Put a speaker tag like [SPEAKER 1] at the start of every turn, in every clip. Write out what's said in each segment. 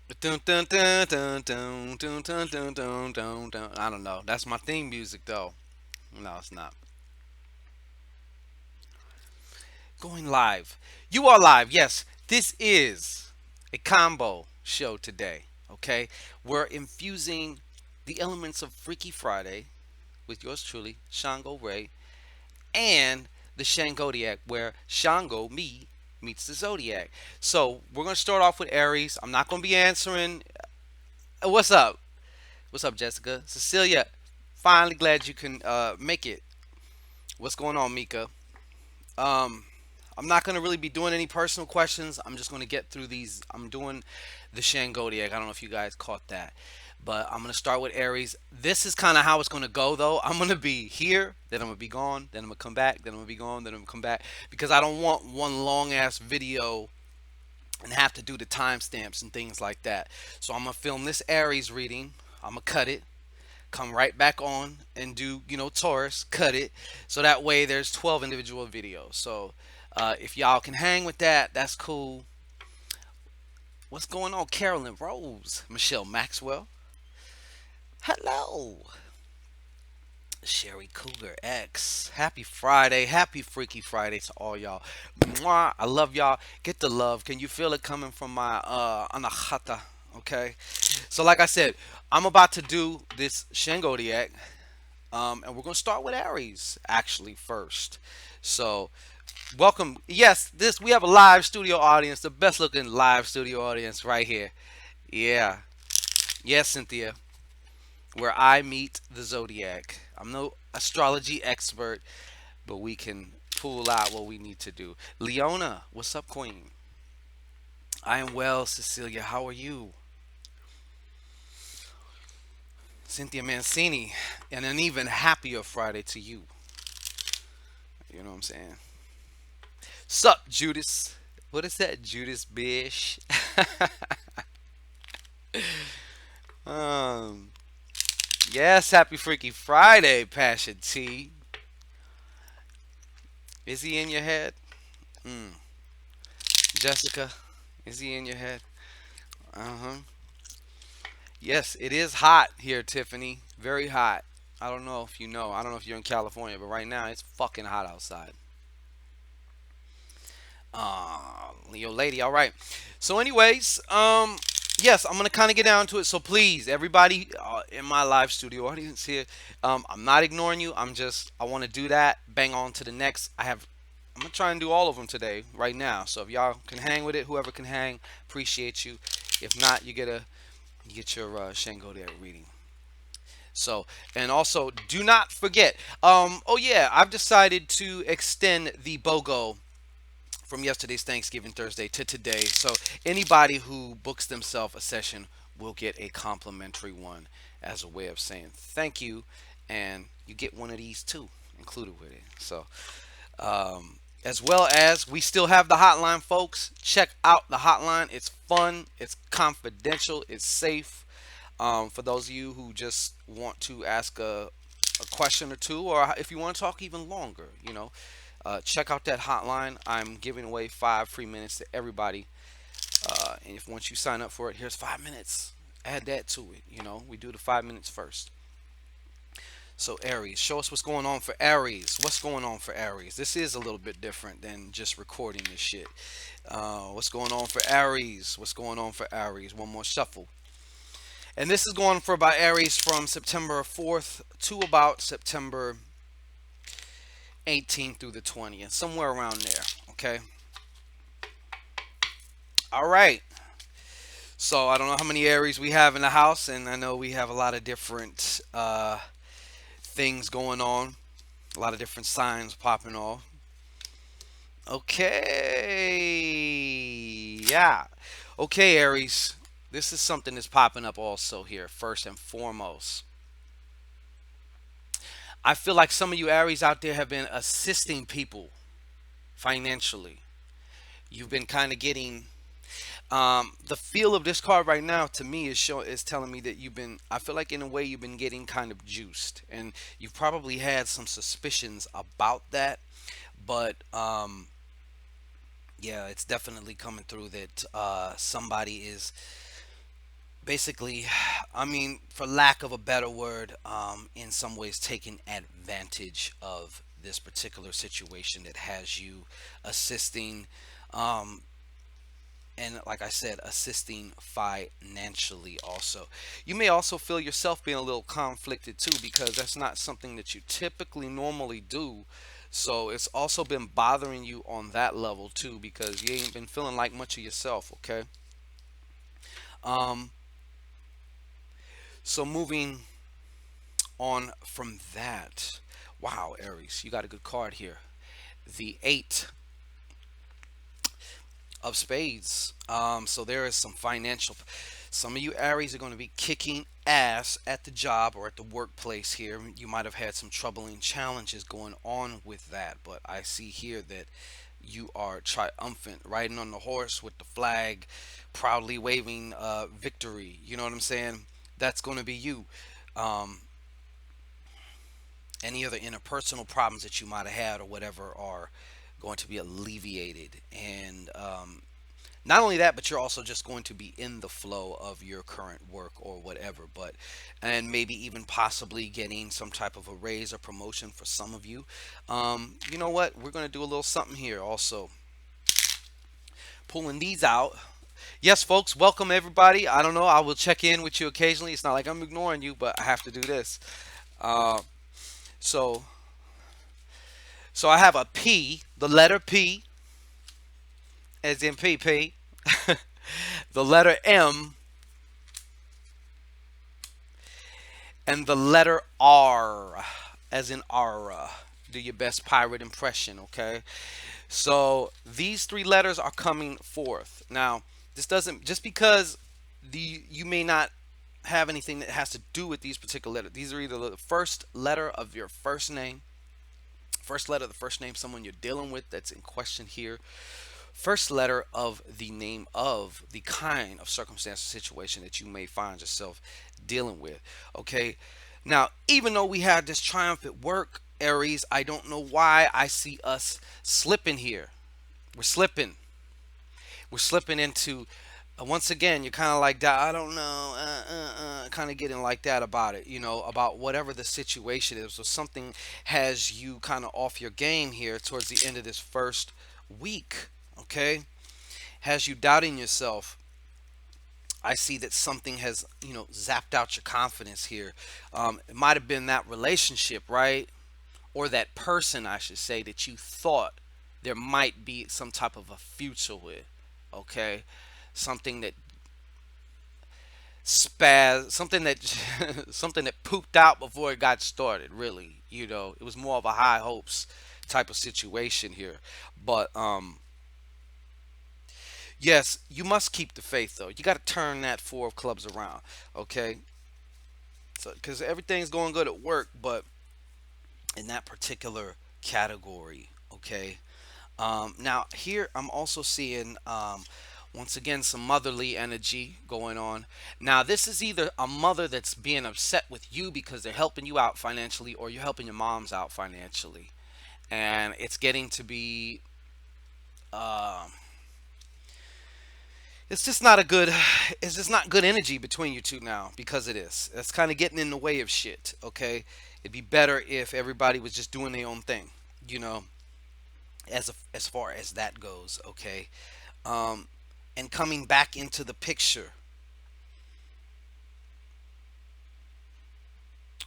[SPEAKER 1] Dun, dun, dun, dun, dun, dun, dun, dun, dun, dun, dun. I don't know. That's my theme music, though. No, it's not. Going live. You are live. Yes, this is a combo show today. Okay, we're infusing the elements of Freaky Friday with yours truly, Shango Ray, and the Shangodiac, where Shango, me, meets the Zodiac. So we're gonna start off with Aries. I'm not gonna be answering. What's up? What's up, Jessica? Cecilia, finally glad you can make it. What's going on, Mika? Um, I'm not going to really be doing any personal questions. I'm just going to get through these. I'm doing the Shangodiac. I don't know if you guys caught that. But I'm going to start with Aries. This is kind of how it's going to go, though. I'm going to be here, then I'm going to be gone, then I'm going to come back, then I'm going to be gone, then I'm going to come back. Because I don't want one long ass video and have to do the timestamps and things like that. So I'm going to film this Aries reading. I'm going to cut it, come right back on and do Taurus, cut it, so that way there's 12 individual videos. So if y'all can hang with that, that's cool. What's going on? Carolyn Rose, Michelle Maxwell, hello. Sherry Cougar X, happy Friday, happy Freaky Friday to all y'all. Mwah, I love y'all. Get the love. Can you feel it coming from my anahata? Okay, so like I said, I'm about to do this Shangodiac. And we're gonna start with Aries actually first. So welcome. Yes, this we have a live studio audience, the best looking live studio audience right here. Yeah, yes, Cynthia, where I meet the zodiac. I'm no astrology expert, but we can pull out what we need to do. Leona, what's up, Queen? I am well, Cecilia. How are you? Cynthia Mancini, and an even happier Friday to you. You know what I'm saying? Sup, Judas? What is that, Judas Bish? um, yes, happy Freaky Friday, Passion T. Is he in your head? Mm. Jessica, is he in your head? Uh huh. Yes, it is hot here, Tiffany. Very hot. I don't know if you know. I don't know if you're in California, but right now it's fucking hot outside. Leo lady. All right. So, anyways, yes, I'm gonna kind of get down to it. So, please, everybody in my live studio audience here, I'm not ignoring you. I want to do that. Bang on to the next. I'm gonna try and do all of them today, right now. So, if y'all can hang with it, whoever can hang, appreciate you. If not, you get your Shango there reading. So, and also, do not forget. Oh yeah, I've decided to extend the BOGO from yesterday's Thanksgiving Thursday to today. So anybody who books themselves a session will get a complimentary one as a way of saying thank you, and you get one of these too included with it. So as well as we still have the hotline, folks. Check out the hotline. It's fun. It's confidential. It's safe. For those of you who just want to ask a question or two, or if you want to talk even longer, check out that hotline. I'm giving away 5 free minutes to everybody. And if once you sign up for it, here's 5 minutes. Add that to it. We do the 5 minutes first. So Aries, show us what's going on for Aries. What's going on for Aries? This is a little bit different than just recording this shit. What's going on for Aries? What's going on for Aries? One more shuffle. And this is going for about Aries from September 4th to about September 18th through the 20th, somewhere around there. Okay. All right. So I don't know how many Aries we have in the house, and I know we have a lot of different things going on, a lot of different signs popping off. Okay, yeah. Okay, Aries. This is something that's popping up also here. First and foremost, I feel like some of you Aries out there have been assisting people financially. You've been kind of getting the feel of this card right now to me is telling me that you've been, I feel like in a way you've been getting kind of juiced, and you've probably had some suspicions about that, but yeah, it's definitely coming through that somebody is basically, I mean, for lack of a better word, in some ways taking advantage of this particular situation that has you assisting, um, and like I said, assisting financially also. You may also feel yourself being a little conflicted too, because that's not something that you typically normally do. So it's also been bothering you on that level too, because you ain't been feeling like much of yourself, okay? Um, so moving on from that, wow, Aries, you got a good card here. The Eight of Spades. So there is some financial. Some of you Aries are going to be kicking ass at the job or at the workplace here. You might have had some troubling challenges going on with that, but I see here that you are triumphant, riding on the horse with the flag, proudly waving victory. You know what I'm saying? That's going to be you. Um, any other interpersonal problems that you might have had or whatever are going to be alleviated. And not only that, but you're also just going to be in the flow of your current work or whatever. But and maybe even possibly getting some type of a raise or promotion for some of you. You know what? We're going to do a little something here also. Pulling these out. Yes, folks, welcome everybody. I don't know. I will check in with you occasionally. It's not like I'm ignoring you, but I have to do this. Uh, so So I have a P, the letter P, as in PP, the letter M, and the letter R, as in aura. Do your best pirate impression, okay? So these three letters are coming forth. Now, this doesn't, just because you may not have anything that has to do with these particular letters. These are either the first letter of your first name, first letter of the first name someone you're dealing with that's in question here, first letter of the name of the kind of circumstance or situation that you may find yourself dealing with. Okay. Now, even though we had this triumph at work, Aries, I don't know why I see us slipping here. We're slipping. We're slipping into, once again, you're kind of like that. I don't know, kind of getting like that about it, about whatever the situation is. So something has you kind of off your game here towards the end of this first week. Okay, has you doubting yourself. I see that something has, zapped out your confidence here. It might have been that relationship, right? Or that person, I should say, that you thought there might be some type of a future with. Okay, something that something that something that pooped out before it got started. Really, it was more of a high hopes type of situation here. But yes, you must keep the faith though. You got to turn that four of clubs around, okay? So because everything's going good at work, but in that particular category, okay. Now here I'm also seeing once again some motherly energy going on. Now this is either a mother that's being upset with you because they're helping you out financially, or you're helping your moms out financially, and it's getting to be. Um, it's just not a good it's just not good energy between you two now because of this. That's kind of getting in the way of shit, okay? It'd be better if everybody was just doing their own thing, you know, as far as that goes, okay? um and coming back into the picture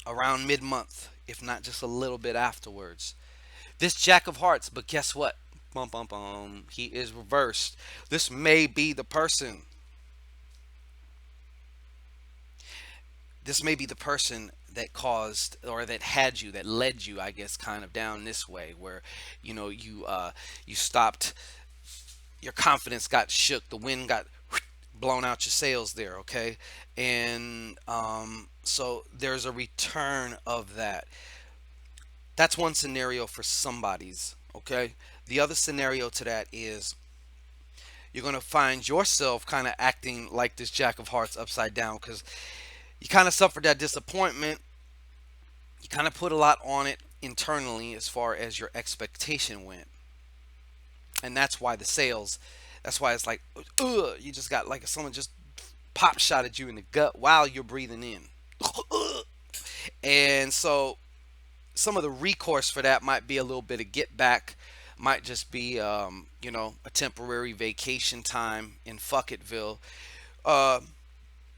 [SPEAKER 1] around mid-month, if not just a little bit afterwards, this Jack of Hearts. But guess what? Bum, bum, bum, he is reversed. This may be the person. This may be the person that caused, or that had you, that led you, I guess, kind of down this way, where you stopped. Your confidence got shook. The wind got blown out your sails there. Okay, and so there's a return of that. That's one scenario for somebody's. Okay, the other scenario to that is you're going to find yourself kind of acting like this Jack of Hearts upside down, because you kind of suffered that disappointment. You kind of put a lot on it internally as far as your expectation went. And that's why the sales, that's why it's like, ugh, you just got like someone just pop shot at you in the gut while you're breathing in. And so some of the recourse for that might be a little bit of get back, might just be a temporary vacation time in Fucketville, uh,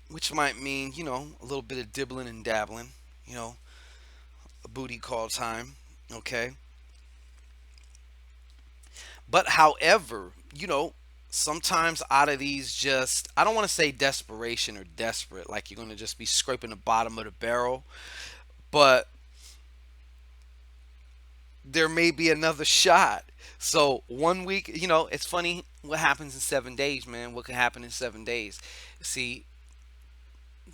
[SPEAKER 1] which might mean a little bit of dibbling and dabbling, you know, a booty call time. Okay, but however, sometimes out of these, just I don't want to say desperation or desperate, like you're gonna just be scraping the bottom of the barrel, but there may be another shot. So 1 week, it's funny what happens in 7 days, man. What can happen in 7 days? See,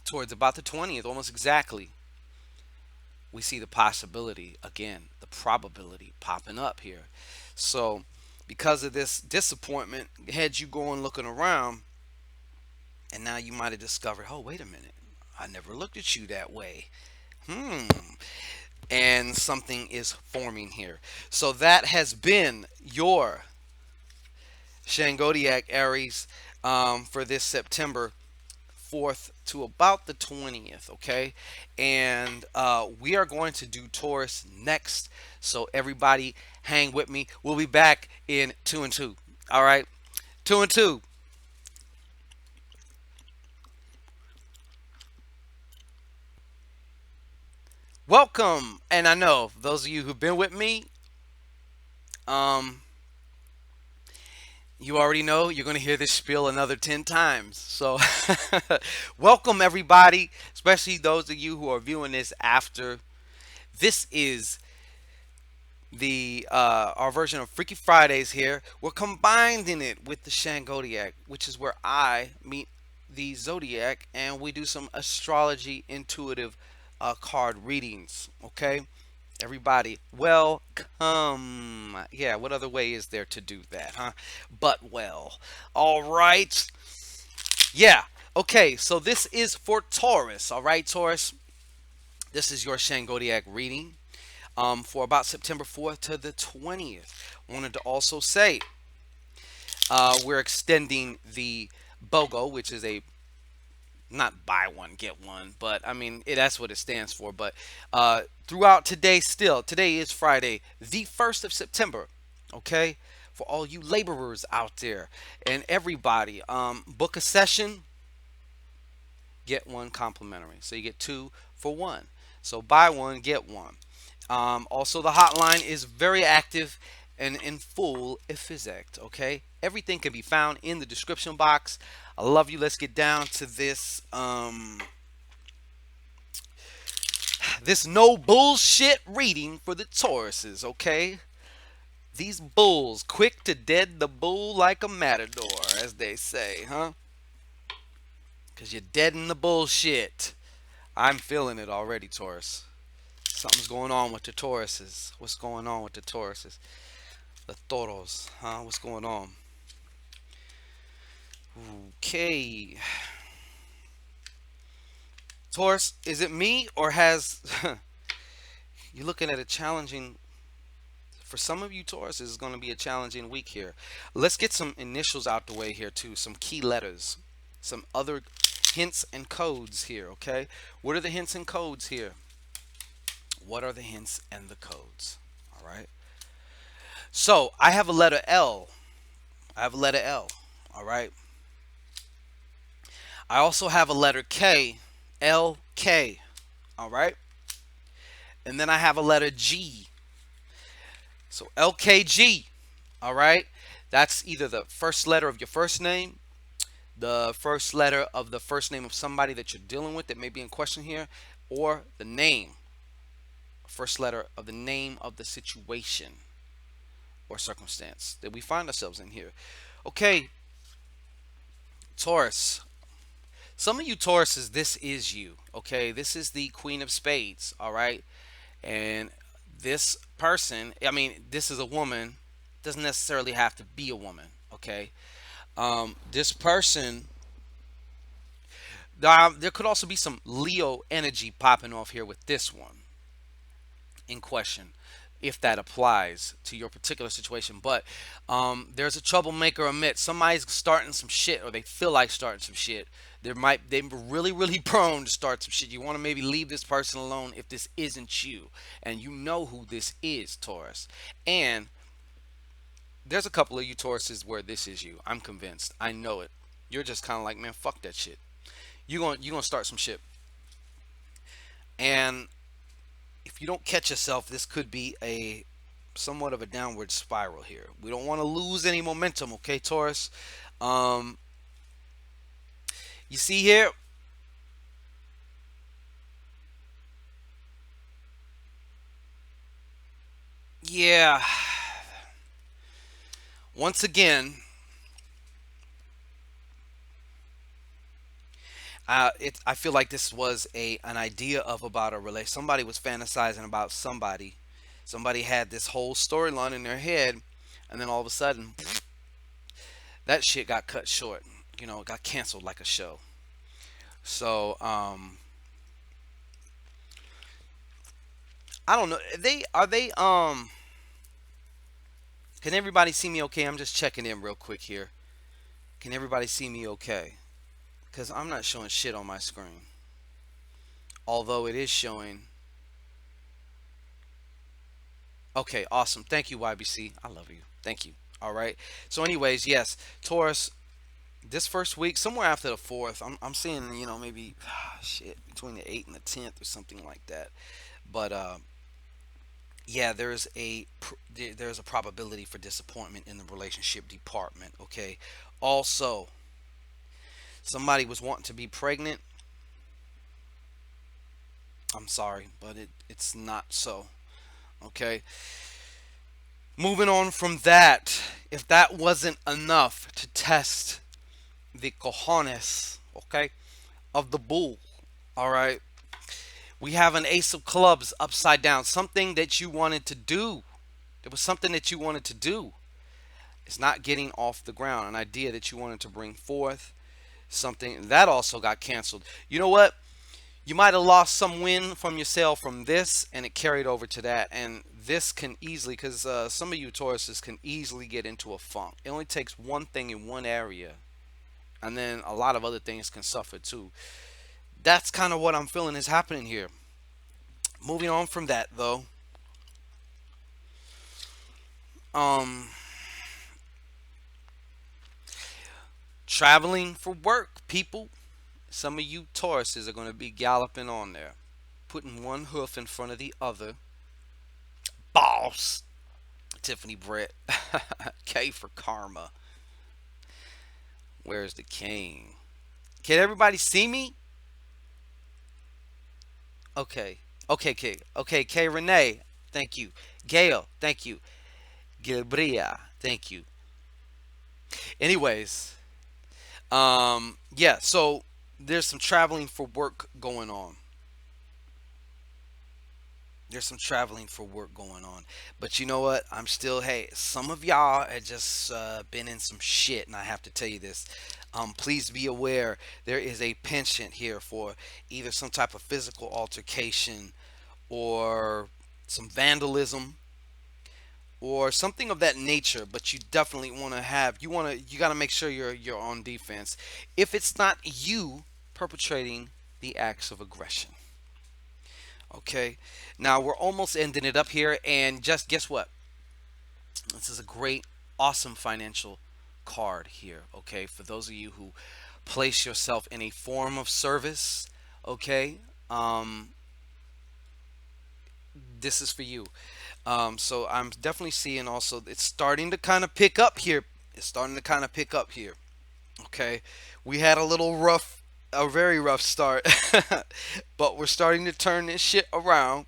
[SPEAKER 1] towards about the 20th, almost exactly, we see the possibility again, the probability popping up here. So, because of this disappointment, had you going looking around, and now you might have discovered, oh, wait a minute, I never looked at you that way. Hmm. And something is forming here. So that has been your Shangodiac Aries for this September 4th to about the 20th. Okay, and we are going to do Taurus next. So everybody, hang with me. We'll be back in 2 and 2. All right, 2 and 2. Welcome, and I know those of you who've been with me, um, you already know you're going to hear this spiel another 10 times. So, welcome everybody, especially those of you who are viewing this after. This is the our version of Freaky Fridays here. We're combining it with the Shangodiac, which is where I meet the zodiac and we do some astrology intuitive card readings. Okay, everybody, welcome. Yeah, what other way is there to do that, huh? But well, all right. Yeah. Okay, so this is for Taurus. All right, Taurus. This is your Shangodiac reading for about September 4th to the 20th. Wanted to also say we're extending the BOGO, which is a not buy one get one, but I mean that's what it stands for. But throughout today, still today is Friday, the 1st of September. Okay, for all you laborers out there and everybody, book a session, get one complimentary. So you get two for one. So buy one, get one. Also, the hotline is very active and in full effect. Okay, everything can be found in the description box. I love you. Let's get down to this. This no bullshit reading for the Tauruses. Okay, these bulls quick to dead the bull like a matador, as they say, huh? Cause you're dead in the bullshit. I'm feeling it already, Taurus. Something's going on with the Tauruses. What's going on with the Tauruses? The Toros, huh? What's going on? Okay. Taurus, is it me or has you looking at a challenging for some of you Taurus is going to be a challenging week here. Let's get some initials out the way here too, some key letters, some other hints and codes here, okay? What are the hints and codes here? What are the hints and the codes? All right. So I have a letter L. I have a letter L. All right. I also have a letter K. L K. All right. And then I have a letter G. So LKG. All right. That's either the first letter of your first name, the first letter of the first name of somebody that you're dealing with that may be in question here, or the name, first letter of the name of the situation or circumstance that we find ourselves in here. Okay, Taurus. Some of you Tauruses, this is you. Okay, this is the Queen of Spades. All right, and this person, I mean, this is a woman. Doesn't necessarily have to be a woman. Okay, this person. There could also be some Leo energy popping off here with this one in question. if that applies to your particular situation. But there's a troublemaker amidst. Somebody's starting some shit, or they feel like starting some shit. They're really really prone to start some shit. You want to maybe leave this person alone if this isn't you, and you know who this is, Taurus. And there's a couple of you Tauruses where this is you. I'm convinced. I know it. You're just kind of like, man, fuck that shit. You gonna start some shit, and if you don't catch yourself, this could be a somewhat of a downward spiral here. We don't want to lose any momentum, okay, Taurus? Um, you see here, yeah. Once again, I feel like this was an idea of about a relation. Somebody was fantasizing about somebody. Somebody had this whole storyline in their head, and then all of a sudden, that shit got cut short. You know, it got canceled like a show. So, I don't know. Can everybody see me okay? I'm just checking in real quick here. Can everybody see me okay? Because I'm not showing shit on my screen. Although it is showing. Okay, awesome. Thank you, YBC. I love you. Thank you. All right. So, anyways, yes, Taurus, this first week, somewhere after the 4th, I'm seeing, maybe, shit, between the 8th and the 10th or something like that. But, yeah, there's a probability for disappointment in the relationship department, okay? Also, somebody was wanting to be pregnant. I'm sorry, but it's not so. Okay. Moving on from that, if that wasn't enough to test the cojones, okay, of the bull, all right, we have an ace of clubs upside down. Something that you wanted to do. There was something that you wanted to do. It's not getting off the ground. An idea that you wanted to bring forth. Something that also got canceled. You know what? You might have lost some win from your sale from this, and it carried over to that. And this can easily, because some of you Tauruses can easily get into a funk. It only takes one thing in one area, and then a lot of other things can suffer too. That's kind of what I'm feeling is happening here. Moving on from that, though, um, traveling for work, people. Some of you Tauruses are going to be galloping on there, putting one hoof in front of the other. Boss. Tiffany Brett. K for karma. Where's the king? Can everybody see me? Okay. Okay, K. Okay, K Renee. Thank you. Gail. Thank you. Gilbria. Thank you. Anyways, yeah, so there's some traveling for work going on. There's some traveling for work going on. But you know what? I'm still, hey, some of y'all have just been in some shit, and I have to tell you this. Please be aware there is a penchant here for either some type of physical altercation or some vandalism or something of that nature. But you definitely want to you got to make sure you're on defense. If it's not you perpetrating the acts of aggression. Okay, now we're almost ending it up here, and just guess what? This is a great, awesome financial card here. Okay, for those of you who place yourself in a form of service, okay, um, this is for you. So I'm definitely seeing also it's starting to kind of pick up here. It's starting to kind of pick up here. Okay, we had a little rough, a very rough start, but we're starting to turn this shit around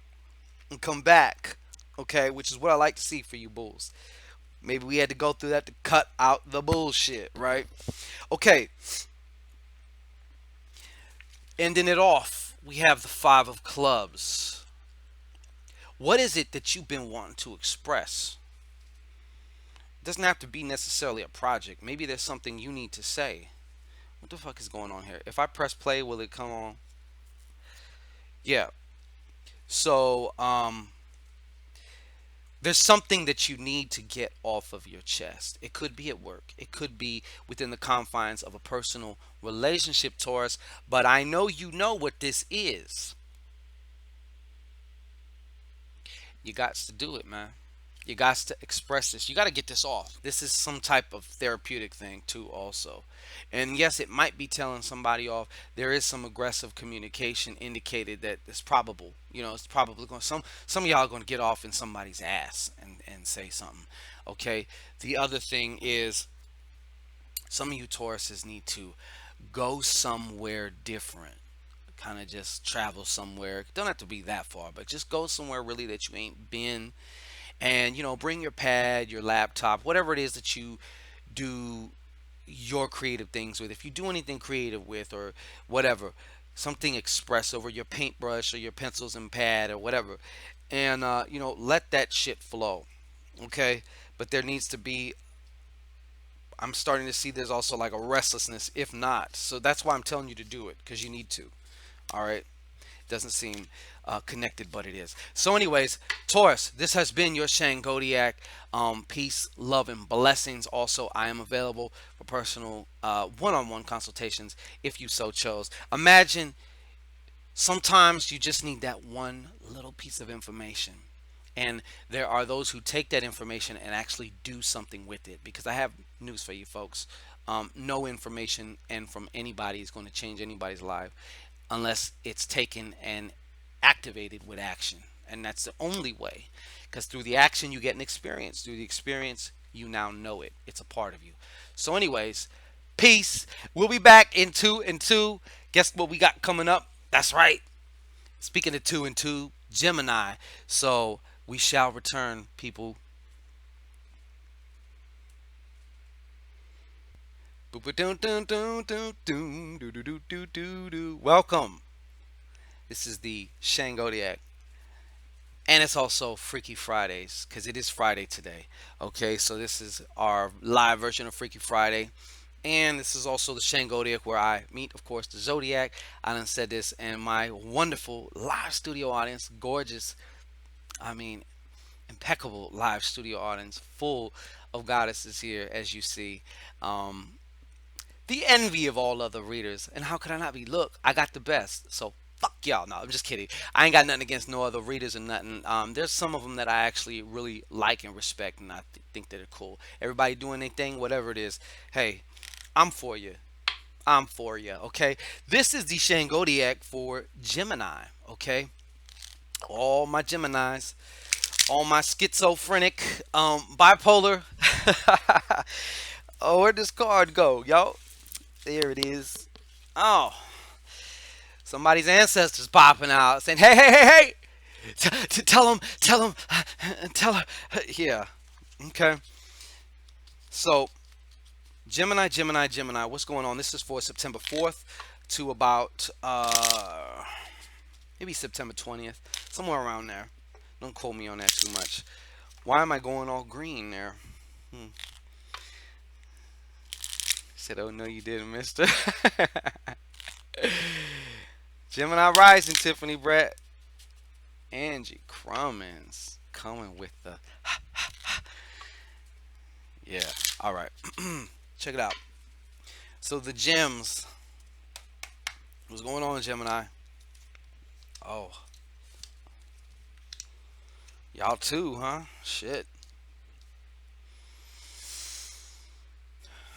[SPEAKER 1] and come back. Okay, which is what I like to see for you bulls. Maybe we had to go through that to cut out the bullshit, right? Okay, ending it off, we have the Five of Clubs. What is it that you've been wanting to express? It doesn't have to be necessarily a project. Maybe there's something you need to say. What the fuck is going on here? If I press play, will it come on? Yeah. So, There's something that you need to get off of your chest. It could be at work, it could be within the confines of a personal relationship, Taurus. But I know you know what this is. You got to do it, man. You got to express this. You got to get this off. This is some type of therapeutic thing too, also. And yes, it might be telling somebody off. There is some aggressive communication indicated that it's probable. You know, it's probably going. Some of y'all are going to get off in somebody's ass and say something. Okay. The other thing is, some of you Tauruses need to go somewhere different. Kind of just travel somewhere. Don't have to be that far, but just go somewhere really that you ain't been, and bring your pad, your laptop, whatever it is that you do your creative things with. If you do anything creative with, or whatever, something expressive, or your paintbrush or your pencils and pad or whatever, and let that shit flow. Okay. But there needs to be, I'm starting to see there's also like a restlessness if not. So that's why I'm telling you to do it, because you need to. All right. Doesn't seem connected, but it is. So, anyways, Taurus, this has been your Shangodiac. Peace, love, and blessings. Also, I am available for personal one-on-one consultations if you so chose. Imagine sometimes you just need that one little piece of information. And there are those who take that information and actually do something with it. Because I have news for you folks. No information and from anybody is going to change anybody's life unless it's taken and activated with action. And that's the only way. Because through the action, you get an experience. Through the experience, you now know it. It's a part of you. So, anyways, peace. We'll be back in 2 and 2. Guess what we got coming up? That's right. Speaking of 2 and 2, Gemini. So, we shall return, people. Welcome. This is the Shangodiac. And it's also Freaky Fridays because it is Friday today. Okay, so this is our live version of Freaky Friday. And this is also the Shangodiac where I meet, of course, the Zodiac. I done said this, and my wonderful live studio audience, gorgeous, I mean, impeccable live studio audience, full of goddesses here, as you see. The envy of all other readers. And how could I not be? Look, I got the best. So fuck y'all. No, I'm just kidding. I ain't got nothing against no other readers or nothing. There's some of them that I actually really like and respect, and I think that are cool. Everybody doing their thing, whatever it is. Hey, I'm for you. I'm for you. Okay. This is the Shangodiac for Gemini. Okay. All my Geminis, all my schizophrenic, bipolar. Oh, where'd this card go, yo? There it is. Oh, somebody's ancestors popping out saying, "Hey, hey, hey, hey! Tell him, tell him, tell her." Yeah. Okay. So, Gemini, Gemini, Gemini. What's going on? This is for September 4th to about maybe September 20th, somewhere around there. Don't quote me on that too much. Why am I going all green there? Said, "Oh no, you didn't, Mister." Gemini rising, Tiffany Brett. Angie Crummins coming with the yeah. All right, check it out. So the gems. What's going on, Gemini? Oh, y'all too, huh? Shit.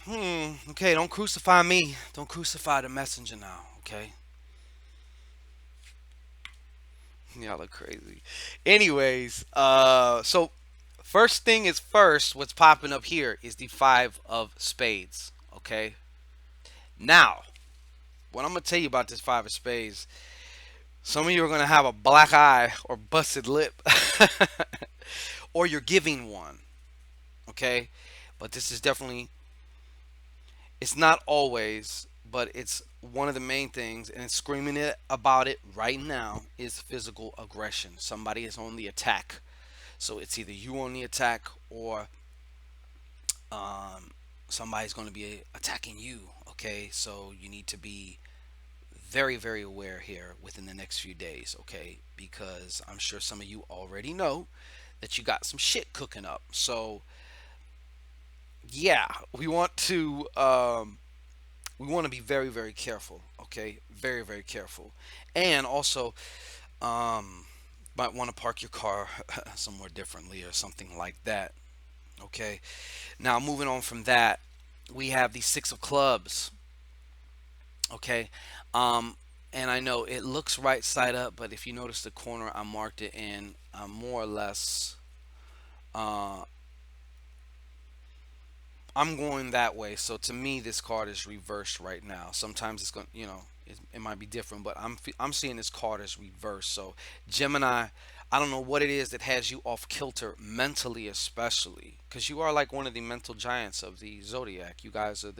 [SPEAKER 1] Okay, don't crucify me. Don't crucify the messenger now. Okay. Y'all are crazy. Anyways, so first thing is first, what's popping up here is the 5 of spades. Okay. Now, what I'm gonna tell you about this 5 of spades, some of you are gonna have a black eye or busted lip, or you're giving one. Okay, but this is definitely, it's not always, but it's one of the main things, and it's screaming it about it right now, is physical aggression. Somebody is on the attack. So it's either you on the attack, or um, somebody's going to be attacking you. Okay, so you need to be very, very aware here within the next few days. Okay, because I'm sure some of you already know that you got some shit cooking up. So yeah, we want to be very, very careful. Okay, very, very careful, and also um, might want to park your car somewhere differently or something like that. Okay, now moving on from that, we have the six of clubs. Okay, um, and I know it looks right side up, but if you notice the corner, I marked it in more or less. Uh, I'm going that way. So to me, this card is reversed right now. Sometimes it's going, it might be different, but I'm seeing this card as reversed. So Gemini, I don't know what it is that has you off kilter mentally, especially because you are like one of the mental giants of the zodiac. You guys are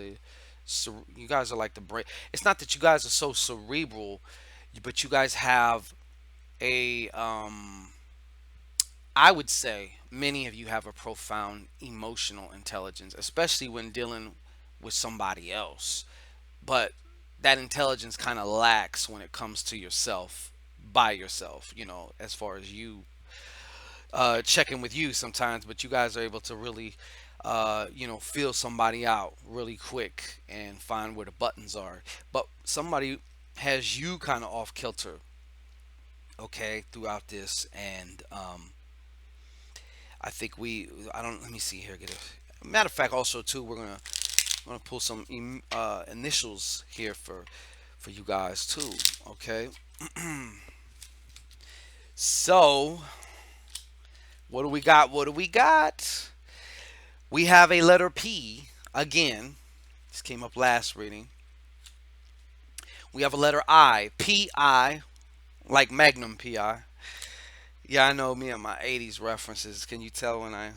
[SPEAKER 1] like the brain. It's not that you guys are so cerebral, but you guys have a I would say many of you have a profound emotional intelligence, especially when dealing with somebody else. But that intelligence kind of lacks when it comes to yourself, by yourself, as far as you checking with you sometimes. But you guys are able to really, feel somebody out really quick and find where the buttons are. But somebody has you kind of off kilter, okay, throughout this. And I think I don't. Let me see here. Get a matter of fact. Also, too, we're gonna pull some initials here for you guys too. Okay. So what do we got? What do we got? We have a letter P again. This came up last reading. We have a letter I. P I, like Magnum PI. Yeah, I know me and my '80s references. Can you tell when I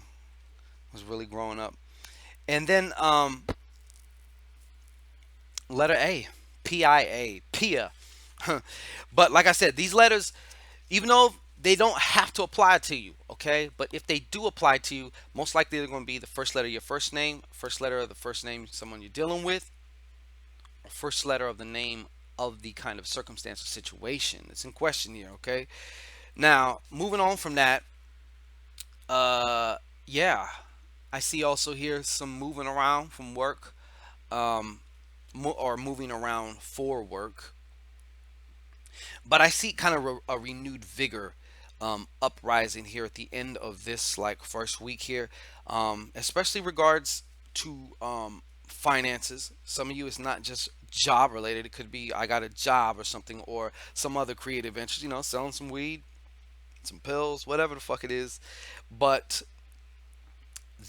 [SPEAKER 1] was really growing up? And then letter A, PIA, PIA. But like I said, these letters, even though they don't have to apply to you, okay? But if they do apply to you, most likely they're going to be the first letter of your first name, first letter of the first name of someone you're dealing with, or first letter of the name of the kind of circumstance or situation that's in question here, okay? Now, moving on from that, uh, yeah, I see also here some moving around from work, um, or moving around for work. But I see kind of a renewed vigor uprising here at the end of this like first week here, especially regards to finances. Some of you it's not just job related. It could be I got a job or something or some other creative interest. Selling some weed, some pills, whatever the fuck it is. But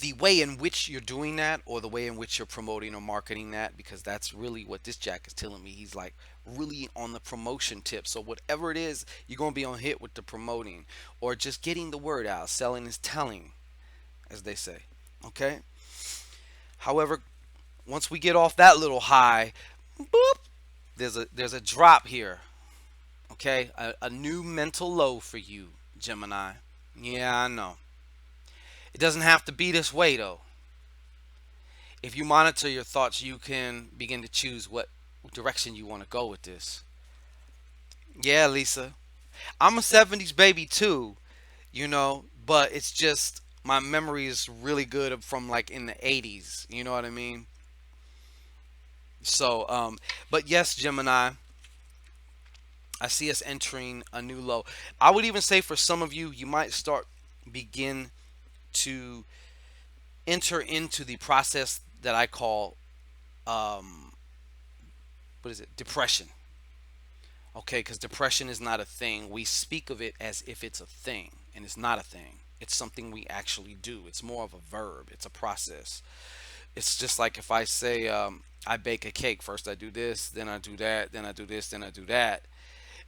[SPEAKER 1] the way in which you're doing that or the way in which you're promoting or marketing that, because that's really what this jack is telling me. He's like really on the promotion tip. So whatever it is, you're going to be on hit with the promoting or just getting the word out. Selling is telling, as they say. Okay. However, once we get off that little high, boop, there's a drop here. Okay, a new mental low for you, Gemini. Yeah, I know. It doesn't have to be this way though. If you monitor your thoughts, you can begin to choose what direction you want to go with this. Yeah, Lisa. I'm a 70s baby too, but it's just my memory is really good from like in the 80s. You know what I mean? So, but yes, Gemini, I see us entering a new low. I would even say for some of you, you might begin to enter into the process that I call, um, what is it? Depression. Okay, because depression is not a thing. We speak of it as if it's a thing, and it's not a thing. It's something we actually do. It's more of a verb. It's a process. It's just like if I say I bake a cake. First I do this, then I do that, then I do this, then I do that,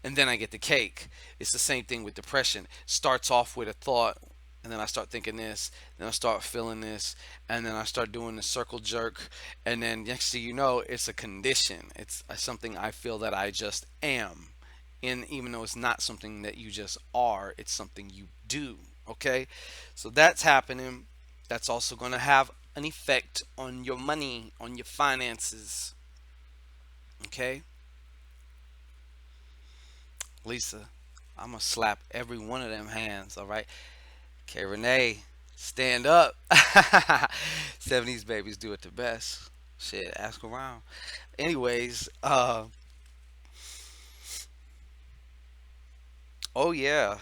[SPEAKER 1] and then I get the cake. It's the same thing with depression. Starts off with a thought, and then I start thinking this, then I start feeling this, and then I start doing the circle jerk, and then next thing you know, it's a condition. It's something I feel that I just am. And even though it's not something that you just are, it's something you do. Okay? So that's happening. That's also going to have an effect on your money, on your finances. Okay? Lisa, I'm going to slap every one of them hands, all right? Okay, Renee, stand up. 70s babies do it the best. Shit, ask around. Anyways, oh yeah,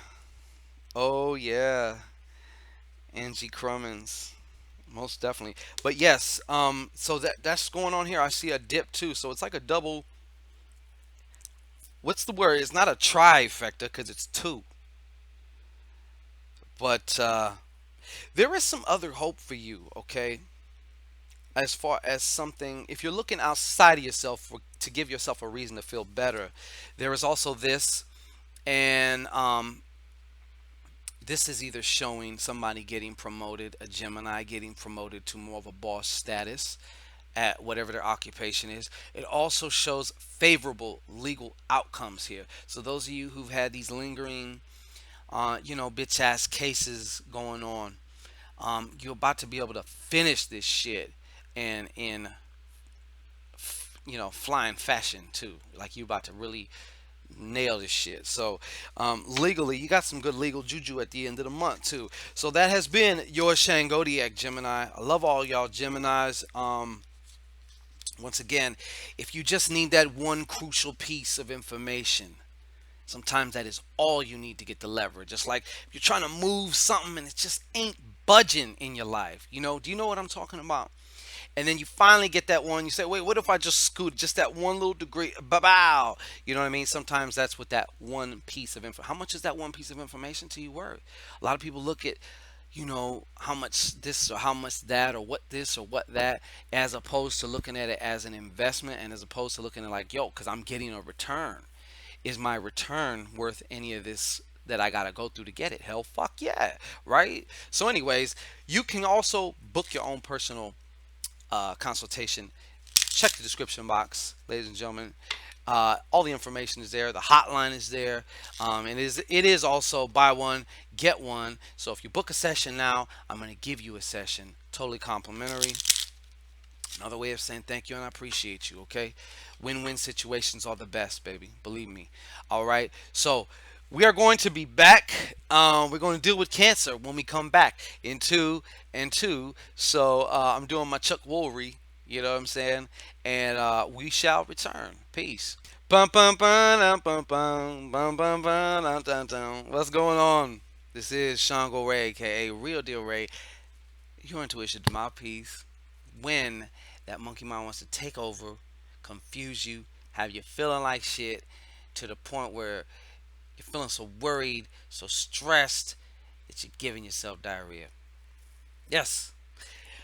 [SPEAKER 1] oh yeah, Angie Crummins, most definitely. But yes, so that's going on here. I see a dip too, so it's like a double. What's the word? It's not a trifecta because it's two, but there is some other hope for you. Okay, as far as something, if you're looking outside of yourself to give yourself a reason to feel better, there is also this, and this is either showing somebody getting promoted, a Gemini getting promoted to more of a boss status at whatever their occupation is. It also shows favorable legal outcomes here. So those of you who've had these lingering, bitch ass cases going on, you're about to be able to finish this shit and in flying fashion too. Like you about to really nail this shit. So legally, you got some good legal juju at the end of the month too. So that has been your Shangodiac Gemini. I love all y'all Geminis. Once again, if you just need that one crucial piece of information, sometimes that is all you need to get the leverage. Just like if you're trying to move something and it just ain't budging in your life. Do you know what I'm talking about? And then you finally get that one. You say, wait, what if I just scoot just that one little degree? Bow. You know what I mean? Sometimes that's what that one piece of info. How much is that one piece of information to you worth? A lot of people look at, how much this or how much that or what this or what that, as opposed to looking at it as an investment and as opposed to looking at it like, yo, because I'm getting a return. Is my return worth any of this that I gotta go through to get it? Hell, fuck yeah, right? So, anyways, you can also book your own personal consultation. Check the description box, ladies and gentlemen. All the information is there. The hotline is there, and it is also buy one get one. So if you book a session now, I'm going to give you a session totally complimentary. Another way of saying thank you and I appreciate you. Okay, win-win situations are the best, baby. Believe me. All right. So we are going to be back. We're going to deal with Cancer when we come back in two and two. So I'm doing my Chuck Woolery. You know what I'm saying? And we shall return. Peace. Bum bum bum bum bum bum bum bum dum dum dum. What's going on? This is ShanGO Ray, aka Real Deal Ray. Your intuition, mouthpiece. When that monkey mind wants to take over, confuse you, have you feeling like shit, to the point where you're feeling so worried, so stressed that you're giving yourself diarrhea. Yes.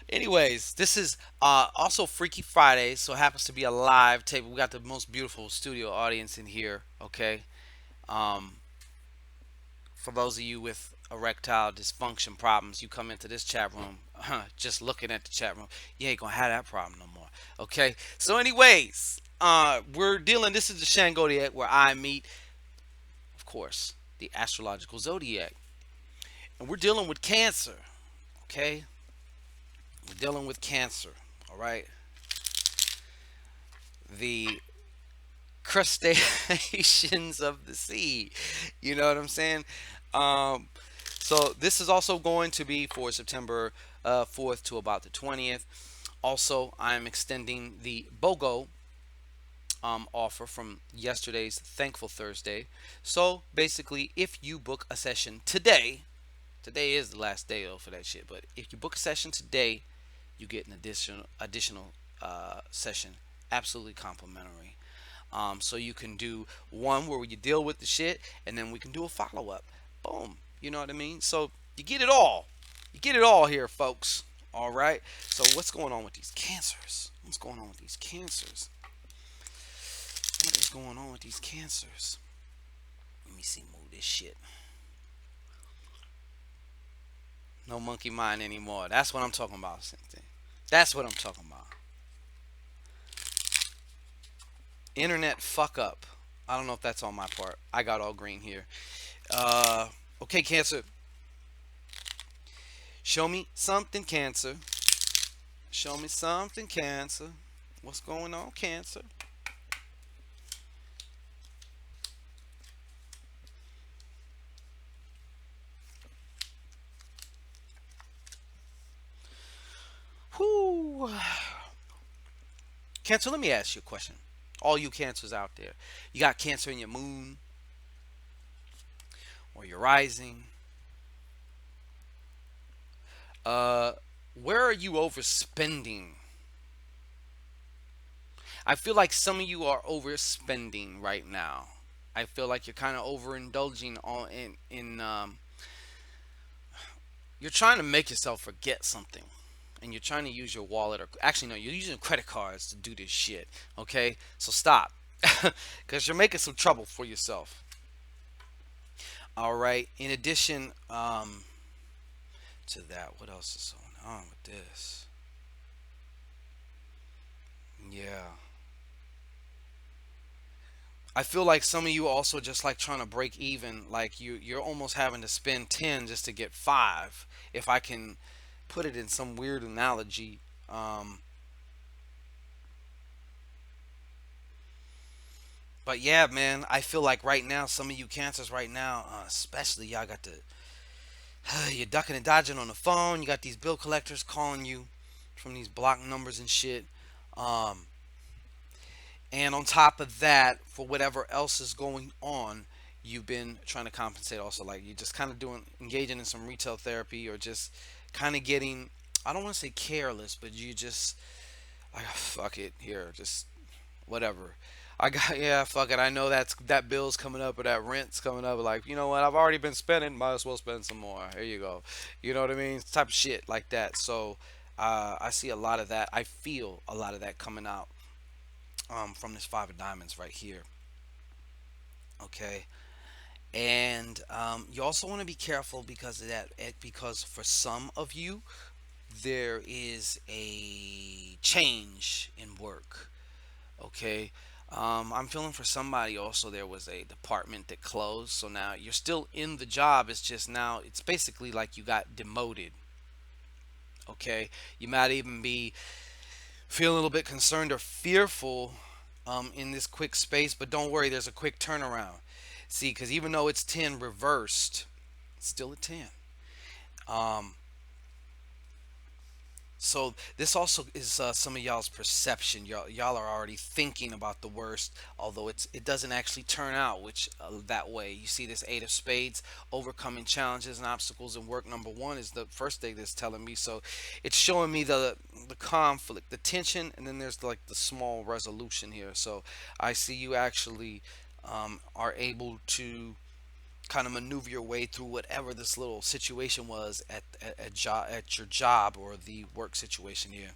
[SPEAKER 1] Anyways, this is also Freaky Friday, so it happens to be a live tape. We got the most beautiful studio audience in here. Okay. Um, for those of you with erectile dysfunction problems, you come into this chat room, just looking at the chat room, you ain't gonna have that problem no more. Okay. So, anyways, we're dealing. This is the Shangodiac where I meet, of course, the astrological zodiac, and we're dealing with Cancer. Okay. We're dealing with Cancer. All right. The crustaceans of the sea. You know what I'm saying? Um, so this is also going to be for September 4th to about the 20th. Also, I'm extending the BOGO offer from yesterday's Thankful Thursday. So basically, if you book a session today, today is the last day though for that shit. But if you book a session today, you get an additional session, absolutely complimentary. So you can do one where you deal with the shit, and then we can do a follow up. Boom. You know what I mean? So you get it all. You get it all here, folks. All right. So what's going on with these cancers? What's going on with these cancers? What is going on with these cancers? Let me see. Move this shit. No monkey mind anymore. That's what I'm talking about. That's what I'm talking about. Internet fuck up. I don't know if that's on my part. I got all green here. Okay, Cancer. Show me something, Cancer. Show me something, Cancer. What's going on, Cancer? Cancer, let me ask you a question. All you cancers out there, you got cancer in your moon or your rising. Uh, where are you overspending? I feel like some of you are overspending right now. I feel like you're kind of overindulging on in you're trying to make yourself forget something, and you're trying to use your wallet, or actually no, you're using credit cards to do this shit. Okay, so stop, because you're making some trouble for yourself. All right. In addition to that, what else is going on with this? Yeah. I feel like some of you also just like trying to break even. Like you're almost having to spend 10 just to get 5. If I can put it in some weird analogy. Um, but yeah, man, I feel like right now, some of you cancers right now, especially y'all got the you're ducking and dodging on the phone. You got these bill collectors calling you from these block numbers and shit. Um, and on top of that, for whatever else is going on, you've been trying to compensate also. Like you're just kind of doing, engaging in some retail therapy, or just kind of getting, I don't want to say careless, but you just, like, fuck it, here, just whatever. I got, yeah, fuck it. I know that bill's coming up or that rent's coming up. Like, you know what? I've already been spending. Might as well spend some more. Here you go. You know what I mean? Type of shit like that. So, I see a lot of that. I feel a lot of that coming out from this five of diamonds right here. Okay, and you also want to be careful because of that. Because for some of you, there is a change in work. Okay. I'm feeling for somebody also there was a department that closed. So now you're still in the job. It's just now it's basically like you got demoted. Okay. You might even be feeling a little bit concerned or fearful in this quick space, but don't worry, there's a quick turnaround. See, because even though it's 10 reversed, it's still a 10. Um, So this also is some of y'all's perception. Y'all are already thinking about the worst, although it doesn't actually turn out which that way. You see this eight of spades, overcoming challenges and obstacles in work. Number one is the first thing that's telling me. So it's showing me the conflict, the tension, and then there's like the small resolution here. So I see you actually are able to kind of maneuver your way through whatever this little situation was at your job or the work situation here.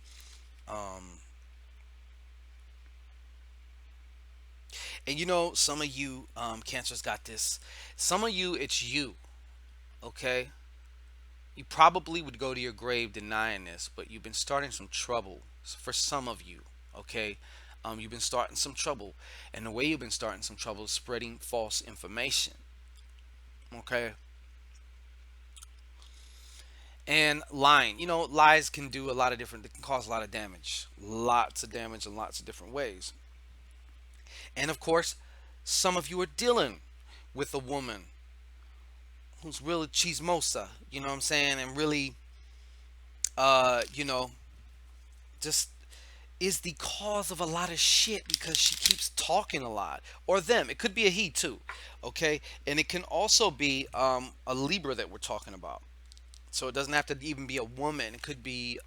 [SPEAKER 1] Um, and you know, some of you cancers got this. Some of you, it's you. Okay, you probably would go to your grave denying this, but you've been starting some trouble for some of you. Okay. You've been starting some trouble, and the way you've been starting some trouble is spreading false information. Okay, and lying. You know, lies can do a lot of different. They can cause a lot of damage, lots of damage in lots of different ways. And of course, some of you are dealing with a woman who's really chismosa. You know what I'm saying, and really, you know, just is the cause of a lot of shit because she keeps talking a lot, or them. It could be a he too. Okay, and it can also be a Libra that we're talking about. So it doesn't have to even be a woman. It could be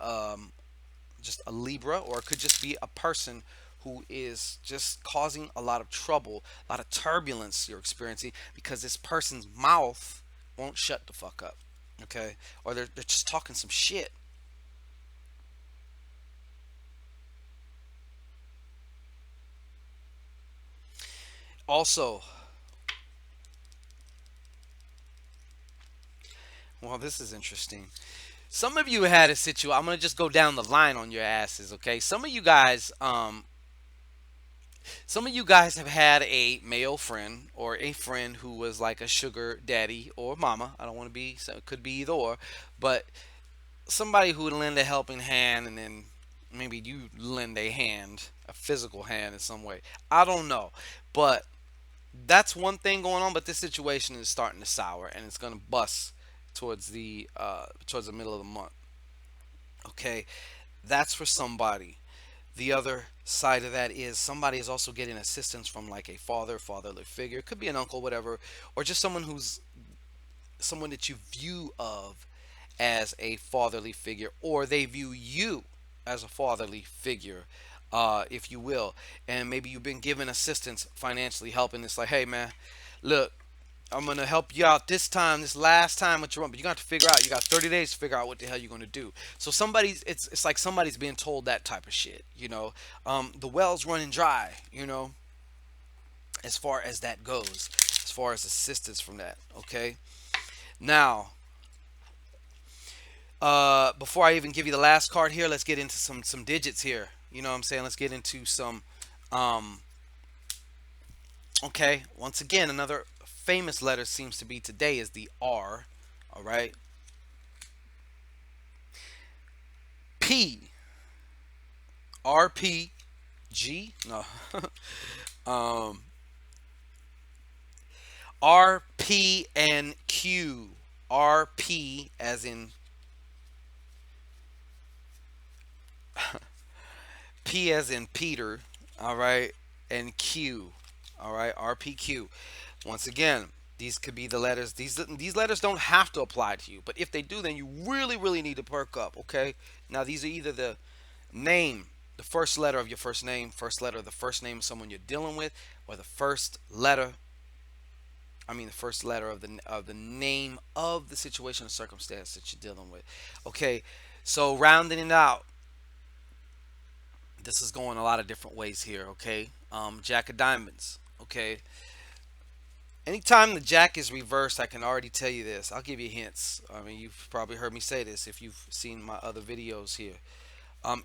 [SPEAKER 1] just a Libra, or it could just be a person who is just causing a lot of trouble, a lot of turbulence you're experiencing because this person's mouth won't shut the fuck up. Okay? Or they're just talking some shit. Also, well, this is interesting. Some of you had a situation. I'm gonna just go down the line on your asses, okay? Some of you guys have had a male friend or a friend who was like a sugar daddy or mama. I don't want to be, so it could be either or, but somebody who would lend a helping hand, and then maybe you lend a hand, a physical hand in some way. I don't know, but that's one thing going on. But this situation is starting to sour, and it's gonna bust towards the middle of the month. Okay, that's for somebody. The other side of that is somebody is also getting assistance from like a father, fatherly figure. It could be an uncle, whatever, or just someone that you view of as a fatherly figure, or they view you as a fatherly figure, if you will. And maybe you've been given assistance financially, helping. It's like, hey man, look, I'm gonna help you out this time, this last time with your run, but you got to figure out. You got 30 days to figure out what the hell you're gonna do. So it's like somebody's being told that type of shit. The well's running dry. As far as that goes, as far as assistance from that. Okay. Now, before I even give you the last card here, let's get into some digits here. You know what I'm saying? Let's get into some. Um, okay. Once again, another famous letter seems to be today is the R. All right. P. R P G. No. um, R P and Q. R P as in P as in Peter, all right, and Q, all right, RPQ. Once again, these could be the letters. These letters don't have to apply to you, but if they do, then you really really need to perk up. Okay. Now these are either the name, the first letter of your first name, first letter of the first name of someone you're dealing with, or the first letter. I mean, the first letter of the name of the situation or circumstance that you're dealing with. Okay. So rounding it out, this is going a lot of different ways here. Okay. Jack of diamonds. Okay. Anytime the jack is reversed, I can already tell you this. I'll give you hints. I mean, you've probably heard me say this if you've seen my other videos here.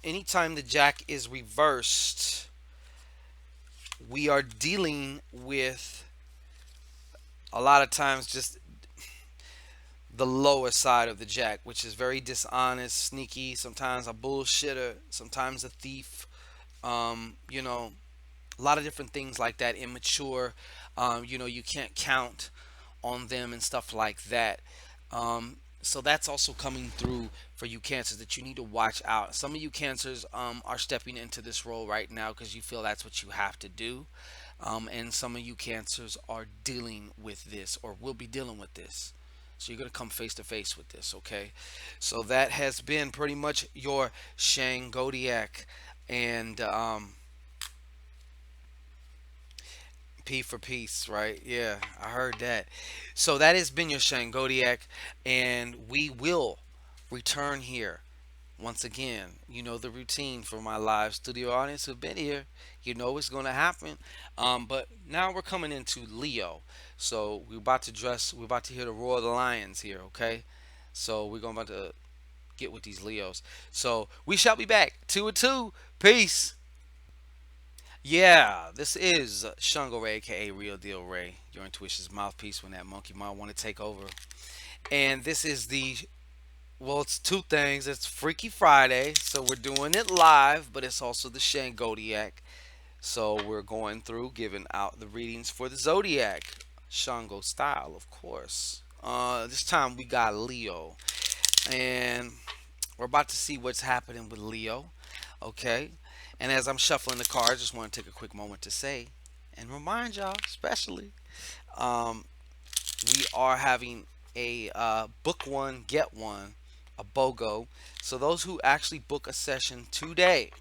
[SPEAKER 1] Anytime the jack is reversed, we are dealing with a lot of times just the lower side of the jack, which is very dishonest, sneaky, sometimes a bullshitter, sometimes a thief. A lot of different things like that, immature. You can't count on them and stuff like that. So that's also coming through for you cancers that you need to watch out. Some of you cancers are stepping into this role right now because you feel that's what you have to do. And some of you cancers are dealing with this or will be dealing with this. So you're going to come face to face with this, okay? So that has been pretty much your Shangodiac. And P for peace, right? Yeah, I heard that. So that has been your Shangodiac, and we will return here once again. You know the routine for my live studio audience who've been here. You know it's going to happen. But now we're coming into Leo. So we're about to hear the roar of the lions here, okay? So we're going about to get with these Leos. So we shall be back. 2 and 2. Peace. Yeah, this is Shungo Ray, aka Real Deal Ray, your intuition's mouthpiece when that monkey might want to take over. And this is it's two things. It's Freaky Friday, so we're doing it live, but it's also the Shangodiac. So we're going through giving out the readings for the Zodiac, Shango style, of course. This time we got Leo, and we're about to see what's happening with Leo. Okay. And as I'm shuffling the cards, I just want to take a quick moment to say and remind y'all, especially, um, we are having a book one, get one, a BOGO. So those who actually book a session today,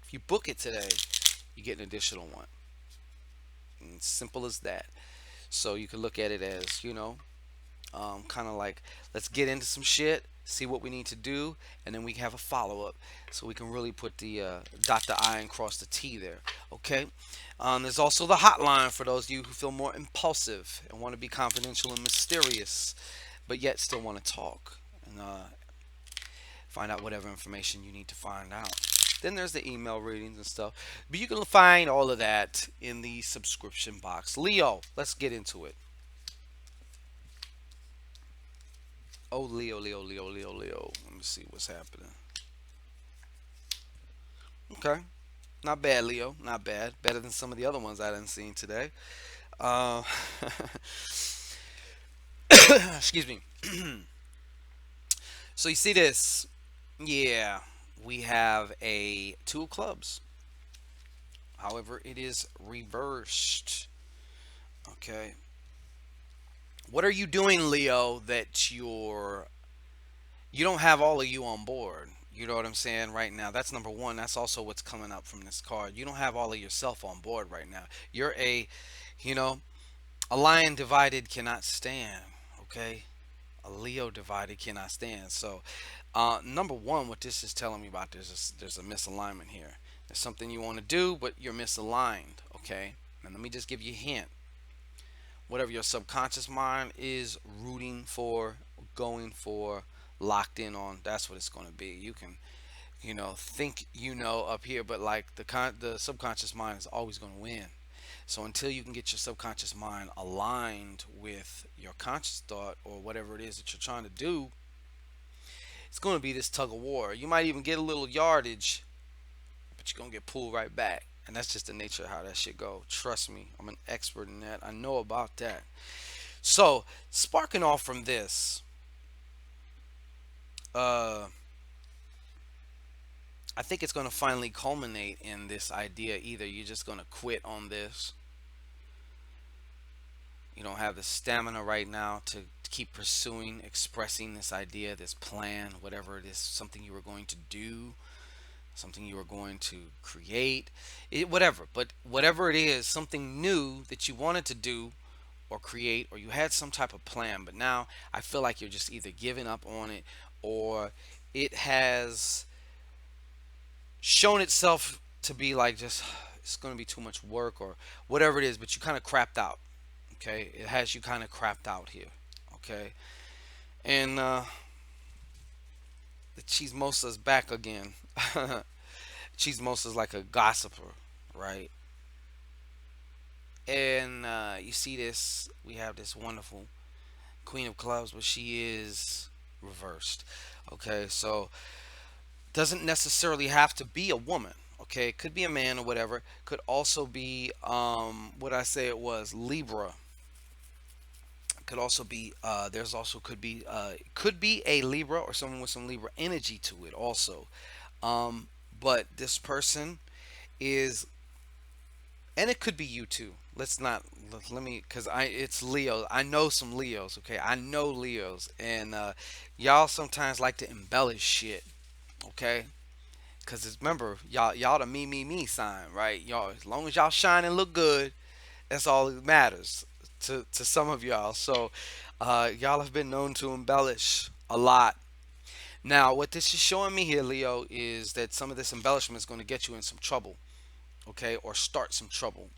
[SPEAKER 1] if you book it today, you get an additional one. And simple as that. So you can look at it as, kind of like, let's get into some shit, see what we need to do, and then we can have a follow-up so we can really put the dot the I and cross the T there. Okay. There's also the hotline for those of you who feel more impulsive and want to be confidential and mysterious, but yet still want to talk and find out whatever information you need to find out. Then there's the email readings and stuff, but you can find all of that in the subscription box. Leo, let's get into it. Oh, Leo, Leo, Leo, Leo, Leo. Let me see what's happening. Okay. Not bad, Leo. Not bad. Better than some of the other ones I didn't see today. Uh, excuse me. So you see this? Yeah. We have a two of clubs. However, it is reversed. Okay. What are you doing, Leo, that you don't have all of you on board? You know what I'm saying right now? That's number one. That's also what's coming up from this card. You don't have all of yourself on board right now. You're you know, a lion divided cannot stand. Okay. A Leo divided cannot stand. So, number one, what this is telling me about there's a misalignment here. There's something you want to do, but you're misaligned. Okay. And let me just give you a hint. Whatever your subconscious mind is rooting for, going for, locked in on, that's what it's going to be. You can, think up here, but like the subconscious mind is always going to win. So until you can get your subconscious mind aligned with your conscious thought or whatever it is that you're trying to do, it's going to be this tug of war. You might even get a little yardage, but you're going to get pulled right back. And that's just the nature of how that shit go. Trust me, I'm an expert in that. I know about that. So, sparking off from this, uh, I think it's going to finally culminate in this idea. Either you're just going to quit on this, you don't have the stamina right now to keep pursuing, expressing this idea, this plan, whatever it is, something you were going to do, something you were going to create, whatever. But whatever it is, something new that you wanted to do or create, or you had some type of plan, but now I feel like you're just either giving up on it, or it has shown itself to be like just it's going to be too much work or whatever it is, but you kind of crapped out. Okay, it has you kind of crapped out here. Okay, and the chismosa's back again. Chismosa's like a gossiper, right? And you see this, we have this wonderful Queen of Clubs, but she is reversed. Okay, so doesn't necessarily have to be a woman. Okay, it could be a man or whatever. Could also be what I say it was Libra. Could also be there's also could be a Libra or someone with some Libra energy to it also. Um, but this person is, and it could be you too. Let's not let me, because I it's Leo. I know some Leos. Okay, I know Leos, and y'all sometimes like to embellish shit. Okay, because remember y'all the me sign, right? Y'all, as long as y'all shine and look good, that's all that matters to some of y'all. So y'all have been known to embellish a lot. Now, what this is showing me here, Leo, is that some of this embellishment is going to get you in some trouble, okay, or start some trouble.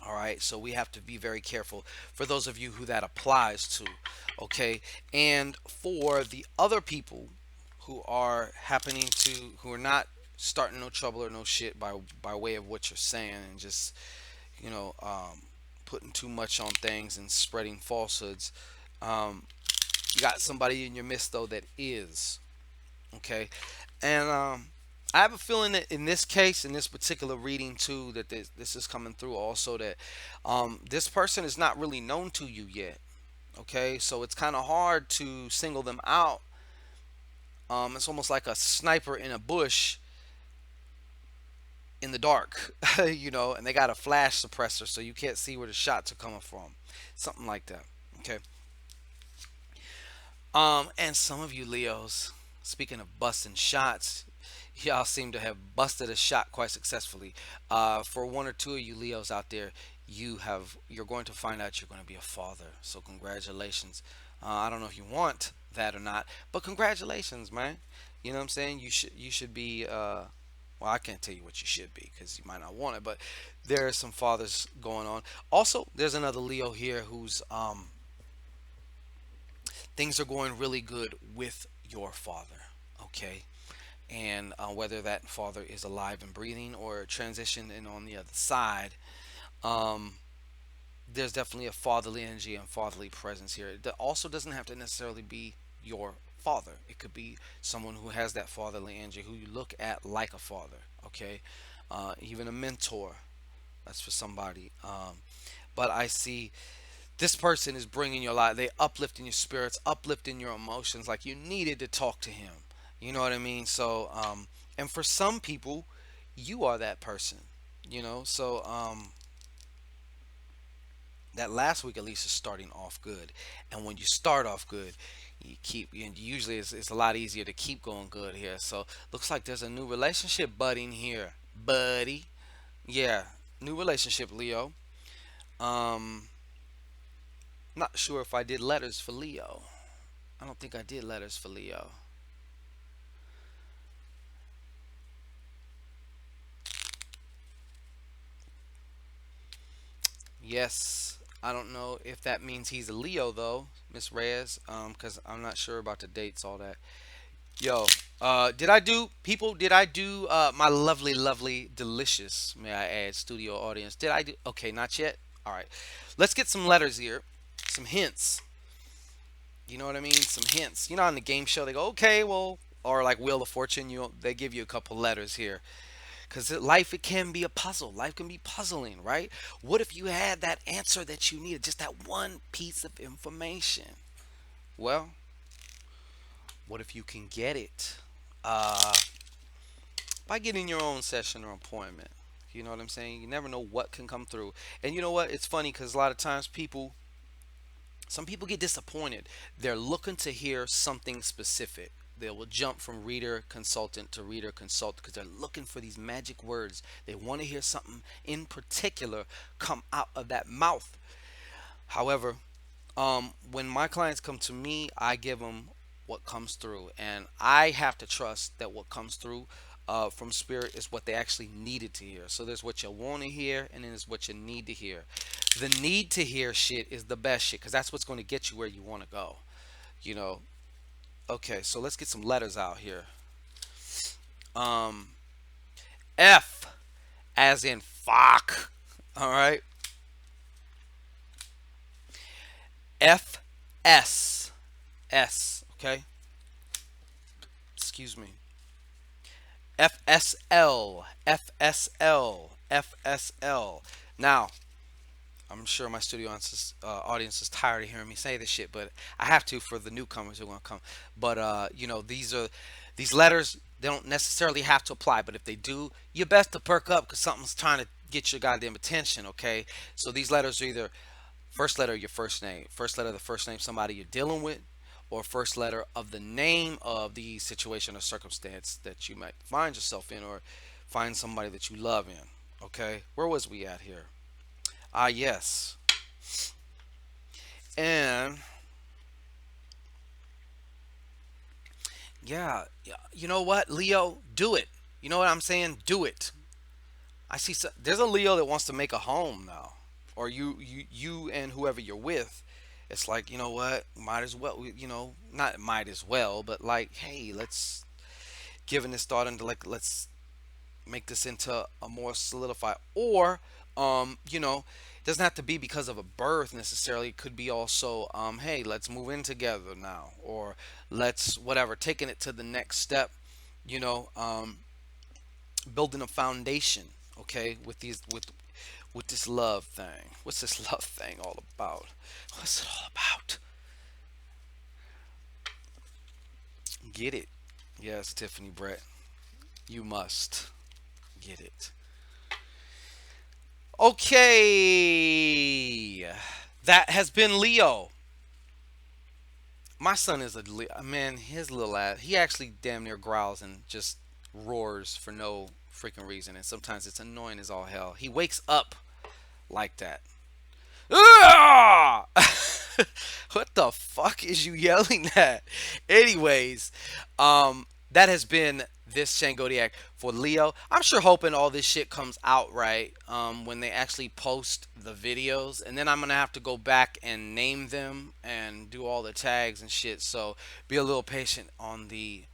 [SPEAKER 1] All right, so we have to be very careful for those of you who that applies to, okay, and for the other people who are who are not starting no trouble or no shit by way of what you're saying and just you know um, putting too much on things and spreading falsehoods. Um, you got somebody in your midst though that is okay, and I have a feeling that in this case, in this particular reading too, that this is coming through also that this person is not really known to you yet. Okay, so it's kind of hard to single them out. It's almost like a sniper in a bush in the dark, and they got a flash suppressor, so you can't see where the shots are coming from. Something like that. Okay. And some of you Leos, speaking of busting shots, y'all seem to have busted a shot quite successfully. For one or two of you Leos out there, you're going to find out you're going to be a father. So congratulations. I don't know if you want that or not, but congratulations, man. You know what I'm saying? You should be. Well, I can't tell you what you should be because you might not want it, but there are some fathers going on. Also, there's another Leo here who's things are going really good with your father. Okay, and whether that father is alive and breathing or transitioned and on the other side, um, there's definitely a fatherly energy and fatherly presence here. That also doesn't have to necessarily be your father. It could be someone who has that fatherly energy, who you look at like a father. Okay, even a mentor. That's for somebody. But I see this person is bringing you a lot. They uplifting your spirits, uplifting your emotions. Like you needed to talk to him. You know what I mean? So, and for some people, you are that person. So that last week at least is starting off good, and when you start off good, usually it's a lot easier to keep going good here. So looks like there's a new relationship budding here, buddy. Yeah, new relationship, Leo. um Not sure if I did letters for Leo. I don't think I did letters for Leo. Yes, I don't know if that means he's a Leo though, Miss Reyes. Because I'm not sure about the dates, all that. Yo, did I do people? Did I do my lovely, lovely, delicious? May I add, studio audience? Did I do? Okay, not yet. All right, let's get some letters here, some hints. You know what I mean? Some hints. On the game show they go, okay, well, or like Wheel of Fortune, they give you a couple letters here. Because life, it can be a puzzle. Life can be puzzling, right? What if you had that answer that you needed, just that one piece of information? Well, what if you can get it uh, by getting your own session or appointment? You know what I'm saying? You never know what can come through. And you know what? It's funny because a lot of times some people get disappointed. They're looking to hear something specific. They will jump from reader consultant to reader consultant because they're looking for these magic words. They want to hear something in particular come out of that mouth. However, when my clients come to me, I give them what comes through, and I have to trust that what comes through from spirit is what they actually needed to hear. So there's what you want to hear, and then there's what you need to hear. The need to hear shit is the best shit because that's what's going to get you where you want to go. You know. Okay, so let's get some letters out here. Um, F as in fuck. All right. F S S. Okay. Excuse me. F S L F S L F S L. Now, I'm sure my studio audience is tired of hearing me say this shit, but I have to for the newcomers who want to come. But these letters. They don't necessarily have to apply, but if they do, you best to perk up because something's trying to get your goddamn attention. Okay, so these letters are either first letter of your first name, first letter of the first name somebody you're dealing with, or first letter of the name of the situation or circumstance that you might find yourself in, or find somebody that you love in. Okay, where was we at here? Yes. And yeah, you know what, Leo, do it. You know what I'm saying? Do it. There's a Leo that wants to make a home now, or you and whoever you're with. It's like, you know what, might as well, not might as well, but like, hey, let's giving this thought into like, let's make this into a more solidified, or it doesn't have to be because of a birth necessarily. It could be also, hey, let's move in together now, or let's whatever, taking it to the next step, you know, building a foundation, okay, with this love thing. What's this love thing all about? What's it all about? Get it? Yes, Tiffany Brett, you must get it. Okay, that has been Leo. My son is a man. His little ass, he actually damn near growls and just roars for no freaking reason, and sometimes it's annoying as all hell. He wakes up like that. Ah! What the fuck is you yelling at? Anyways, that has been this Shangodiac for Leo. I'm sure hoping all this shit comes out right when they actually post the videos, and then I'm gonna have to go back and name them and do all the tags and shit. So be a little patient on the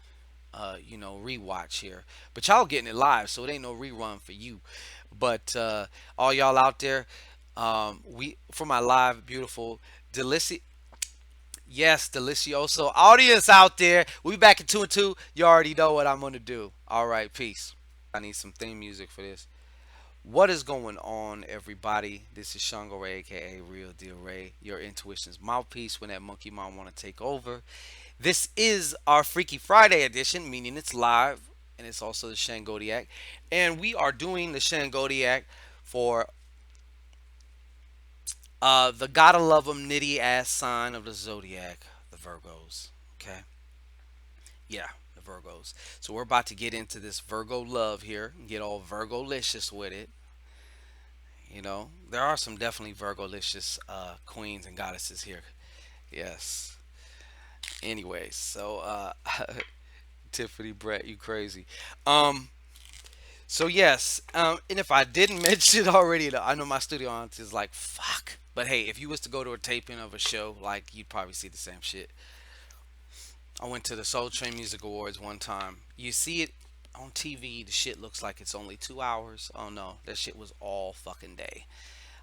[SPEAKER 1] rewatch here. But y'all getting it live, so it ain't no rerun for you. But all y'all out there, we for my live beautiful delicious. Yes, delicioso audience out there. We back in 2 and 2. You already know what I'm gonna do. All right, peace. I need some theme music for this. What is going on, everybody? This is Shango Ray, aka Real Deal Ray, your intuition's mouthpiece when that monkey mom want to take over. This is our Freaky Friday edition, meaning it's live. and it's also the Shangodiac. And we are doing the Shangodiac for the gotta love 'em nitty ass sign of the zodiac, the Virgos. Okay, yeah, the Virgos. So we're about to get into this Virgo love here and get all Virgo-licious with it. You know, there are some definitely Virgo-licious queens and goddesses here. Yes. Anyways, so Tiffany Brett, you crazy. Um, so yes, and if I didn't mention it already, I know my studio aunt is like fuck. But hey, if you was to go to a taping of a show, like you'd probably see the same shit. I went to the Soul Train Music Awards one time. You see it on TV, the shit looks like it's only 2 hours. Oh no, that shit was all fucking day.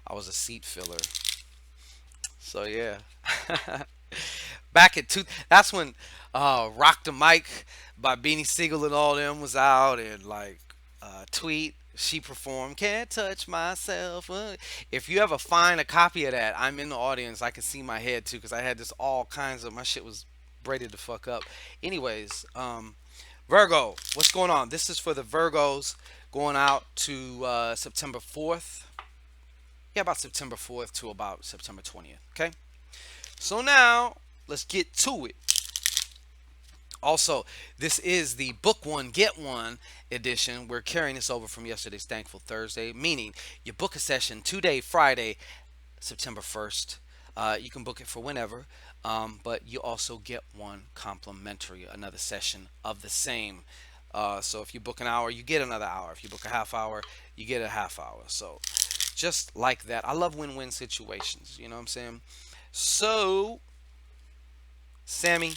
[SPEAKER 1] I was a seat filler. So yeah. Back at two, that's when Rock the Mic by Beanie Siegel and all them was out, and like Tweet, she performed Can't Touch Myself. If you ever find a copy of that, I'm in the audience. I can see my head too because I had this all kinds of, my shit was braided the fuck up. Anyways, Virgo, what's going on? This is for the Virgos going out to September 4th. Yeah, about September 4th to about September 20th. Okay? So now, let's get to it. Also, this is the book one, get one edition. We're carrying this over from yesterday's Thankful Thursday, meaning you book a session today, Friday, September 1st. You can book it for whenever, but you also get one complimentary, another session of the same. So if you book an hour, you get another hour. If you book a half hour, you get a half hour. So just like that. I love win-win situations. You know what I'm saying? So, Sammy,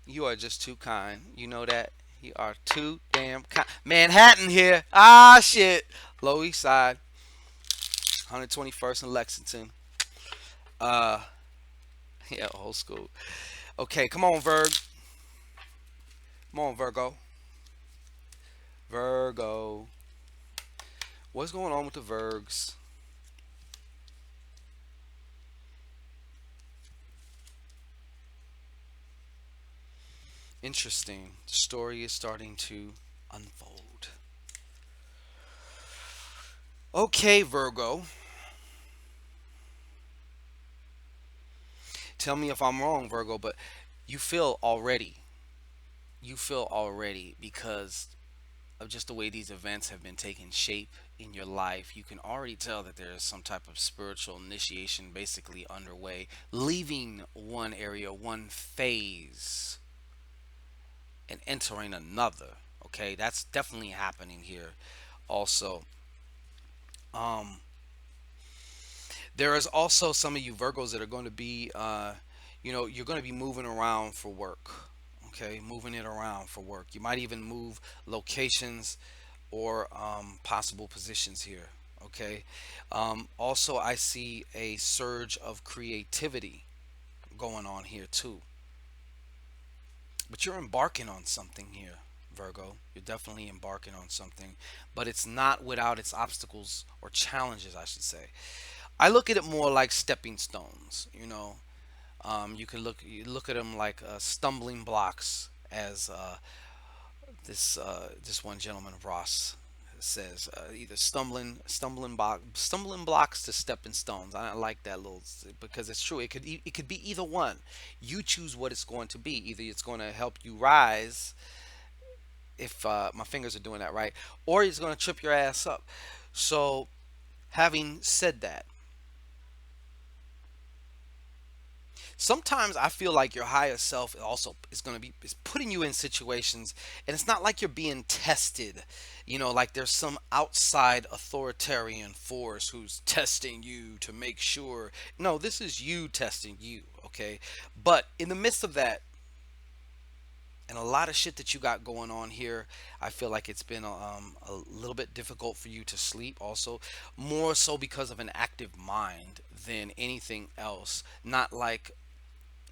[SPEAKER 1] you are just too kind. You know that? You are too damn kind. Manhattan here. Ah, shit. Lower East Side. 121st and Lexington. Uh, yeah, old school. Okay, come on, Virg. Come on, Virgo. Virgo. What's going on with the Virgs? Interesting. The story is starting to unfold. Okay, Virgo. Tell me if I'm wrong, Virgo, but you feel already. You feel already because of just the way these events have been taking shape in your life. You can already tell that there is some type of spiritual initiation basically underway, leaving one area, one phase, and entering another. Okay, that's definitely happening here. Also, um, there is also some of you Virgos that are going to be, you're going to be moving around for work. Okay, moving it around for work. You might even move locations or possible positions here. Okay. Also, I see a surge of creativity going on here too. But you're embarking on something here, Virgo. You're definitely embarking on something, but it's not without its obstacles or challenges, I should say. I look at it more like stepping stones. You look at them like stumbling blocks, as this one gentleman Ross says, either stumbling blocks to stepping stones. I like that little because it's true. It could be either one. You choose what it's going to be. Either it's going to help you rise, if my fingers are doing that right, or it's going to trip your ass up. So, having said that, sometimes I feel like your higher self also is going to be is putting you in situations, and it's not like you're being tested, like there's some outside authoritarian force who's testing you to make sure. No, this is you testing you. Okay, but in the midst of that and a lot of shit that you got going on here, I feel like it's been a little bit difficult for you to sleep. Also, more so because of an active mind than anything else. Not like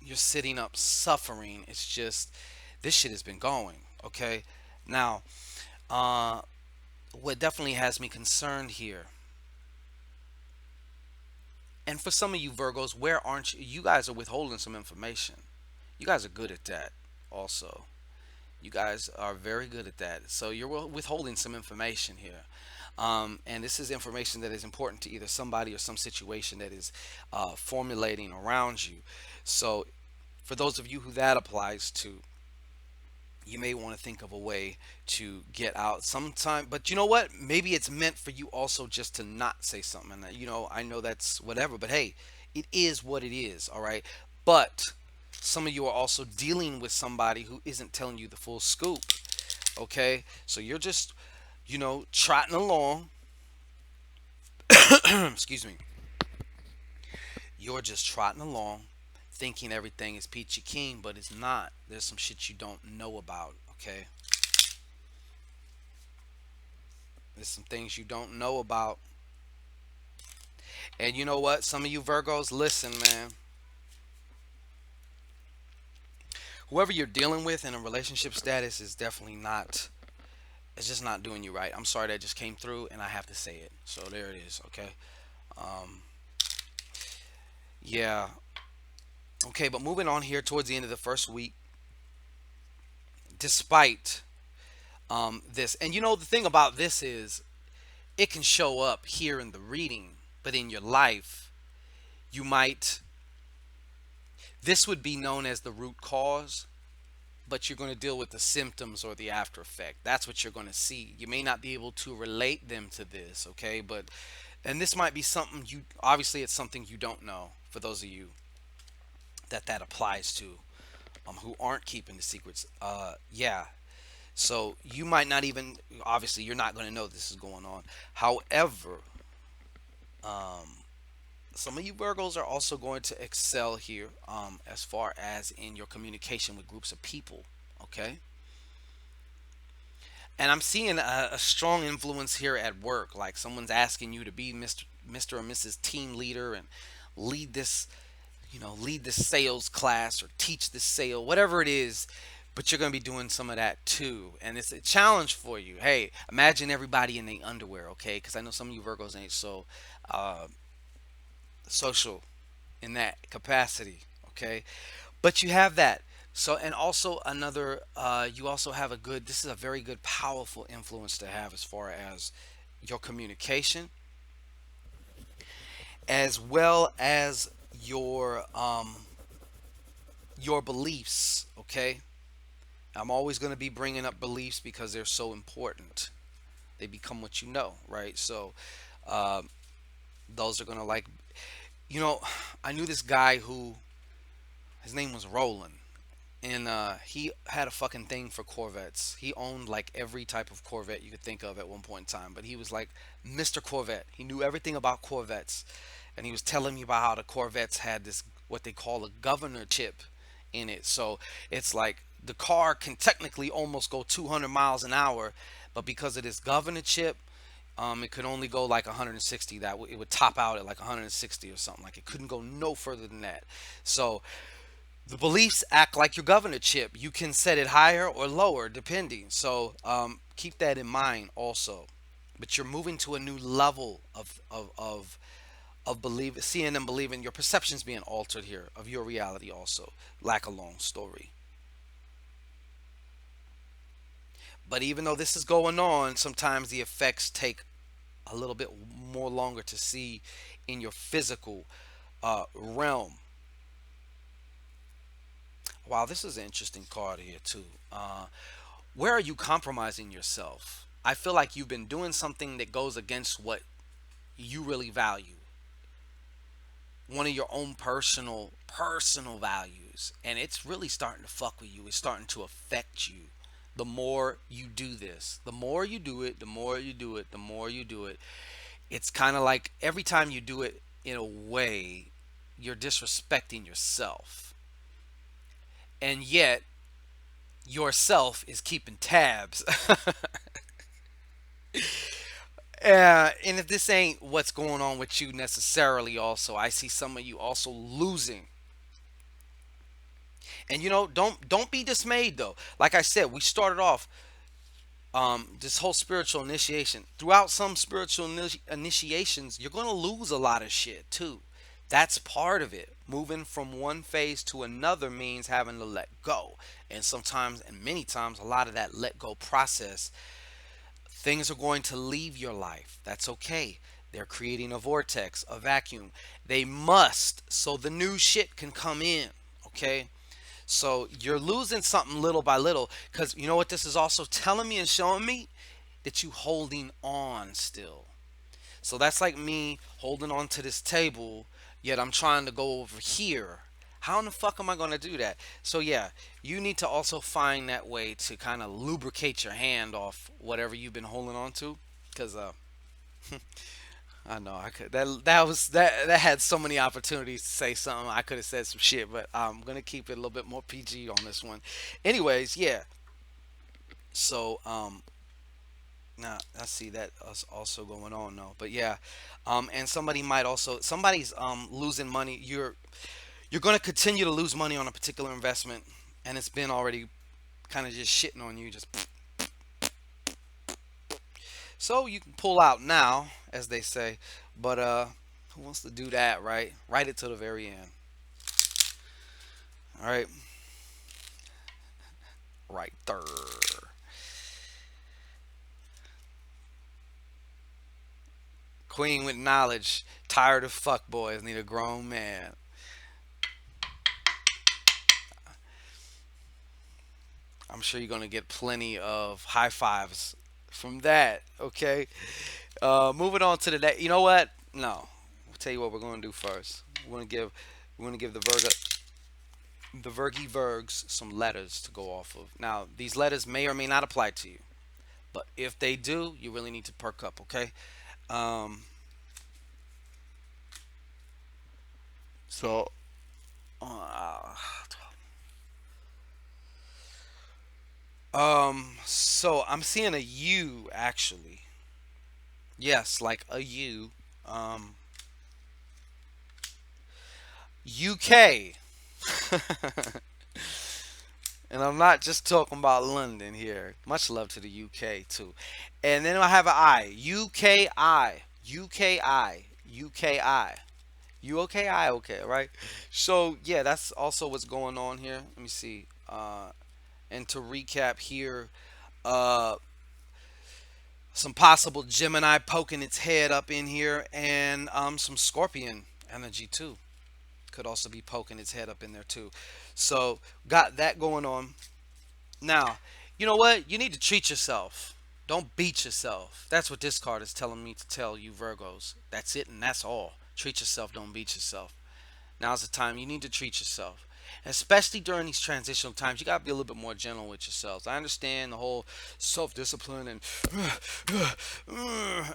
[SPEAKER 1] you're sitting up suffering. It's just this shit has been going. Okay, now uh, what definitely has me concerned here, and for some of you Virgos, where aren't you? You guys are withholding some information. You guys are good at that. Also, You guys are very good at that. So you're withholding some information here. And this is information that is important to either somebody or some situation that is formulating around you. So for those of you who that applies to, you may want to think of a way to get out sometime. But you know what, maybe it's meant for you also just to not say something. And I know that's whatever, but hey, it is what it is. All right. But some of you are also dealing with somebody who isn't telling you the full scoop. Okay, so you're just trotting along. Excuse me. You're just trotting along thinking everything is peachy keen, but it's not. There's some shit you don't know about. Okay, there's some things you don't know about. And you know what? Some of you Virgos, listen, man. Whoever you're dealing with in a relationship status is definitely not. It's just not doing you right. I'm sorry that just came through, and I have to say it. So there it is. Okay. Um, yeah. Okay, but moving on here towards the end of the first week, despite this, and the thing about this is it can show up here in the reading, but in your life, you might. This would be known as the root cause, but you're going to deal with the symptoms or the after effect. That's what you're going to see. You may not be able to relate them to this, okay? But and this might be something you obviously it's something you don't know for those of you that applies to who aren't keeping the secrets. Yeah. So you might not even obviously you're not going to know this is going on. However, um some of you Virgos are also going to excel here as far as in your communication with groups of people. Okay. And I'm seeing a strong influence here at work. Like someone's asking you to be Mr. or Mrs. Team Leader and lead this, lead this sales class or teach this sale, whatever it is. But you're going to be doing some of that too. And it's a challenge for you. Hey, imagine everybody in their underwear, okay? Because I know some of you Virgos ain't so uh, social in that capacity, okay? But you have that. So, and also another, you also have this is a very good, powerful influence to have as far as your communication, as well as your beliefs. Okay, I'm always going to be bringing up beliefs because they're so important. They become what you know, right? So, uh, those are going to you know, I knew this guy who his name was Roland, and he had a fucking thing for Corvettes. He owned like every type of Corvette you could think of at one point in time. But he was like Mr. Corvette. He knew everything about Corvettes, and he was telling me about how the Corvettes had this what they call a governor chip in it. So it's like the car can technically almost go 200 miles an hour, but because of this governor chip, it could only go like 160. It would top out at like 160 or something. Like it couldn't go no further than that. So the beliefs act like your governor chip. You can set it higher or lower depending. So keep that in mind also. But you're moving to a new level of believe, seeing and believing. Your perceptions being altered here of your reality also. Like a long story. But even though this is going on, sometimes the effects take a little bit more longer to see in your physical realm. Wow, this is an interesting card here too. Where are you compromising yourself? I feel like you've been doing something that goes against what you really value, one of your own personal values, and it's really starting to fuck with you. It's starting to affect you. The more you do this, the more you do it, the more you do it, the more you do it. It's kind of like every time you do it in a way, you're disrespecting yourself, and yet yourself is keeping tabs. And if this ain't what's going on with you necessarily, also, I see some of you also losing. And don't be dismayed though. Like I said, we started off this whole spiritual initiation. Throughout some spiritual initiations, you're gonna lose a lot of shit too. That's part of it. Moving from one phase to another means having to let go. And sometimes, and many times, a lot of that let go process, things are going to leave your life. That's okay. They're creating a vortex, a vacuum. They must, so the new shit can come in. Okay? So you're losing something little by little, because you know what this is also telling me and showing me? That you holding on still. So that's like me holding on to this table, yet I'm trying to go over here. How in the fuck am I going to do that? So yeah, you need to also find that way to kind of lubricate your hand off whatever you've been holding on to, because I know I could that had so many opportunities to say something. I could have said some shit, but I'm gonna keep it a little bit more PG on this one. Anyways, yeah. So now I see that also going on though. But yeah, and somebody might also somebody's losing money. You're gonna continue to lose money on a particular investment, and it's been already kind of just shitting on you. Just so you can pull out now, as they say. But who wants to do that, right? Write it to the very end. All right, right there. Queen with knowledge, tired of fuck boys, need a grown man. I'm sure you're gonna get plenty of high fives from that. Okay. Moving on to the next. You know what? No. I'll tell you what we're gonna do first. We're gonna give the Virgy Virgs some letters to go off of. Now, these letters may or may not apply to you, but if they do, you really need to perk up. Okay. Um. So. Uh, so I'm seeing a U actually. Yes, like a U. Um, UK. And I'm not just talking about London here. Much love to the UK too. And then I have an I. UKI. UKI. UKI. You okay? I okay, right? So yeah, that's also what's going on here. Let me see. And to recap here, uh, some possible Gemini poking its head up in here, and some Scorpion energy too. Could also be poking its head up in there too. So got that going on. Now, you know what? You need to treat yourself. Don't beat yourself. That's what this card is telling me to tell you, Virgos. That's it, and that's all. Treat yourself. Don't beat yourself. Now's the time you need to treat yourself. Especially during these transitional times, you gotta be a little bit more gentle with yourselves. I understand the whole self-discipline and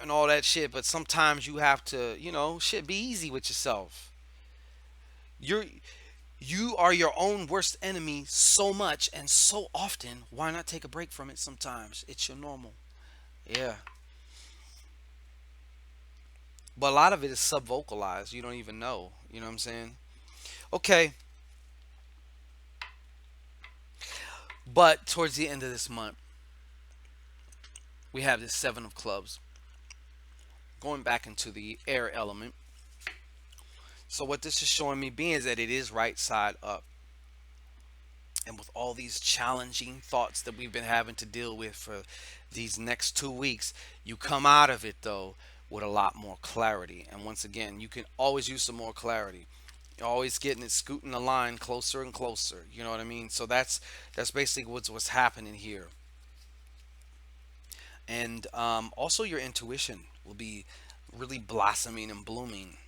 [SPEAKER 1] and all that shit, but sometimes you have to, shit, be easy with yourself. You're you are your own worst enemy so much and so often. Why not take a break from it sometimes? It's your normal. Yeah. But a lot of it is sub-vocalized. You don't even know. You know what I'm saying? Okay. But towards the end of this month, we have this Seven of Clubs going back into the air element. So what this is showing me being is that it is right side up. And with all these challenging thoughts that we've been having to deal with for these next 2 weeks, you come out of it though with a lot more clarity. And once again, you can always use some more clarity. You're always getting it scooting the line closer and closer. You know what I mean? So that's basically what's happening here. And also your intuition will be really blossoming and blooming,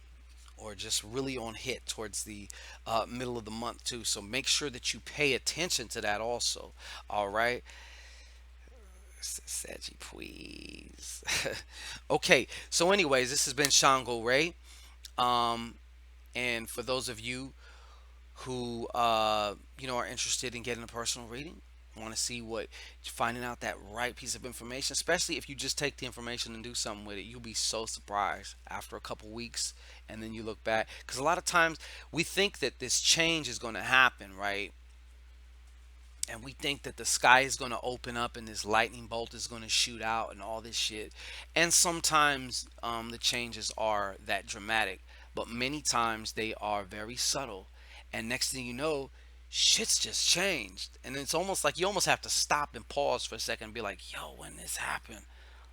[SPEAKER 1] or just really on hit towards the middle of the month too. So make sure that you pay attention to that also. All right, Saggy, please. Okay. So, anyways, this has been Shango Ray. Um, and for those of you who are interested in getting a personal reading, want to see what finding out that right piece of information, especially if you just take the information and do something with it, you'll be so surprised after a couple weeks, and then you look back, because a lot of times we think that this change is going to happen, right? And we think that the sky is going to open up and this lightning bolt is going to shoot out and all this shit. And sometimes the changes are that dramatic. but many times they are very subtle. And next thing you know, shit's just changed. And it's almost like you almost have to stop and pause for a second and be like, yo, when this happened,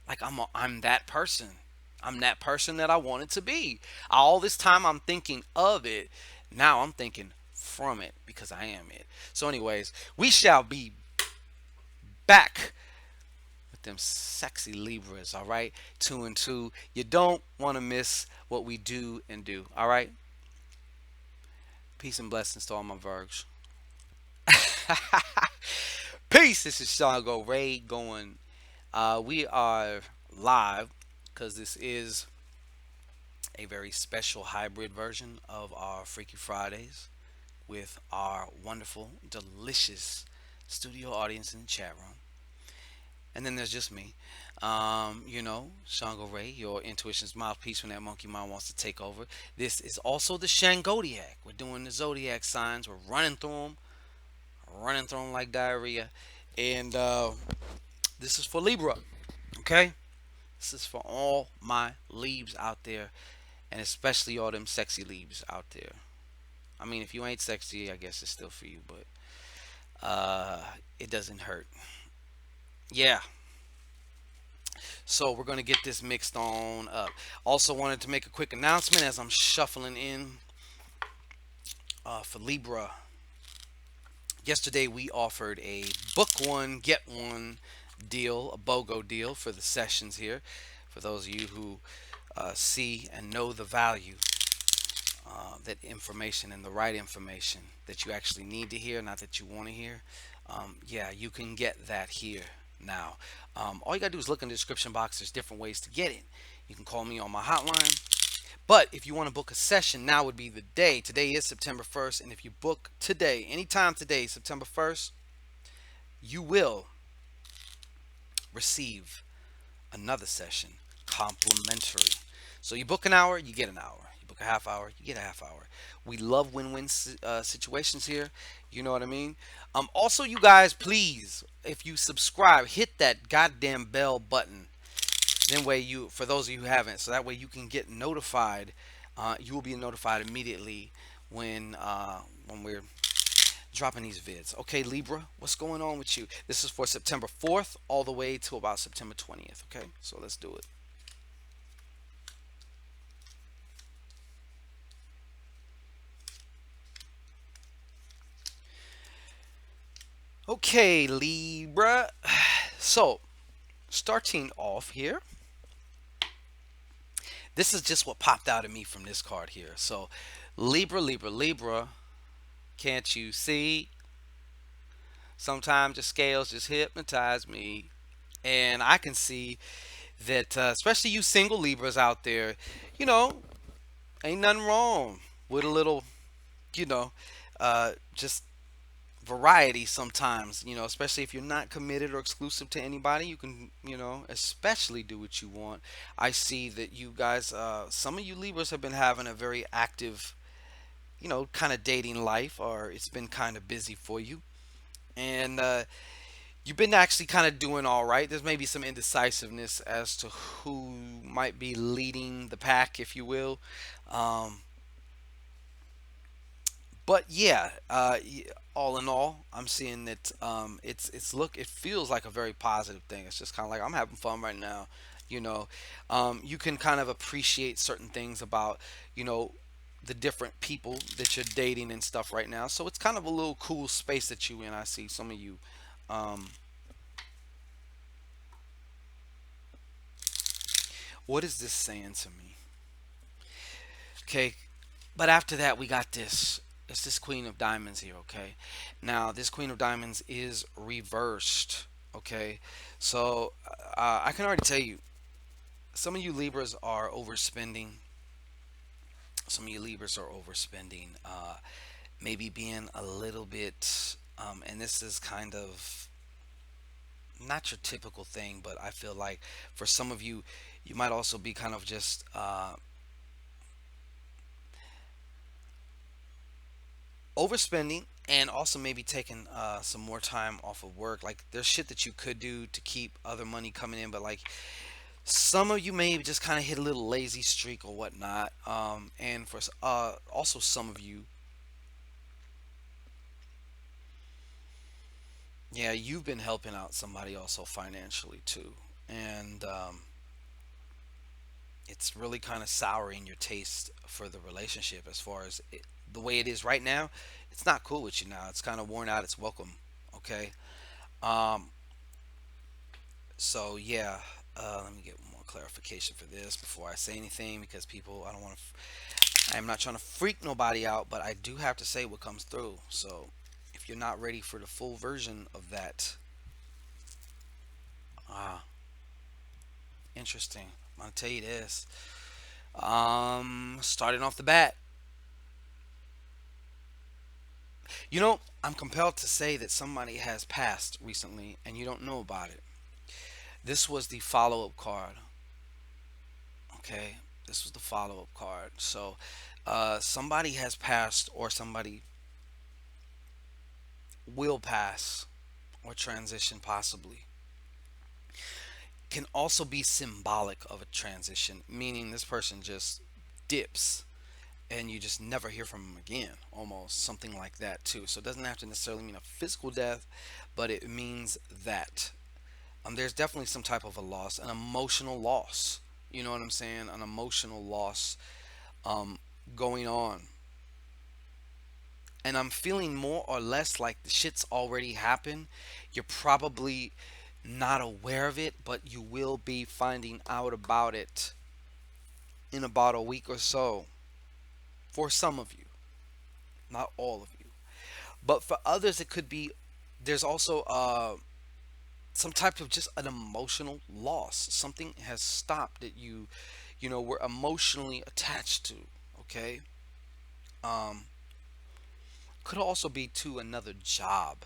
[SPEAKER 1] like I'm that person. I'm that person that I wanted to be. All this time I'm thinking of it. Now I'm thinking from it because I am it. So, anyways, we shall be back with them sexy Libras, all right? 2 and 2. You don't want to miss what we do and do, all right? Peace and blessings to all my Virgs. Peace. This is ShanGO Ray going. We are live because this is a very special hybrid version of our Freaky Fridays with our wonderful, delicious studio audience in the chat room. And then there's just me. Shango Ray, your intuition's mouthpiece when that monkey mind wants to take over. This is also the Shangodiac. We're doing the zodiac signs. We're running through them like diarrhea. And this is for Libra, okay? This is for all my Libs out there, and especially all them sexy Libs out there. I mean, if you ain't sexy, I guess it's still for you, but it doesn't hurt. Yeah. So we're gonna get this mixed on up. Also wanted to make a quick announcement as I'm shuffling in for Libra. Yesterday we offered a book one get one deal, a BOGO deal for the sessions here. For those of you who see and know the value, that information and the right information that you actually need to hear, not that you want to hear. Yeah, you can get that here now. All you gotta do is look in the description box. There's different ways to get it. You can call me on my hotline. But if you want to book a session, now would be the day. Today is September 1st, and if you book today, anytime today, September 1st, you will receive another session complimentary. So you book an hour, you get an hour. You book a half hour, you get a half hour. We love win-win situations here. You know what I mean? Also, you guys, please, if you subscribe, hit that goddamn bell button. Then way you, for those of you who haven't, so that way you can get notified. You will be notified immediately when we're dropping these vids. Okay, Libra, what's going on with you? This is for September 4th all the way to about September 20th. Okay, so let's do it. Okay, Libra. So, starting off here, this is just what popped out of me from this card here. So, Libra, Libra, Libra, can't you see? Sometimes the scales just hypnotize me. And I can see that, especially you single Libras out there, you know, ain't nothing wrong with a little, just variety sometimes, especially if you're not committed or exclusive to anybody. You can, especially do what you want. I see that you guys, some of you Libras have been having a very active, kind of dating life, or it's been kind of busy for you. And you've been actually kind of doing all right. There's maybe some indecisiveness as to who might be leading the pack, if you will. Um, but yeah, all in all, I'm seeing that it feels like a very positive thing. It's just kind of like I'm having fun right now. You know, you can kind of appreciate certain things about you know the different people that you're dating and stuff right now. So it's kind of a little cool space that you in. I see some of you. Um, what is this saying to me? Okay, but after that, we got this. It's this Queen of Diamonds here, okay? Now, this Queen of Diamonds is reversed, okay? So, I can already tell you, some of you Libras are overspending. Some of you Libras are overspending. Maybe being a little bit, and this is kind of not your typical thing, but I feel like for some of you, you might also be kind of just overspending and also maybe taking some more time off of work. Like there's shit that you could do to keep other money coming in, but like some of you may just kind of hit a little lazy streak or whatnot. And for also some of you, yeah, you've been helping out somebody also financially too, and it's really kind of souring your taste for the relationship as far as the way it is right now. It's not cool with you now. It's kind of worn out. It's welcome. Okay. Um, so yeah, let me get more clarification for this before I say anything because people, I don't want to. I'm not trying to freak nobody out, but I do have to say what comes through. So if you're not ready for the full version of that, ah, interesting. I'm gonna tell you this. Starting off the bat, I'm compelled to say that somebody has passed recently and you don't know about it. This was the follow up card. Okay. This was the follow up card. So, somebody has passed, or somebody will pass, or transition possibly. Can also be symbolic of a transition, meaning this person just dips and you just never hear from them again, almost something like that too. So it doesn't have to necessarily mean a physical death, but it means that there's definitely some type of a loss, an emotional loss. You know what I'm saying? An emotional loss um, going on. And I'm feeling more or less like the shit's already happened. You're probably not aware of it, but you will be finding out about it in about a week or so. For some of you, not all of you. But for others, it could be there's also some type of just an emotional loss. Something has stopped that you were emotionally attached to. Okay. Um, could also be to another job.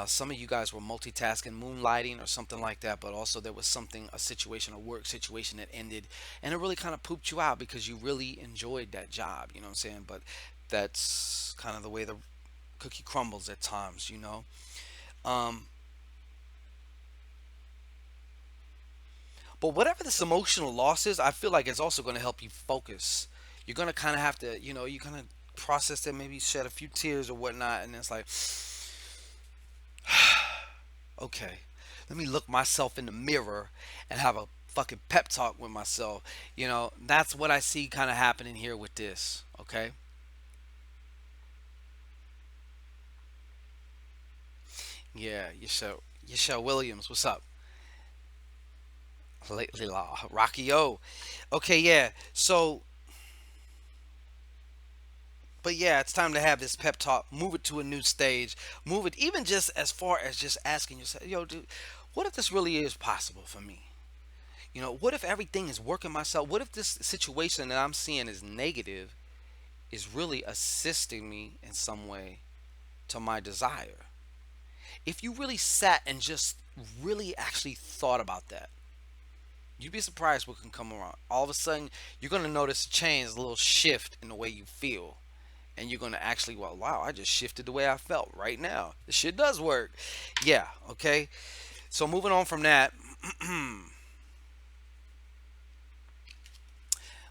[SPEAKER 1] Some of you guys were multitasking, moonlighting, or something like that, but also there was something, a situation, a work situation that ended, and it really kind of pooped you out because you really enjoyed that job. You know what I'm saying? But that's kind of the way the cookie crumbles at times. Um, but whatever this emotional loss is, I feel like it's also going to help you focus. You're going to kind of have to, you kind of process that, maybe shed a few tears or whatnot, and it's like, okay, let me look myself in the mirror and have a fucking pep talk with myself. That's what I see kind of happening here with this. Okay. Yeah, Yashel Williams, what's up? Lately, Rocky O. Okay, yeah. So, but yeah, it's time to have this pep talk. Move it to a new stage. Move it even just as far as just asking yourself, yo, dude, what if this really is possible for me? What if everything is working myself? What if this situation that I'm seeing is negative is really assisting me in some way to my desire? If you really sat and just really actually thought about that, you'd be surprised what can come around. All of a sudden, you're going to notice a change, a little shift in the way you feel. And you're going to actually, well, wow, I just shifted the way I felt right now. This shit does work. Yeah, okay. So moving on from that,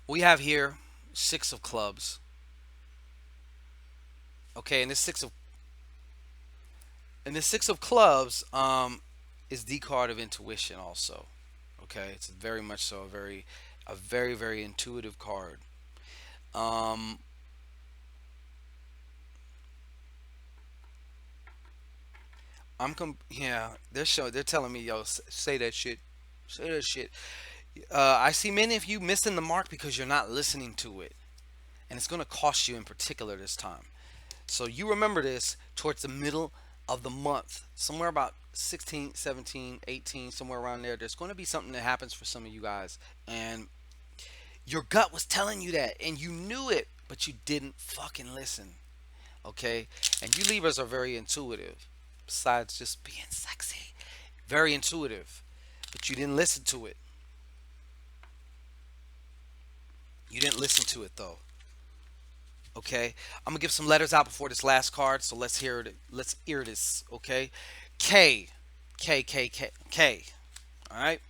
[SPEAKER 1] we have here six of clubs. Okay, and this six of clubs is the card of intuition also. Okay, it's very much so a very very intuitive card. Um, yeah, they're telling me, yo, say that shit. Say that shit. I see many of you missing the mark because you're not listening to it, and it's going to cost you in particular this time. So you remember this towards the middle of the month, somewhere about 16, 17, 18, somewhere around there. There's going to be something that happens for some of you guys, and your gut was telling you that, and you knew it, but you didn't fucking listen. Okay, and you Libras are very intuitive. Besides just being sexy, very intuitive, but you didn't listen to it. You didn't listen to it though. Okay, I'm gonna give some letters out before this last card, so let's hear it. Let's hear this. Okay, K, K, K, K, K. All right.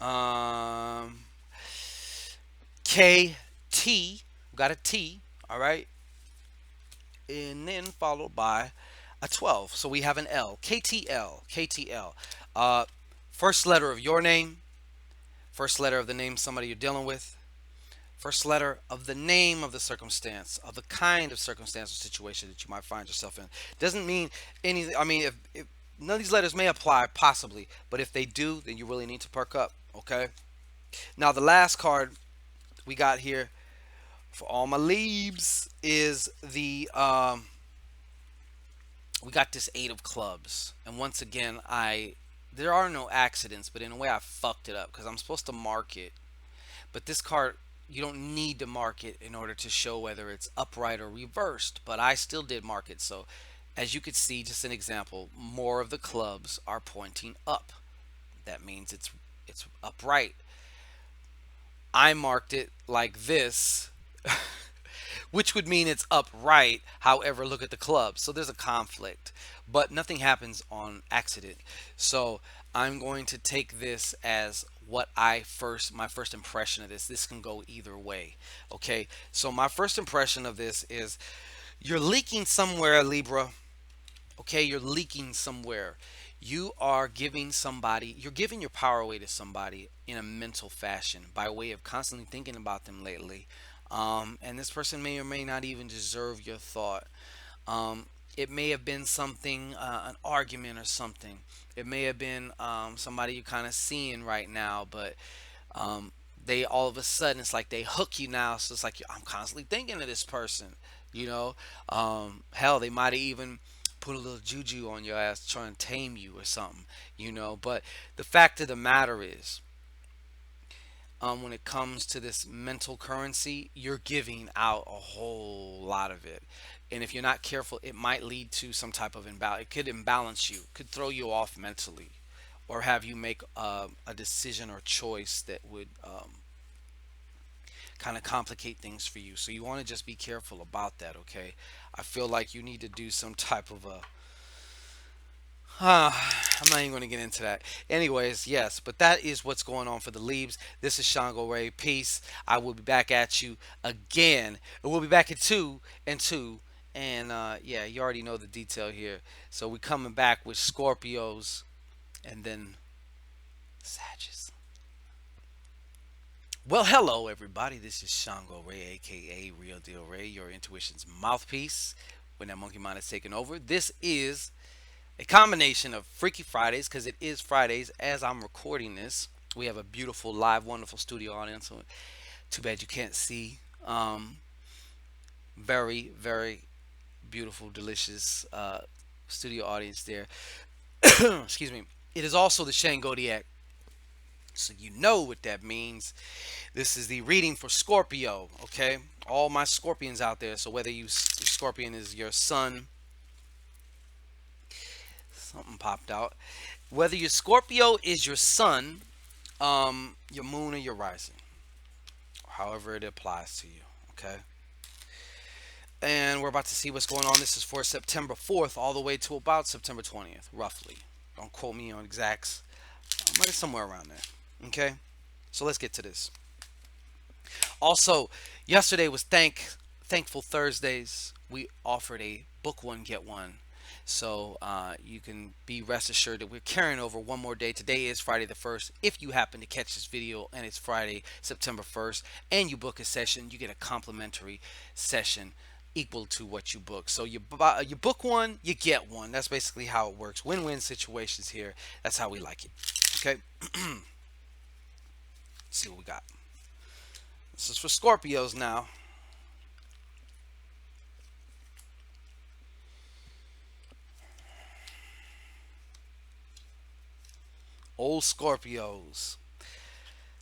[SPEAKER 1] Um, K T We got a T, all right, and then followed by a 12. So we have an L. KTL. KTL. Uh, First letter of your name, first letter of the name of somebody you're dealing with, first letter of the name of the circumstance, of the kind of circumstance or situation that you might find yourself in. Doesn't mean anything. I mean, if none of these letters may apply, possibly, but if they do, then you really need to perk up, okay? Now, the last card we got here for all my leaves is we got this eight of clubs, and once again, I there are no accidents, but in a way, I fucked it up because I'm supposed to mark it. But this card, you don't need to mark it in order to show whether it's upright or reversed. But I still did mark it. So, as you could see, just an example, more of the clubs are pointing up. That means it's upright. I marked it like this, which would mean it's upright. However, look at the club. So there's a conflict, but nothing happens on accident. So I'm going to take this as my first impression of this. This can go either way. Okay. So my first impression of this is you're leaking somewhere, Libra. Okay. You're leaking somewhere. You're giving your power away to somebody in a mental fashion by way of constantly thinking about them lately. And this person may or may not even deserve your thought. Um, it may have been something, an argument or something. It may have been somebody you're kind of seeing right now, but um, they all of a sudden it's like they hook you now. So it's like I'm constantly thinking of this person. You know, hell, they might have even put a little juju on your ass, trying to tame you or something. You know, but the fact of the matter is, when it comes to this mental currency, you're giving out a whole lot of it. And if you're not careful, it might lead to some type of imbalance. It could imbalance you, could throw you off mentally, or have you make a decision or choice that would kind of complicate things for you. So you want to just be careful about that, okay? I feel like you need to do some type of a I'm not even going to get into that. Anyways, yes, but that is what's going on for the leaves. This is Shango Ray. Peace. I will be back at you again. And we'll be back at 2 and 2. And yeah, you already know the detail here. So we're coming back with Scorpios and then Sagittarius. Well, hello, everybody. This is Shango Ray, aka Real Deal Ray, your intuition's mouthpiece. When that monkey mind is taking over, this is a combination of Freaky Fridays because it is Fridays as I'm recording this. We have a beautiful, live, wonderful studio audience. So too bad you can't see. Very, very beautiful, delicious studio audience there. Excuse me. It is also the Shangodiac. So you know what that means. This is the reading for Scorpio. Okay, all my Scorpions out there. So whether Scorpion is your sun, something popped out. Whether your Scorpio is your sun, your moon, or your rising, however it applies to you. Okay. And we're about to see what's going on. This is for September 4th all the way to about September 20th, roughly. Don't quote me on exacts. But it's somewhere around there. Okay. So let's get to this. Also, yesterday was Thankful Thursdays. We offered a book one get one, so you can be rest assured that we're carrying over one more day. Today is Friday the 1st. If you happen to catch this video and it's Friday, September 1st, and you book a session, you get a complimentary session equal to what you book. So you book one, you get one. That's basically how it works. Win-win situations here. That's how we like it. Okay. Let's see what we got. This is for Scorpios now. Old Scorpios.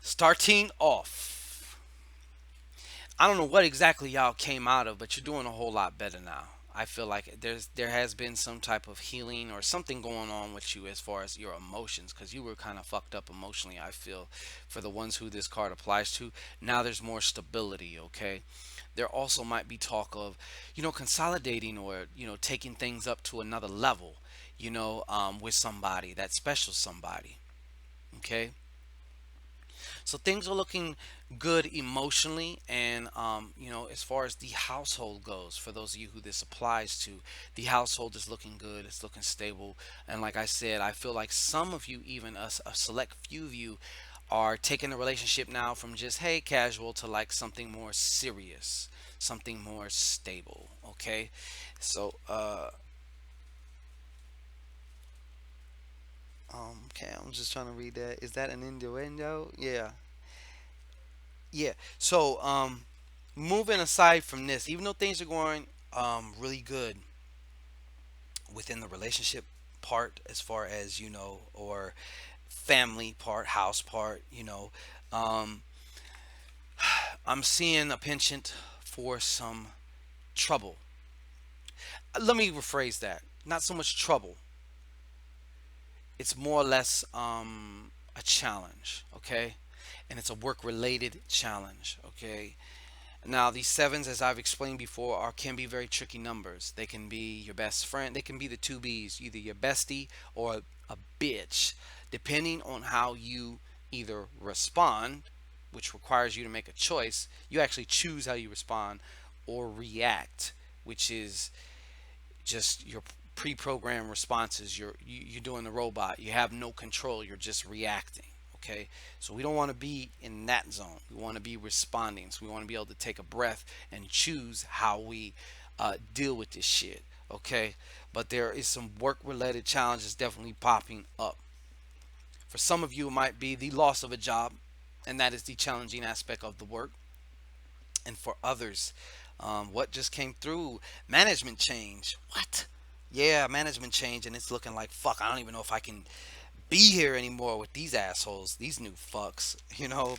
[SPEAKER 1] Starting off. I don't know what exactly y'all came out of, but you're doing a whole lot better now. I feel like there has been some type of healing or something going on with you as far as your emotions, because you were kind of fucked up emotionally. I feel for the ones who this card applies to. Now there's more stability. Okay, there also might be talk of consolidating or taking things up to another level. With somebody, that special somebody. Okay, So things are looking good emotionally, and as far as the household goes, for those of you who this applies to, the household is looking good. It's looking stable, and like I said, I feel like some of you, even a select few of you, are taking the relationship now from just hey casual to like something more serious, something more stable. Okay, so okay, I'm just trying to read that. Is that an innuendo? Yeah. Yeah. So, moving aside from this, even though things are going really good within the relationship part, as far as or family part, house part, um, I'm seeing a penchant for some trouble. Let me rephrase that. Not so much trouble. It's more or less a challenge. Okay, and it's a work related challenge. Okay. Now, these sevens, as I've explained before, can be very tricky numbers. They can be your best friend. They can be the two B's, either your bestie or a bitch, depending on how you either respond, which requires you to make a choice. You actually choose how you respond, or react, which is just your pre-programmed responses. You're doing the robot. You have no control. You're just reacting. Okay, so we don't want to be in that zone. We want to be responding. So we want to be able to take a breath and choose how we deal with this shit. Okay, but there is some work-related challenges definitely popping up. For some of you, it might be the loss of a job, and that is the challenging aspect of the work. And for others, what just came through? Management change. What? Yeah, management change, and it's looking like fuck. I don't even know if I can be here anymore with these assholes, these new fucks.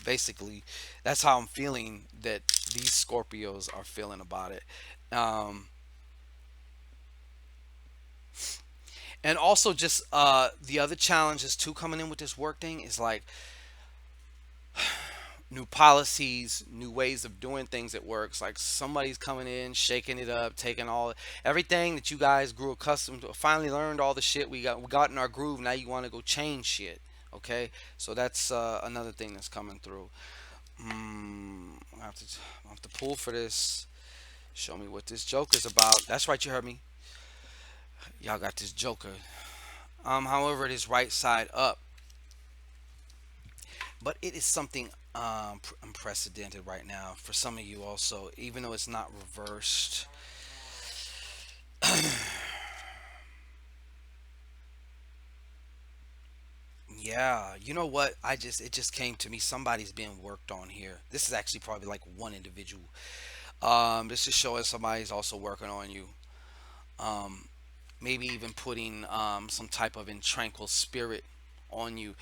[SPEAKER 1] Basically, that's how I'm feeling that these Scorpios are feeling about it. Um, and also, just the other challenges too coming in with this work thing is like new policies, new ways of doing things at work. It's like somebody's coming in, shaking it up, taking all everything that you guys grew accustomed to, finally learned all the shit we got in our groove. Now you want to go change shit. Okay, so that's another thing that's coming through. I have to pull for this. Show me what this Joker's about. That's right, you heard me. Y'all got this Joker. However, it is right side up, but it is something unprecedented right now for some of you also, even though it's not reversed. Yeah, you know what? It just came to me. Somebody's being worked on here. This is actually probably like one individual. This is showing somebody's also working on you. Um, Maybe even putting some type of intranquil spirit on you.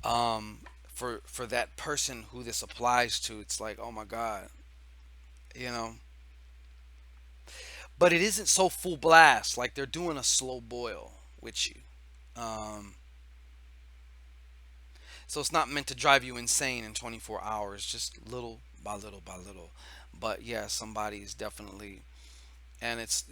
[SPEAKER 1] Um, for that person who this applies to, it's like, oh my God, you know. But it isn't so full blast. Like they're doing a slow boil with you. Um, so it's not meant to drive you insane in 24 hours, just little by little by little. But yeah, somebody is definitely. And it's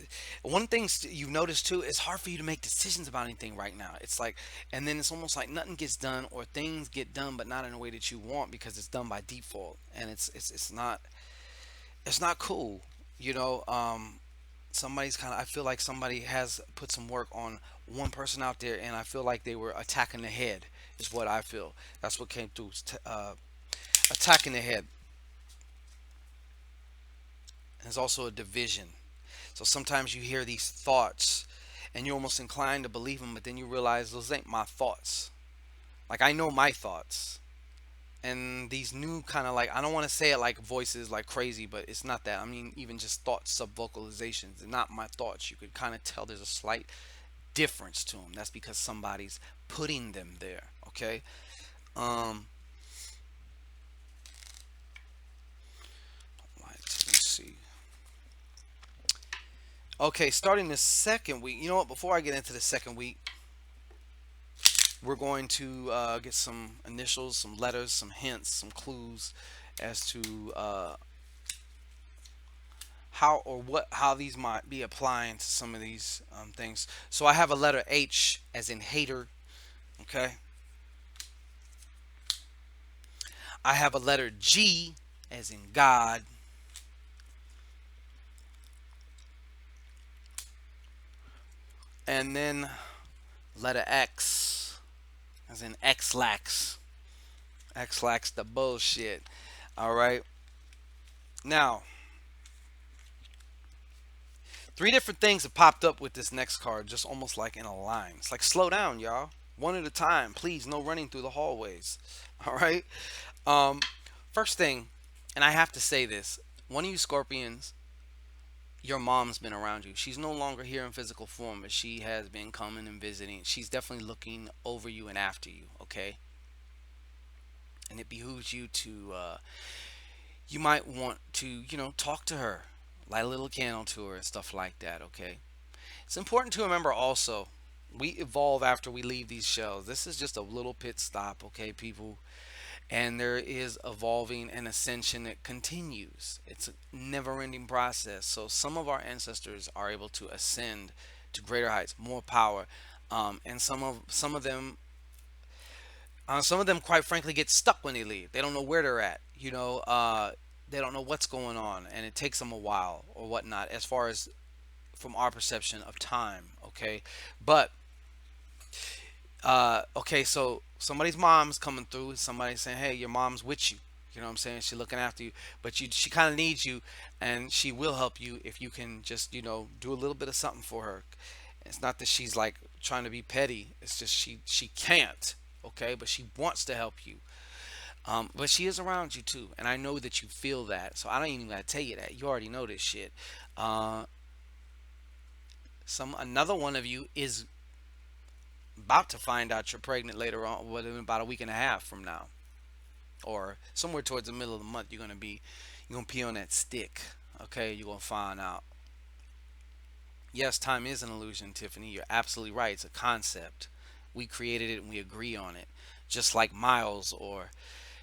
[SPEAKER 1] one thing you've noticed too. It's hard for you to make decisions about anything right now. It's like, and then it's almost like nothing gets done, or things get done, but not in a way that you want because it's done by default, and it's not cool. You know, somebody's kind of. I feel like somebody has put some work on one person out there, and I feel like they were attacking the head. Is what I feel. That's what came through. Attacking the head. There's also a division. So sometimes you hear these thoughts and you're almost inclined to believe them, but then you realize those ain't my thoughts. Like I know my thoughts. And these new kind of like, I don't want to say it like voices like crazy, but it's not that. I mean, even just thoughts, sub vocalizations, they're not my thoughts. You could kind of tell there's a slight difference to them. That's because somebody's putting them there. Okay. Um, let's see. Okay, starting the second week. You know what? Before I get into the second week, we're going to get some initials, some letters, some hints, some clues as to how these might be applying to some of these things. So I have a letter H as in hater. Okay, I have a letter G as in God, and then letter X as in X-lax. X-lax the bullshit. All right. Now, three different things have popped up with this next card, just almost like in a line. It's like, slow down, y'all. One at a time, please. No running through the hallways. All right. Um, First thing, and I have to say this: one of you Scorpions, your mom's been around you. She's no longer here in physical form, but she has been coming and visiting. She's definitely looking over you and after you. Okay, and it behooves you to. You might want to, talk to her, light a little candle to her, and stuff like that. Okay. It's important to remember also, we evolve after we leave these shells. This is just a little pit stop, okay, people? And there is evolving and ascension that continues. It's a never ending process. So some of our ancestors are able to ascend to greater heights, more power. And some of them, quite frankly, get stuck when they leave. They don't know where they're at. They don't know what's going on, and it takes them a while or whatnot. As far as from our perception of time, okay, but okay, so somebody's mom's coming through, somebody's saying, hey, your mom's with you, you know what I'm saying, she's looking after you, but she kind of needs you, and she will help you if you can just do a little bit of something for her. It's not that she's like trying to be petty, it's just she can't, okay, but she wants to help you. But she is around you too, and I know that you feel that, so I don't even gotta tell you that, you already know this shit. uh some Another one of you is about to find out you're pregnant later on, within about a week and a half from now, or somewhere towards the middle of the month. You're gonna pee on that stick. Okay, you're gonna find out. Yes, time is an illusion, Tiffany. You're absolutely right. It's a concept. We created it and we agree on it. Just like miles, or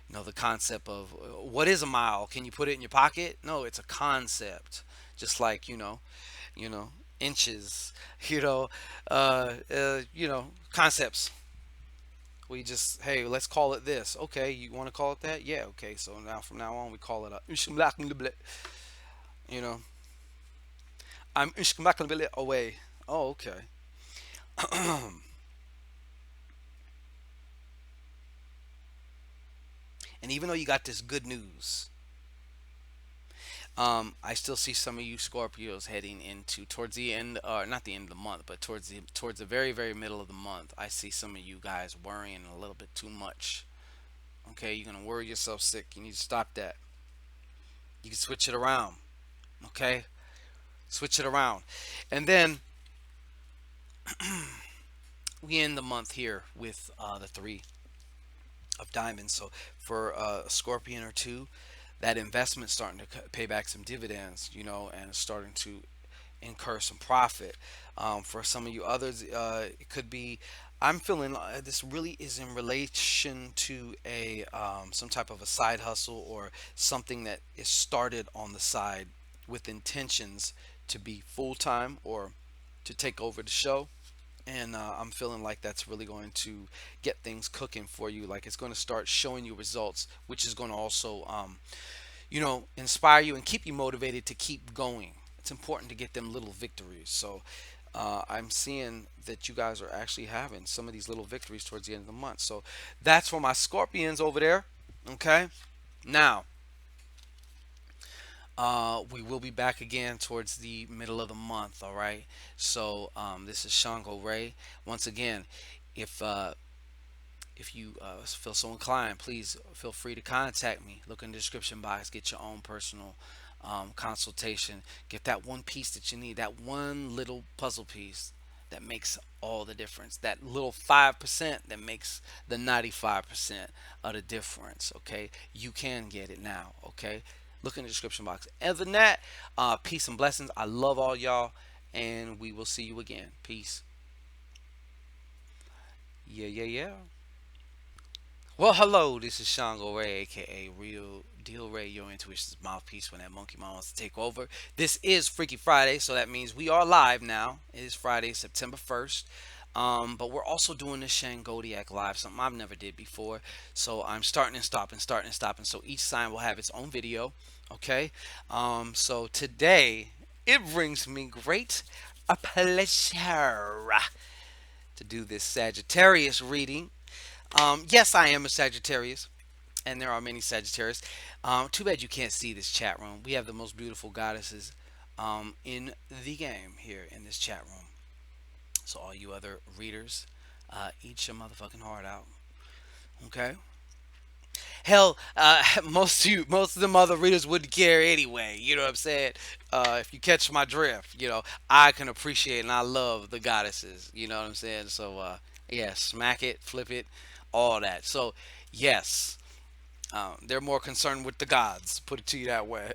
[SPEAKER 1] the concept of what is a mile? Can you put it in your pocket? No, it's a concept. Just like you know, inches. Concepts. We just, hey, let's call it this. Okay, you want to call it that? Yeah, okay. So now from now on, we call it you know, I'm away. Oh, okay. And even though you got this good news, I still see some of you Scorpios heading into towards the end, or not the end of the month, but towards the very very middle of the month. I see some of you guys worrying a little bit too much. Okay, you're gonna worry yourself sick. You need to stop that. You can switch it around. Okay, switch it around, and then we end the month here with the three of diamonds. So for a Scorpion or two, that investment starting to pay back some dividends, and starting to incur some profit. For some of you others, it could be. I'm feeling this really is in relation to a some type of a side hustle, or something that is started on the side with intentions to be full time or to take over the show. And I'm feeling like that's really going to get things cooking for you. Like, it's going to start showing you results, which is going to also inspire you and keep you motivated to keep going. It's important to get them little victories. So I'm seeing that you guys are actually having some of these little victories towards the end of the month. So that's for my Scorpions over there. Okay. Now, we will be back again towards the middle of the month. All right. So this is Shango Ray. Once again, if you feel so inclined, please feel free to contact me. Look in the description box. Get your own personal consultation. Get that one piece that you need. That one little puzzle piece that makes all the difference. That little 5% that makes the 95% of the difference. Okay, you can get it now. Okay, look in the description box. Other than that, peace and blessings. I love all y'all, and we will see you again. Peace. Yeah, yeah, yeah. Well, hello, this is Shango Ray, aka Real Deal Ray, your intuition's mouthpiece when that monkey mind wants to take over. This is Freaky Friday, so that means we are live now. It is Friday, September 1st. But we're also doing this Shangodiac live, something I've never did before. So I'm starting and stopping, starting and stopping. So each sign will have its own video. Okay. So today it brings me great a pleasure to do this Sagittarius reading. Yes, I am a Sagittarius, and there are many Sagittarius. Too bad you can't see this chat room. We have the most beautiful goddesses in the game here in this chat room. So all you other readers, eat your motherfucking heart out. Okay. Hell, most of them other readers wouldn't care anyway. You know what I'm saying? If you catch my drift, I can appreciate and I love the goddesses. You know what I'm saying? So yeah, smack it, flip it, all that. So yes, they're more concerned with the gods. Put it to you that way.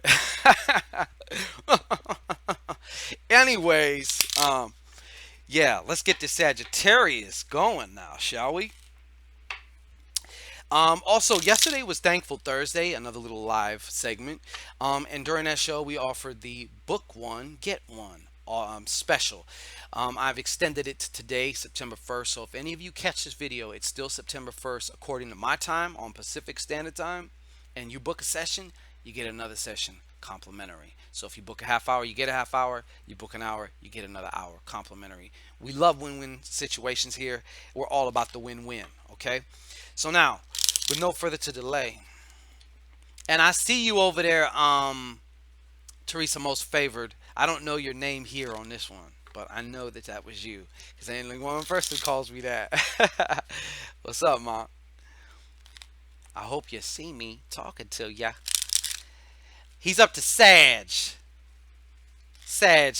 [SPEAKER 1] Anyways, yeah, let's get this Sagittarius going now, shall we? Also, yesterday was Thankful Thursday, another little live segment. And during that show, we offered the book one, get one special. I've extended it to today, September 1st. So if any of you catch this video, it's still September 1st, according to my time on Pacific Standard Time. And you book a session, you get another session complimentary. So if you book a half hour, you get a half hour. You book an hour, you get another hour complimentary. We love win-win situations here. We're all about the win-win, okay? So now, with no further to delay, and I see you over there, Teresa Most Favored. I don't know your name here on this one, but I know that that was you because only one person calls me that. What's up, Mom? I hope you see me talking to ya. He's up to Sag. Sag.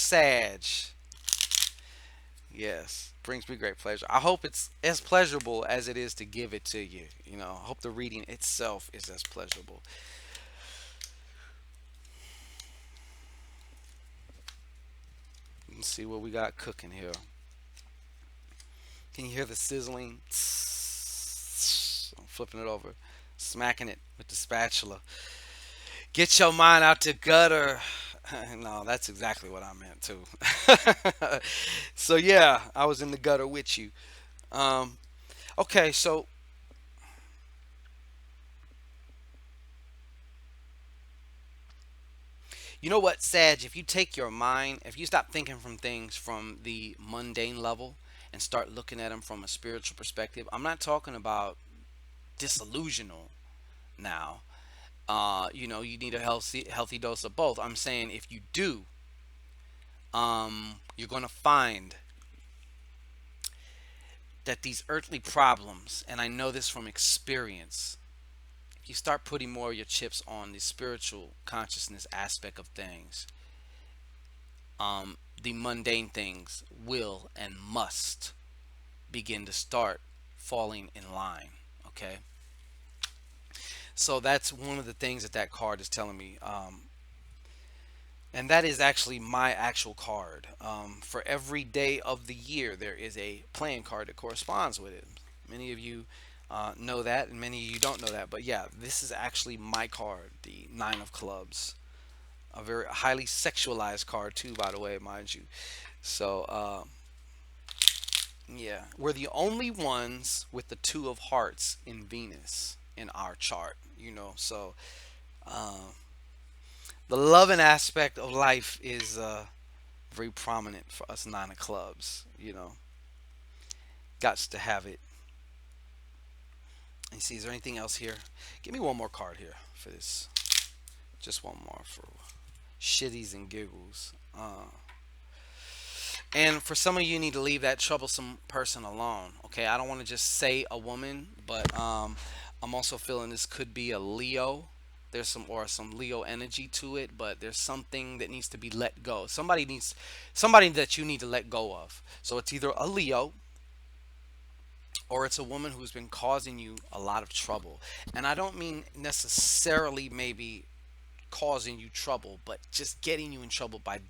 [SPEAKER 1] Yes, brings me great pleasure. I hope it's as pleasurable as it is to give it to you. I hope the reading itself is as pleasurable. Let's see what we got cooking here. Can you hear the sizzling? I'm flipping it over, smacking it with the spatula. Get your mind out the gutter. No, that's exactly what I meant too. So yeah, I was in the gutter with you. Um, okay, so you know what, Sag? If you take your mind, if you stop thinking from things from the mundane level and start looking at them from a spiritual perspective, I'm not talking about disillusional now. You need a healthy dose of both. I'm saying if you do, you're gonna find that these earthly problems, and I know this from experience, if you start putting more of your chips on the spiritual consciousness aspect of things, the mundane things will and must begin to start falling in line. Okay, so that's one of the things that that card is telling me. And that is actually my actual card. For every day of the year, there is a playing card that corresponds with it. Many of you know that, and many of you don't know that. But yeah, this is actually my card, the Nine of Clubs. A very highly sexualized card, too, by the way, mind you. So, yeah, we're the only ones with the Two of Hearts in Venus in our chart, So, uh, the loving aspect of life is very prominent for us Nine of Clubs. Gots to have it. And see, is there anything else here? Give me one more card here for this. Just one more for shitties and giggles. And for some of you, need to leave that troublesome person alone. Okay, I don't want to just say a woman, but I'm also feeling this could be a Leo. There's some Leo energy to it, but there's something that needs to be let go. Somebody that you need to let go of. So it's either a Leo or it's a woman who's been causing you a lot of trouble. And I don't mean necessarily maybe causing you trouble, but just getting you in trouble by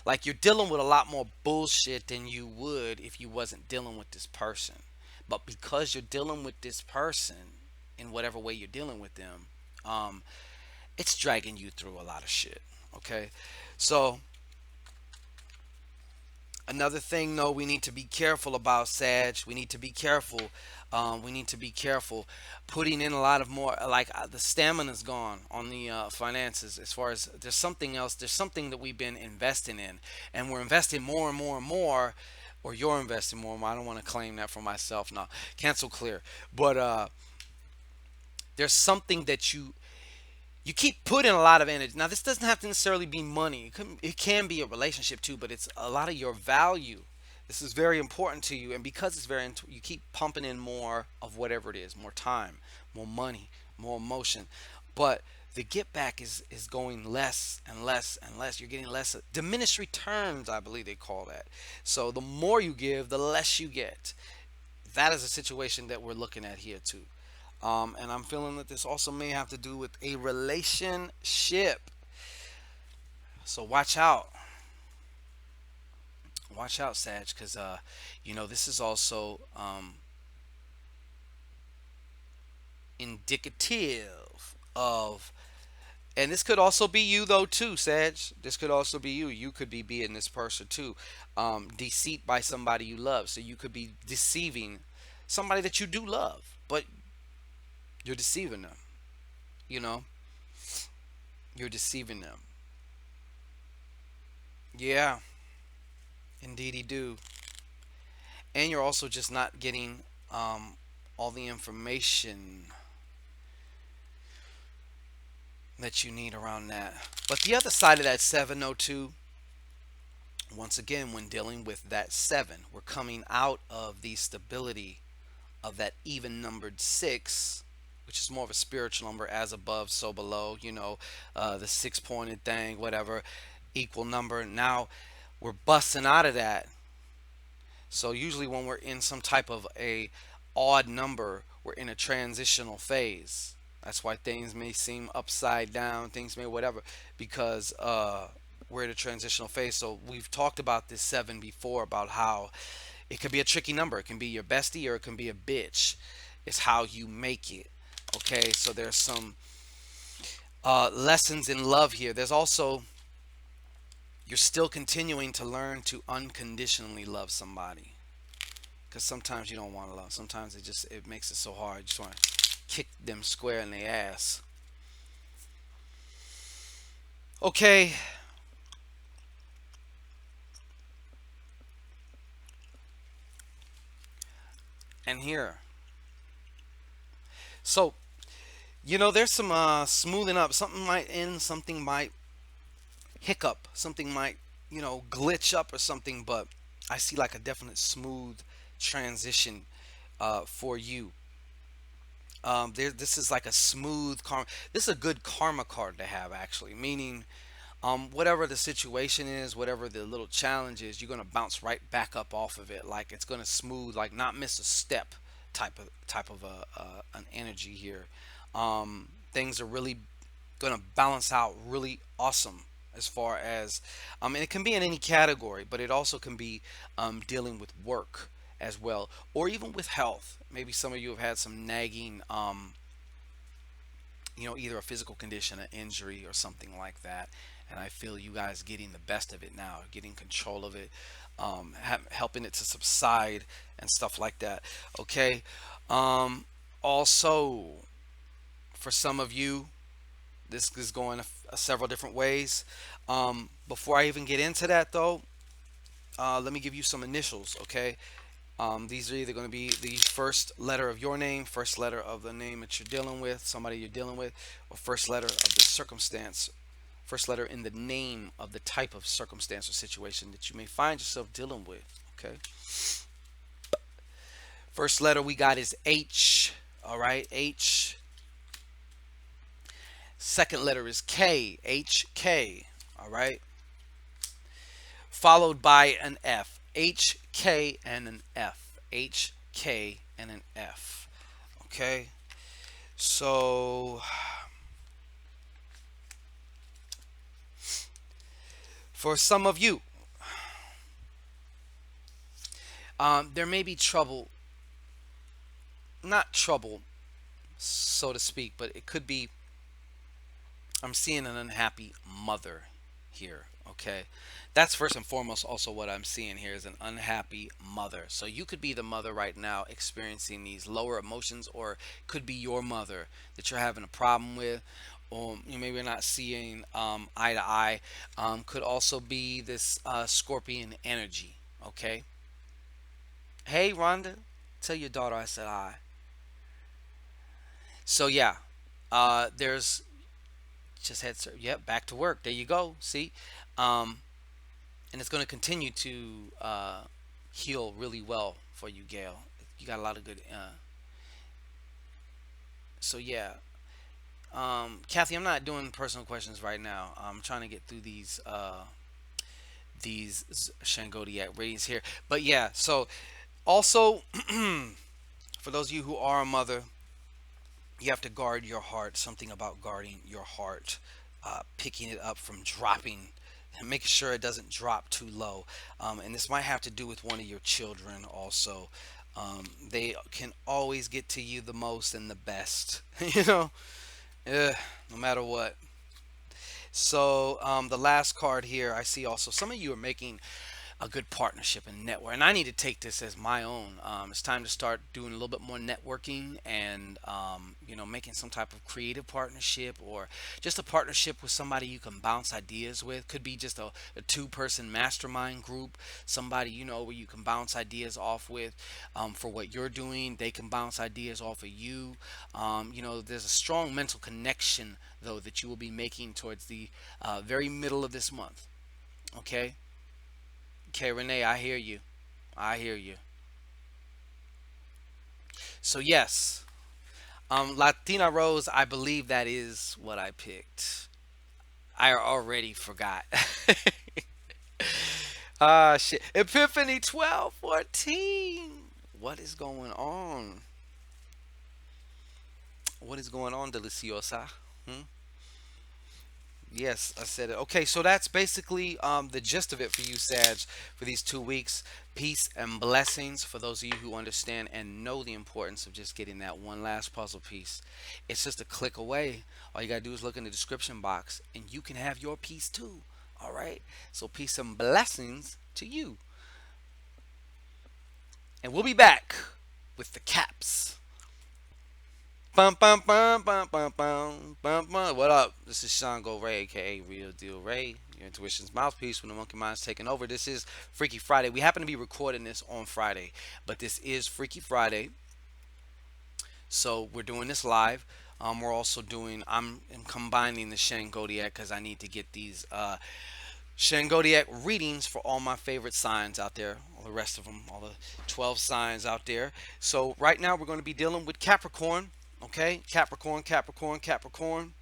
[SPEAKER 1] like you're dealing with a lot more bullshit than you would if you wasn't dealing with this person. But because you're dealing with this person in whatever way you're dealing with them, it's dragging you through a lot of shit. Okay, so Another thing, though, we need to be careful about, Sag. We need to be careful. We need to be careful putting in a lot of more. Like the stamina's gone on the finances. As far as there's something else, there's something that we've been investing in, and we're investing more and more and more. Or you're investing more and more. I don't want to claim that for myself. No, cancel clear. But there's something that you keep putting a lot of energy. Now, this doesn't have to necessarily be money. It can be a relationship too, but it's a lot of your value. This is very important to you, and because it's you keep pumping in more of whatever it is, more time, more money, more emotion. But the get back is going less and less and less. You're getting less diminished returns, I believe they call that. So the more you give, the less you get. That is a situation that we're looking at here too. And I'm feeling that this also may have to do with a relationship. So watch out, Sag, because this is also indicative of, and this could also be you though too, Sag. This could also be you. You could be being this person too, deceit by somebody you love. So you could be deceiving somebody that you do love, but you're deceiving them. You know, you're deceiving them. Yeah, indeed, you do. And you're also just not getting all the information that you need around that. But the other side of that 702, once again, when dealing with that 7, we're coming out of the stability of that even numbered 6, which is more of a spiritual number, as above, so below, the 6 pointed thing, whatever, equal number. Now we're busting out of that. So usually when we're in some type of a odd number, we're in a transitional phase. That's why things may seem upside down, things may whatever, because we're in a transitional phase. So we've talked about this 7 before, about how it could be a tricky number. It can be your bestie or it can be a bitch. It's how you make it. Okay, so there's some lessons in love here. There's also, you're still continuing to learn to unconditionally love somebody, because sometimes you don't want to love. Sometimes it makes it so hard. You just want to kick them square in the ass. Okay, and here, so there's some smoothing up. Something might end. Something might hiccup. Something might glitch up or something. But I see like a definite smooth transition for you. This is like a smooth karma. This is a good karma card to have, actually, meaning whatever the situation is, whatever the little challenge is, you're gonna bounce right back up off of it. Like it's gonna smooth, like not miss a step, type of an energy here. Things are really gonna balance out really awesome, as far as and it can be in any category, but it also can be dealing with work as well, or even with health. Maybe some of you have had some nagging either a physical condition, an injury, or something like that. And I feel you guys getting the best of it now, getting control of it, helping it to subside and stuff like that. Okay. Also, for some of you, this is going several different ways. Before I even get into that, though, let me give you some initials. Okay. These are either going to be the first letter of your name, first letter of the name that you're dealing with, somebody you're dealing with, or first letter of the circumstance, first letter in the name of the type of circumstance or situation that you may find yourself dealing with. Okay. First letter we got is H. All right, H. Second letter is K, H, K. All right. Followed by an F, H, K, and an F, H, K, and an F. Okay. So for some of you, there may be trouble, not trouble, so to speak, but it could be, I'm seeing an unhappy mother here. Okay. That's first and foremost also what I'm seeing here is an unhappy mother. So you could be the mother right now experiencing these lower emotions, or could be your mother that you're having a problem with, or you maybe you're not seeing eye to eye. Could also be this scorpion energy. Okay. Hey, Rhonda, tell your daughter I said hi. So yeah, there's just had yep, back to work. There you go. See, um, and it's going to continue to heal really well for you, Gail. You got a lot of good. So yeah, Kathy, I'm not doing personal questions right now. I'm trying to get through these Shangodiac ratings here. But yeah, so also for those of you who are a mother, you have to guard your heart. Something about guarding your heart, picking it up from dropping, and making sure it doesn't drop too low. And this might have to do with one of your children also. They can always get to you the most and the best, you know, no matter what. So the last card here, I see also some of you are making a good partnership and network. And I need to take this as my own. It's time to start doing a little bit more networking and, making some type of creative partnership, or just a partnership with somebody you can bounce ideas with. Could be just a two-person mastermind group, somebody, where you can bounce ideas off with for what you're doing. They can bounce ideas off of you. There's a strong mental connection, though, that you will be making towards the very middle of this month. Okay? Okay, Renee, I hear you. I hear you. So yes, Latina Rose, I believe that is what I picked. I already forgot. Ah, shit. Epiphany 1214. What is going on? What is going on, Deliciosa? Hmm? Yes, I said it. Okay, so that's basically the gist of it for you, Sag, for these 2 weeks. Peace and blessings for those of you who understand and know the importance of just getting that one last puzzle piece. It's just a click away. All you got to do is look in the description box and you can have your piece too. All right? So, peace and blessings to you. And we'll be back with the caps. Bum, bum, bum, bum, bum, bum, bum, bum. What up? This is ShanGO Ray, aka Real Deal Ray, your intuition's mouthpiece when the monkey mind's taking over. This is Freaky Friday. We happen to be recording this on Friday, but this is Freaky Friday, so we're doing this live. We're also doing. I'm combining the Shangodiac because I need to get these Shangodiac readings for all my favorite signs out there, all the rest of them, all the 12 signs out there. So right now we're going to be dealing with Capricorn. Okay, Capricorn, Capricorn, Capricorn,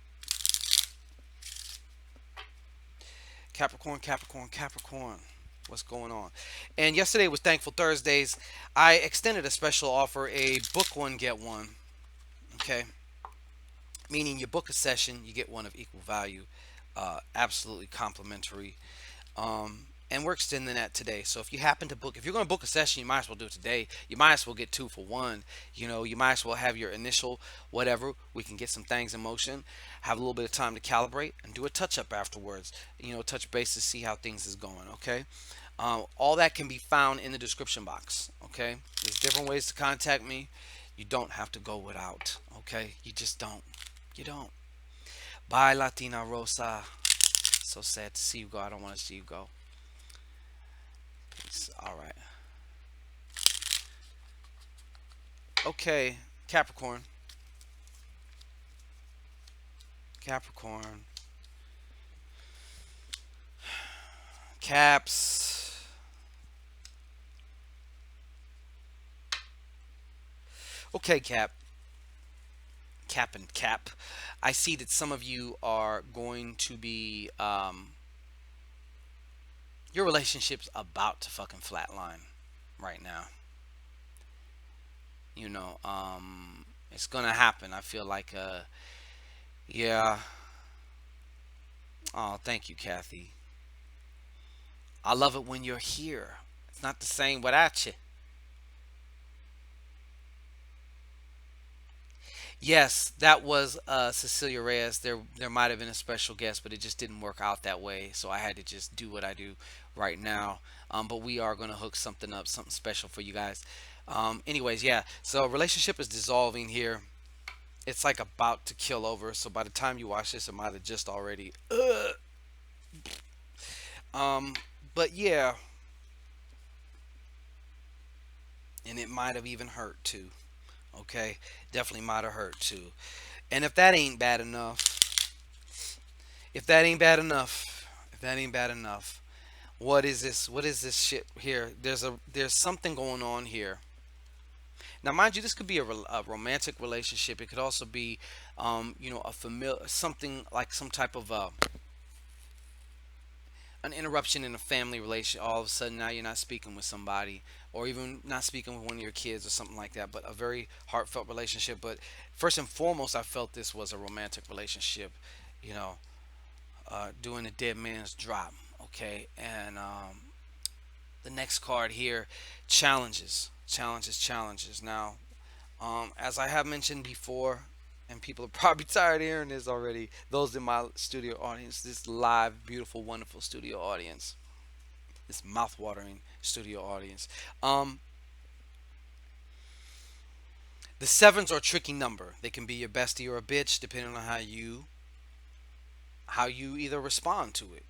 [SPEAKER 1] Capricorn, Capricorn, Capricorn. What's going on? And yesterday was Thankful Thursdays. I extended a special offer, a book one, get one. Okay, meaning you book a session, you get one of equal value, absolutely complimentary. And we're extending that today. So if you happen to book, if you're going to book a session, you might as well do it today. You might as well get two for one. You might as well have your initial whatever. We can get some things in motion, have a little bit of time to calibrate, and do a touch up afterwards. Touch base to see how things is going. Okay. All that can be found in the description box. Okay. There's different ways to contact me. You don't have to go without. Okay. You just don't. You don't. Bye, Latina Rosa. So sad to see you go. I don't want to see you go. Peace. All right. Okay. Capricorn. Capricorn. Caps. Okay, Cap. Cap and Cap. I see that some of you are going to be your relationship's about to fucking flatline right now. It's gonna happen. I feel like yeah. Oh, thank you, Kathy. I love it when you're here. It's not the same without you. Yes, that was Cecilia Reyes. There might have been a special guest, but it just didn't work out that way. So I had to just do what I do right now. But we are going to hook something up, something special for you guys. Anyways, yeah. So relationship is dissolving here. It's like about to kill over. So by the time you watch this, it might have just already. Um, but yeah, and it might have even hurt too. Okay, definitely might have hurt too. And if that ain't bad enough, if that ain't bad enough, if that ain't bad enough, what is this? What is this shit here? There's something going on here. Now, mind you, this could be a romantic relationship. It could also be, a familiar something like some type of an interruption in a family relation. All of a sudden, now you're not speaking with somebody, or even not speaking with one of your kids, or something like that. But a very heartfelt relationship. But first and foremost, I felt this was a romantic relationship. You know, doing a dead man's drop. Okay, and the next card here, challenges, challenges, challenges. Now, as I have mentioned before, and people are probably tired of hearing this already, those in my studio audience, this live, beautiful, wonderful studio audience, this mouth-watering studio audience. Um, the sevens are a tricky number. They can be your bestie or a bitch, depending on how you either respond to it,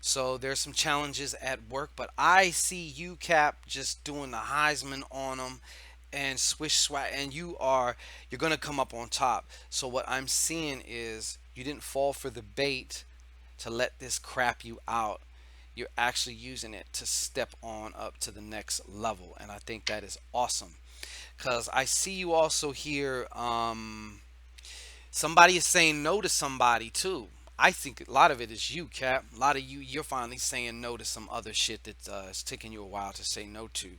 [SPEAKER 1] so there's some challenges at work, but I see you, Cap, just doing the Heisman on them and swish swat, and you're gonna come up on top. So what I'm seeing is you didn't fall for the bait to let this crap you out. You're actually using it to step on up to the next level, and I think that is awesome, because I see you also here. Somebody is saying no to somebody too. I think a lot of it is you, Cap. A lot of you're finally saying no to some other shit that it's taking you a while to say no to.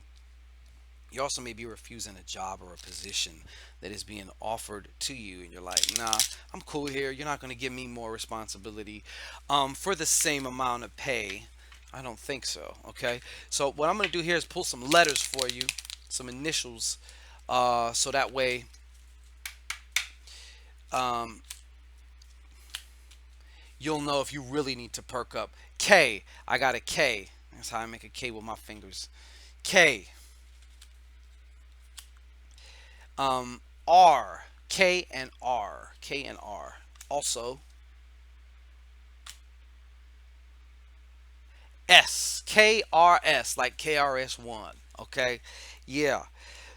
[SPEAKER 1] You also may be refusing a job or a position that is being offered to you, and you're like, nah, I'm cool here. You're not going to give me more responsibility for the same amount of pay. I don't think so. Okay. So what I'm going to do here is pull some letters for you, some initials, so that way um, you'll know if you really need to perk up. K. I got a K. That's how I make a K with my fingers. K. R. K and R. K and R. Also, S. KRS, like KRS-One. Okay? Yeah.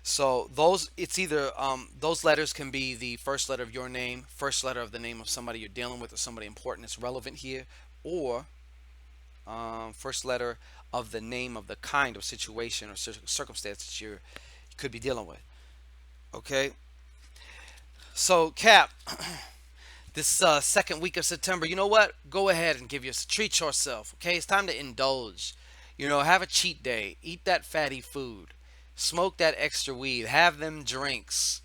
[SPEAKER 1] So it's either those letters can be the first letter of your name, first letter of the name of somebody you're dealing with or somebody important that's relevant here, or first letter of the name of the kind of situation or circumstance that you could be dealing with. Okay, so Cap, this second week of September, you know what? Go ahead and treat yourself. Okay, it's time to indulge. Have a cheat day. Eat that fatty food. Smoke that extra weed. Have them drinks.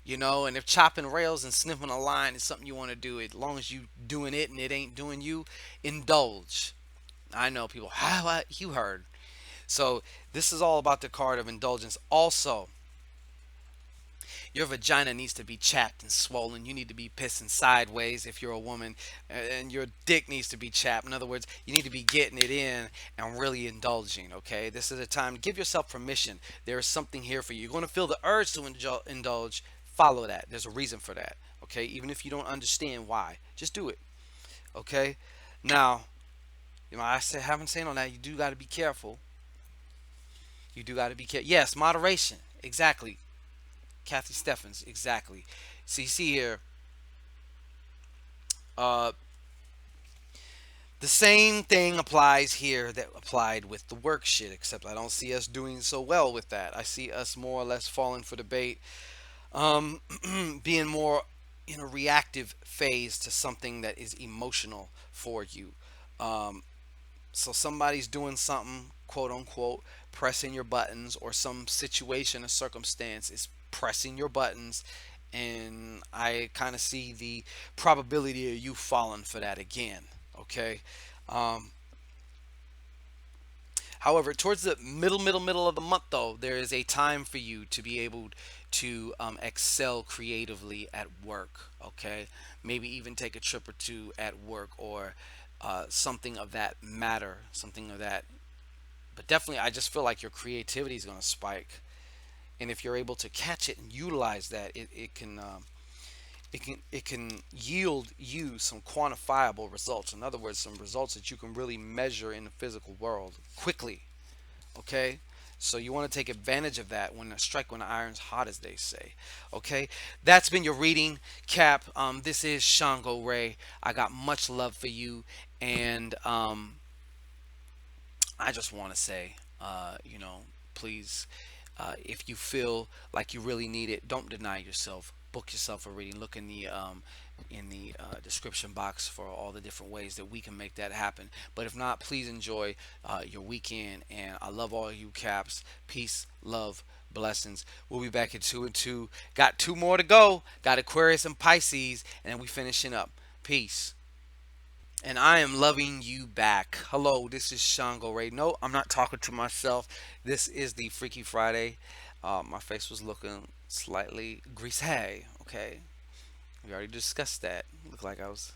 [SPEAKER 1] And if chopping rails and sniffing a line is something you want to do, as long as you doing it and it ain't doing you, indulge. I know people, how you heard. So this is all about the card of indulgence. Also, your vagina needs to be chapped and swollen. You need to be pissing sideways if you're a woman, and your dick needs to be chapped. In other words, you need to be getting it in and really indulging. Okay, this is a time to give yourself permission. There is something here for you. You're going to feel the urge to indulge. Follow that. There's a reason for that. Okay, even if you don't understand why, just do it. Okay, now haven't said on that. You do got to be careful. You do got to be careful. Yes, moderation. Exactly. Kathy Steffens, exactly. So you see here, uh, the same thing applies here that applied with the work shit, except I don't see us doing so well with that. I see us more or less falling for the bait, um, being more in a reactive phase to something that is emotional for you. Um, so somebody's doing something, quote unquote, pressing your buttons, or some situation or circumstance is pressing your buttons, and I kind of see the probability of you falling for that again. Okay. Um, However, towards the middle of the month, though, there is a time for you to be able to excel creatively at work. Okay, maybe even take a trip or two at work, or something of that matter, something of that. But definitely, I just feel like your creativity is going to spike, and if you're able to catch it and utilize that, it can yield you some quantifiable results. In other words, some results that you can really measure in the physical world quickly. Okay, so you want to take advantage of that when when the iron's hot, as they say. Okay, that's been your reading, Cap. This is Shango Ray. I got much love for you, and I just want to say, please, if you feel like you really need it, don't deny yourself. Book yourself a reading. Look in the description box for all the different ways that we can make that happen. But if not, please enjoy your weekend. And I love all you caps. Peace, love, blessings. We'll be back at 2 and 2. Got two more to go. Got Aquarius and Pisces, and then we finishing up. Peace. And I am loving you back. Hello, this is Shango Ray. No, I'm not talking to myself. This is the Freaky Friday. My face was looking slightly greasy. Okay, we already discussed that. Looked like I was.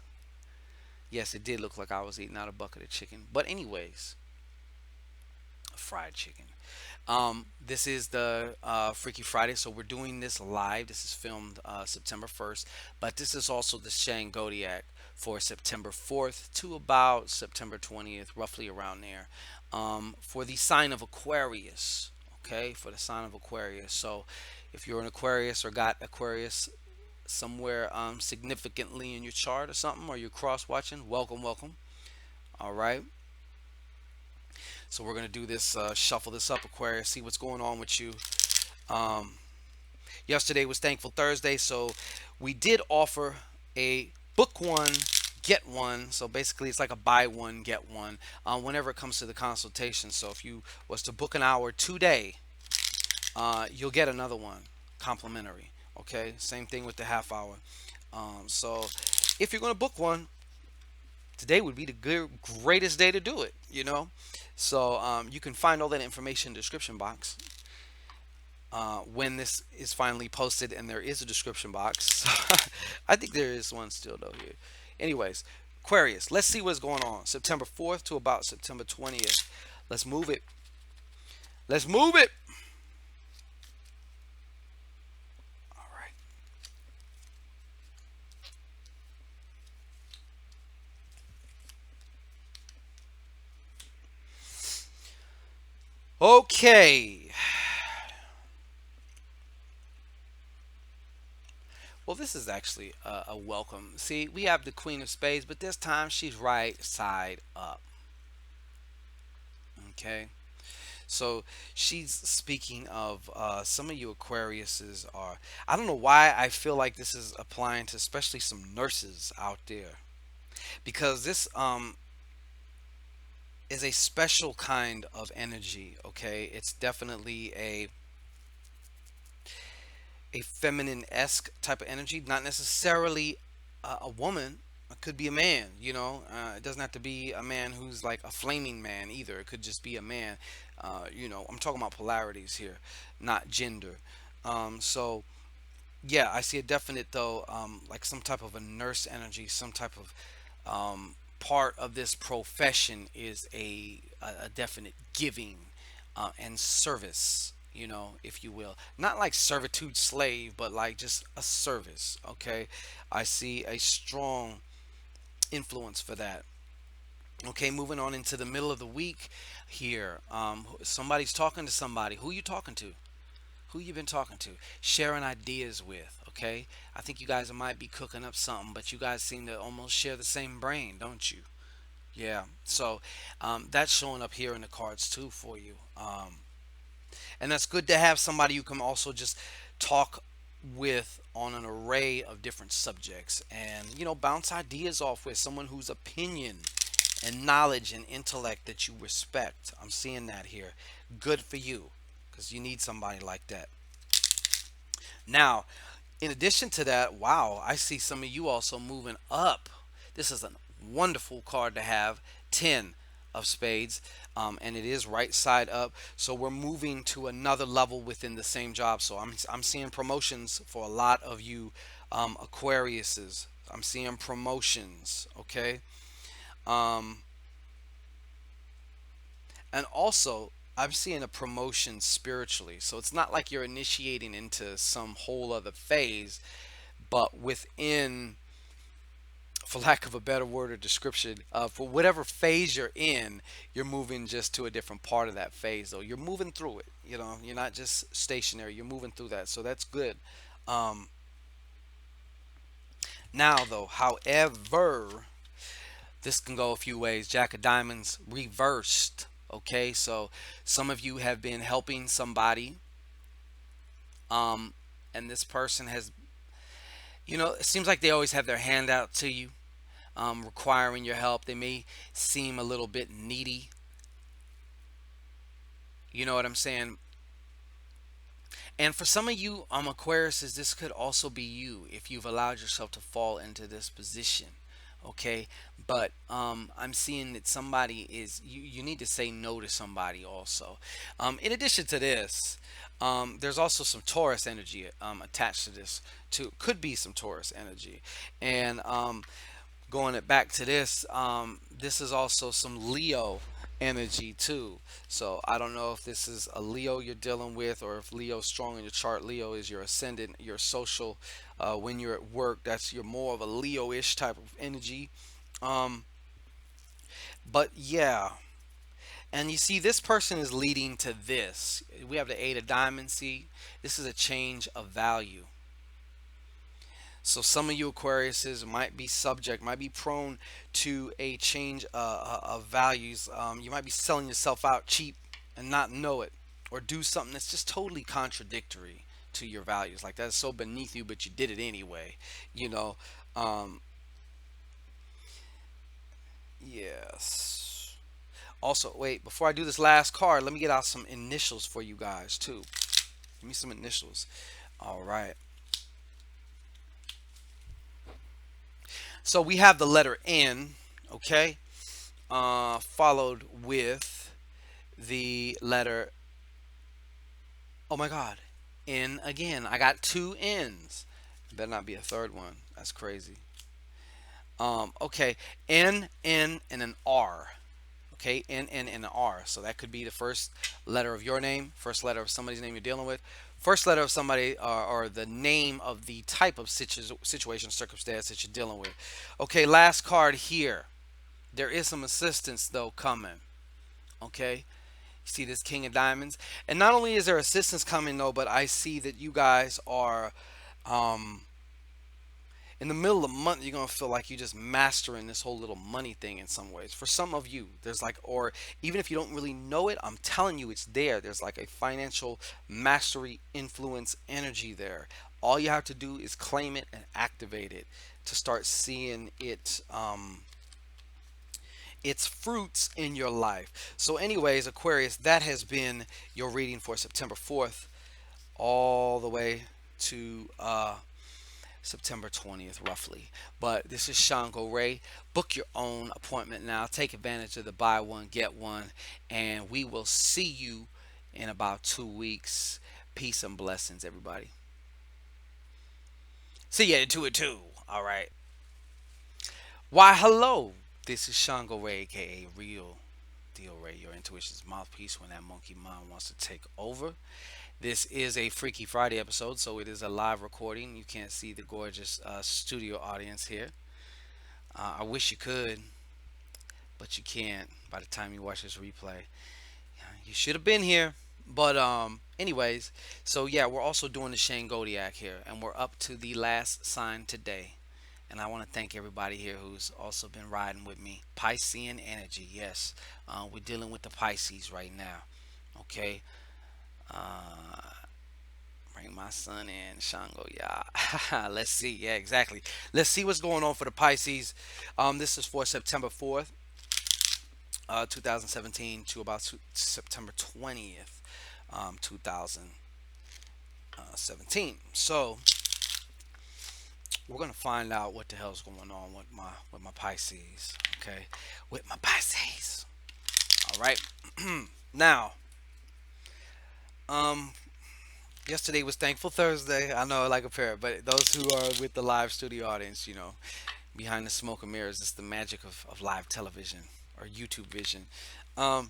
[SPEAKER 1] Yes, it did look like I was eating out a bucket of chicken. But anyways, fried chicken. This is the Freaky Friday, so we're doing this live. This is filmed September 1st, but this is also the Shangodiac for September 4th to about September 20th, roughly around there, for the sign of Aquarius. Okay, for the sign of Aquarius. So if you're an Aquarius or got Aquarius somewhere significantly in your chart or something, or you're cross watching, welcome, welcome. All right. So we're gonna do this, shuffle this up, Aquarius, see what's going on with you. Um, Yesterday was Thankful Thursday, so we did offer a book one, get one. So basically, it's like a buy one, get one whenever it comes to the consultation. So if you was to book an hour today, you'll get another one complimentary. Okay, same thing with the half hour. So if you're gonna book one, today would be the greatest day to do it. So you can find all that information in the description box when this is finally posted, and there is a description box. I think there is one still though here. Anyways, Aquarius, let's see what's going on. September 4th to about September 20th. Let's move it. Let's move it. All right. Okay. Well, this is actually a welcome. See, we have the Queen of Spades, but this time she's right side up. Okay. So she's speaking of some of you Aquariuses are. I don't know why I feel like this is applying to especially some nurses out there, because this is a special kind of energy. Okay, it's definitely a feminine esque type of energy, not necessarily a woman. It could be a man, it doesn't have to be a man who's like a flaming man either. It could just be a man. I'm talking about polarities here, not gender. So, yeah, I see a definite, though, like some type of a nurse energy, some type of part of this profession is a definite giving and service, if you will. Not like servitude slave, but like just a service, okay? I see a strong influence for that. Okay, moving on into the middle of the week here. Somebody's talking to somebody. Who you talking to? Who you been talking to? Sharing ideas with. Okay, I think you guys might be cooking up something, but you guys seem to almost share the same brain, don't you? Yeah. So that's showing up here in the cards too for you. And that's good to have somebody you can also just talk with on an array of different subjects, and bounce ideas off with someone whose opinion and knowledge and intellect that you respect. I'm seeing that here. Good for you, because you need somebody like that. Now, in addition to that, wow, I see some of you also moving up. This is a wonderful card to have. 10. of spades, and it is right side up. So we're moving to another level within the same job. So I'm seeing promotions for a lot of you Aquariuses. I'm seeing promotions. Okay. Um, and also I'm seeing a promotion spiritually. So it's not like you're initiating into some whole other phase, but within, for lack of a better word or description, for whatever phase you're in, you're moving just to a different part of that phase. Though you're moving through it, you know, you're not just stationary. You're moving through that, so that's good. Um, Now, though, however, this can go a few ways. Jack of Diamonds reversed. Okay, so some of you have been helping somebody, um, and this person has, it seems like they always have their hand out to you, requiring your help. They may seem a little bit needy. You know what I'm saying? And for some of you, Aquariuses, this could also be you if you've allowed yourself to fall into this position. Okay, but I'm seeing that somebody is you need to say no to somebody also. In addition to this, there's also some Taurus energy attached to this too. Could be some Taurus energy, and going it back to this, this is also some Leo energy too. So I don't know if this is a Leo you're dealing with, or if Leo's strong in your chart. Leo is your ascendant, your social. When you're at work, that's you're more of a Leo-ish type of energy. Um, but yeah, and you see, this person is leading to this. We have the Eight of Diamonds. See, this is a change of value. So some of you Aquariuses might be prone to a change of values. You might be selling yourself out cheap and not know it, or do something that's just totally contradictory to your values. Like that's so beneath you, but you did it anyway. You know. Um, yes. Also, wait, before I do this last card, let me get out some initials for you guys too. Give me some initials. All right. So we have the letter N, okay, followed with the letter, oh my God, N again. I got two N's. Better not be a third one. That's crazy. Okay, N, and an R. Okay, N, and an R. So that could be the first letter of your name, first letter of somebody's name you're dealing with, first letter of somebody, or the name of the type of situation, circumstance that you're dealing with. Okay, last card here. There is some assistance though coming. Okay, you see this King of Diamonds, and not only is there assistance coming though, but I see that you guys are, um, in the middle of the month, you're gonna feel like you're just mastering this whole little money thing in some ways. For some of you, there's like, or even if you don't really know it, I'm telling you, it's there. There's like a financial mastery influence energy there. All you have to do is claim it and activate it to start seeing its fruits in your life. So, anyways, Aquarius, that has been your reading for September 4th, all the way to September 20th, roughly. But this is Shango Ray. Book your own appointment now. Take advantage of the buy one, get one. And we will see you in about 2 weeks. Peace and blessings, everybody. See ya in 2 and 2. All right. Why, hello. This is Shango Ray, aka Real Deal Ray, your intuition's mouthpiece when that monkey mind wants to take over. This is a Freaky Friday episode, so it is a live recording. You can't see the gorgeous studio audience here. I wish you could, but you can't by the time you watch this replay. You should have been here. But anyways, so yeah, we're also doing the Shangodiac here, and we're up to the last sign today. And I want to thank everybody here who's also been riding with me. Piscean energy, yes. We're dealing with the Pisces right now. Okay. Uh, Bring my son in, Shango. Yeah. Let's see. Yeah, exactly. Let's see what's going on for the Pisces. This is for September 4th, 2017 to about September 20th, 2017. So we're gonna find out what the hell's going on with my Pisces. Okay, with my Pisces. All right. Now, um, yesterday was Thankful Thursday. I know, like a parrot, but those who are with the live studio audience, behind the smoke and mirrors, it's the magic of live television or YouTube vision.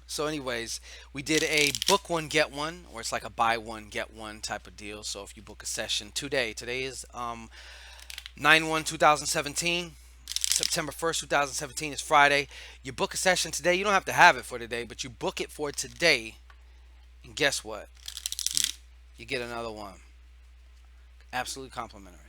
[SPEAKER 1] So, anyways, we did a book one get one, or it's like a buy one get one type of deal. So, if you book a session today is 9/1 2017. September 1st, 2017 is Friday. You book a session today. You don't have to have it for today, but you book it for today. And guess what? You get another one. Absolutely complimentary.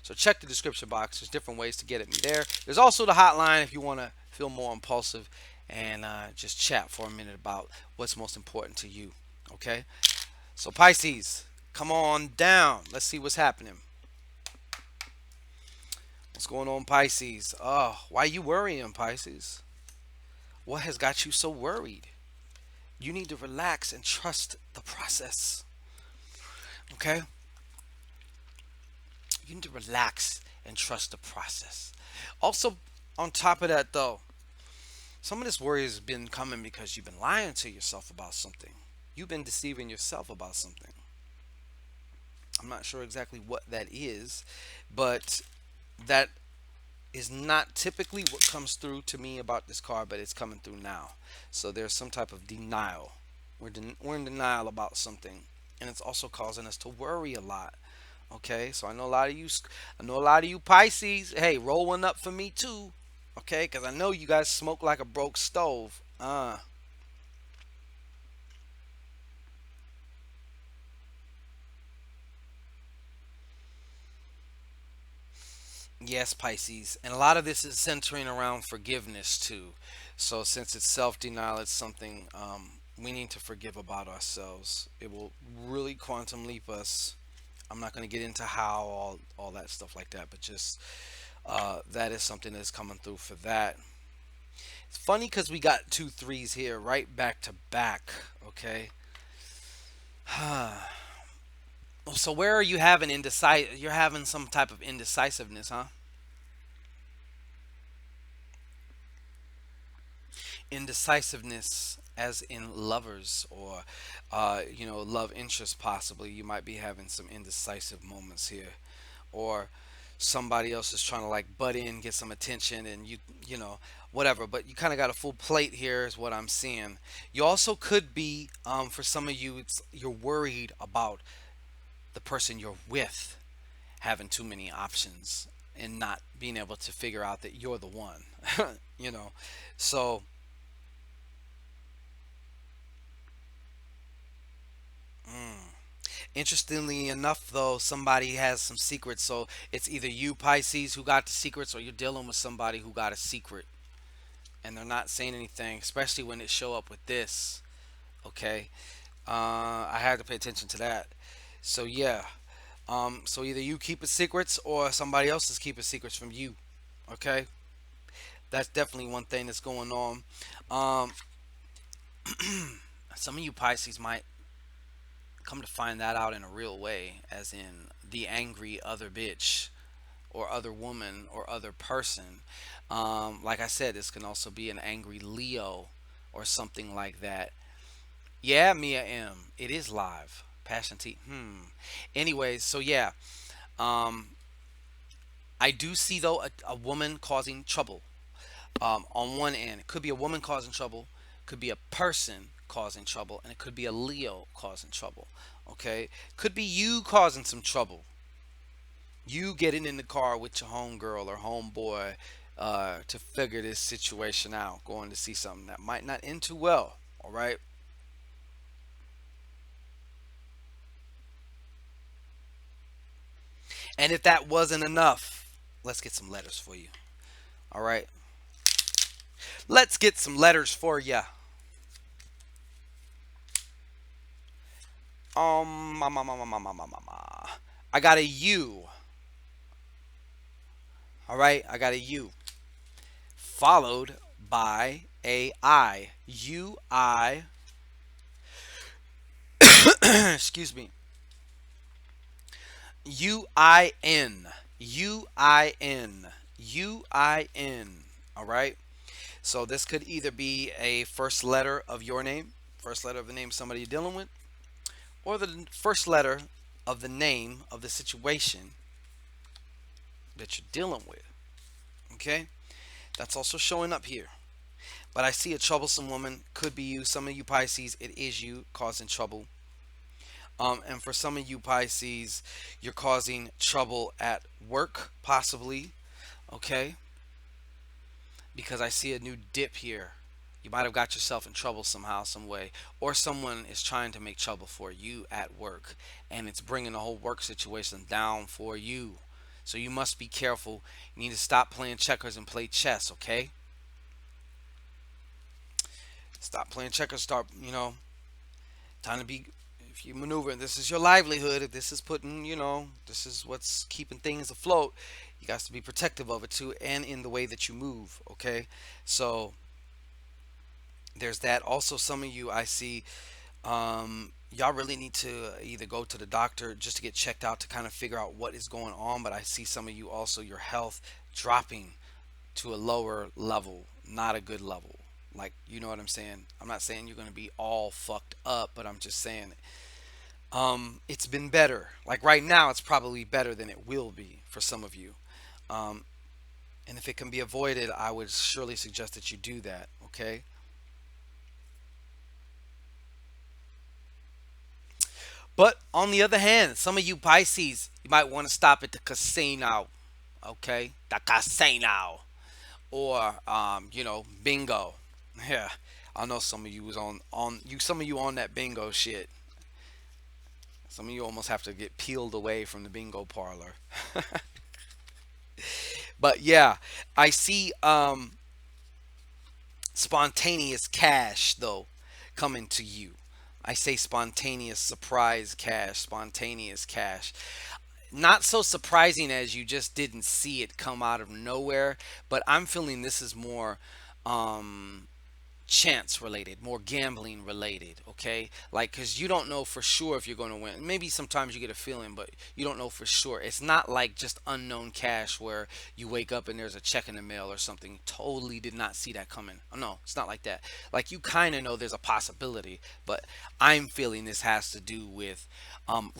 [SPEAKER 1] So check the description box. There's different ways to get at me there. There's also the hotline if you want to feel more impulsive and just chat for a minute about what's most important to you. Okay? So Pisces, come on down. Let's see what's happening. What's going on, Pisces? Oh, why are you worrying, Pisces? What has got you so worried? You need to relax and trust the process. Okay? You need to relax and trust the process. Also, on top of that, though, some of this worry has been coming because you've been lying to yourself about something. You've been deceiving yourself about something. I'm not sure exactly what that is, but that is not typically what comes through to me about this card, but it's coming through now. So there's some type of denial. We're in denial about something, and it's also causing us to worry a lot. Okay, so I know a lot of you Pisces. Hey, roll one up for me too. Okay, because I know you guys smoke like a broke stove. Yes, Pisces, and a lot of this is centering around forgiveness too. So since it's self-denial, it's something we need to forgive about ourselves. It will really quantum leap us. I'm not going to get into how all that stuff like that, but just that is something that's coming through for that. It's funny because we got two threes here right back to back. Okay. So where are you having You're having some type of indecisiveness, huh? Indecisiveness, as in lovers or love interest. Possibly, you might be having some indecisive moments here, or somebody else is trying to like butt in, get some attention, and whatever. But you kind of got a full plate here, is what I'm seeing. You also could be, for some of you, you're worried about the person you're with having too many options and not being able to figure out that you're the one. you know. So, interestingly enough, though, somebody has some secrets. So it's either you, Pisces, who got the secrets, or you're dealing with somebody who got a secret and they're not saying anything, especially when it show up with this. Okay, I had to pay attention to that. So yeah, so either you keep secrets or somebody else is keeping secrets from you. Okay, that's definitely one thing that's going on. Um, some of you Pisces might come to find that out in a real way, as in the angry other bitch or other woman or other person. Like I said, this can also be an angry Leo or something like that. Yeah, Mia M. It is live. Passion T. Anyways, so yeah, um, I do see though a woman causing trouble. On one end, it could be a woman causing trouble, could be a person causing trouble, and it could be a Leo causing trouble. Okay, could be you causing some trouble. You getting in the car with your homegirl or homeboy to figure this situation out, going to see something that might not end too well. All right. And if that wasn't enough, let's get some letters for you. All right. Let's get some letters for you. I got a U. All right. I got a U. Followed by a I. U I. Excuse me. UIN. UIN. UIN. All right. So this could either be a first letter of your name, first letter of the name of somebody you're dealing with, or the first letter of the name of the situation that you're dealing with. Okay? That's also showing up here. But I see a troublesome woman. Could be you. Some of you Pisces, it is you causing trouble. And for some of you Pisces, you're causing trouble at work, possibly. Okay? Because I see a new dip here. You might have got yourself in trouble somehow, some way, or someone is trying to make trouble for you at work, and it's bringing the whole work situation down for you. So you must be careful. You need to stop playing checkers and play chess, okay? Stop playing checkers. Start, time to be. If you maneuver, this is your livelihood. If this is putting, this is what's keeping things afloat. You got to be protective of it too, and in the way that you move, okay? So there's that. Also, some of you I see, y'all really need to either go to the doctor just to get checked out to kind of figure out what is going on. But I see some of you also, your health dropping to a lower level, not a good level. Like, you know what I'm saying? I'm not saying you're going to be all fucked up, but I'm just saying it's been better. Like right now, it's probably better than it will be for some of you. Um, and if it can be avoided, I would surely suggest that you do that. Okay. But on the other hand, some of you Pisces, you might want to stop at the casino. Okay, the casino, or bingo. Yeah, I know some of you was on you. Some of you on that bingo shit. Some of you almost have to get peeled away from the bingo parlor. But yeah, I see spontaneous cash though coming to you. I say spontaneous surprise cash, spontaneous cash. Not so surprising as you just didn't see it come out of nowhere, but I'm feeling this is more um chance related, more gambling related, okay? Like, because you don't know for sure if you're going to win. Maybe sometimes you get a feeling, but you don't know for sure. It's not like just unknown cash where you wake up and there's a check in the mail or something. Totally did not see that coming. Oh, no, it's not like that. Like, you kind of know there's a possibility, but I'm feeling this has to do with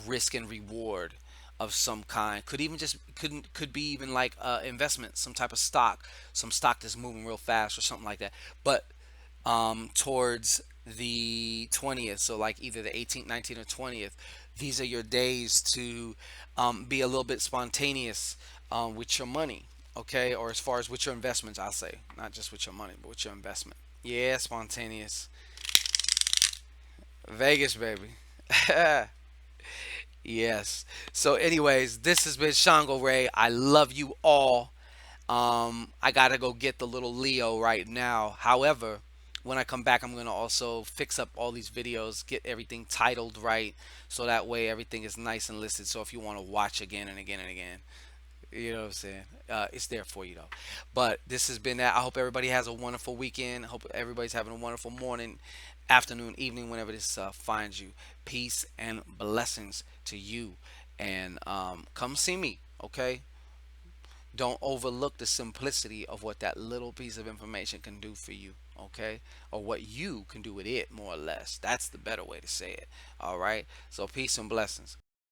[SPEAKER 1] risk and reward of some kind. Could even just could be even like investment, some type of stock, some stock that's moving real fast or something like that. But towards the 20th, so like either the 18th, 19th, or 20th, these are your days to be a little bit spontaneous with your money, okay? Or as far as with your investments, I'll say, not just with your money, but with your investment. Yeah, spontaneous. Vegas, baby. Yes. So, anyways, this has been Shango Ray. I love you all. I gotta go get the little Leo right now. However, when I come back, I'm gonna also fix up all these videos, get everything titled right, so that way everything is nice and listed. So if you want to watch again and again and again, you know what I'm saying? It's there for you though. But this has been that. I hope everybody has a wonderful weekend. I hope everybody's having a wonderful morning, afternoon, evening, whenever this finds you. Peace and blessings to you. And come see me, okay? Don't overlook the simplicity of what that little piece of information can do for you, okay? Or what you can do with it, more or less. That's the better way to say it, all right? So, peace and blessings.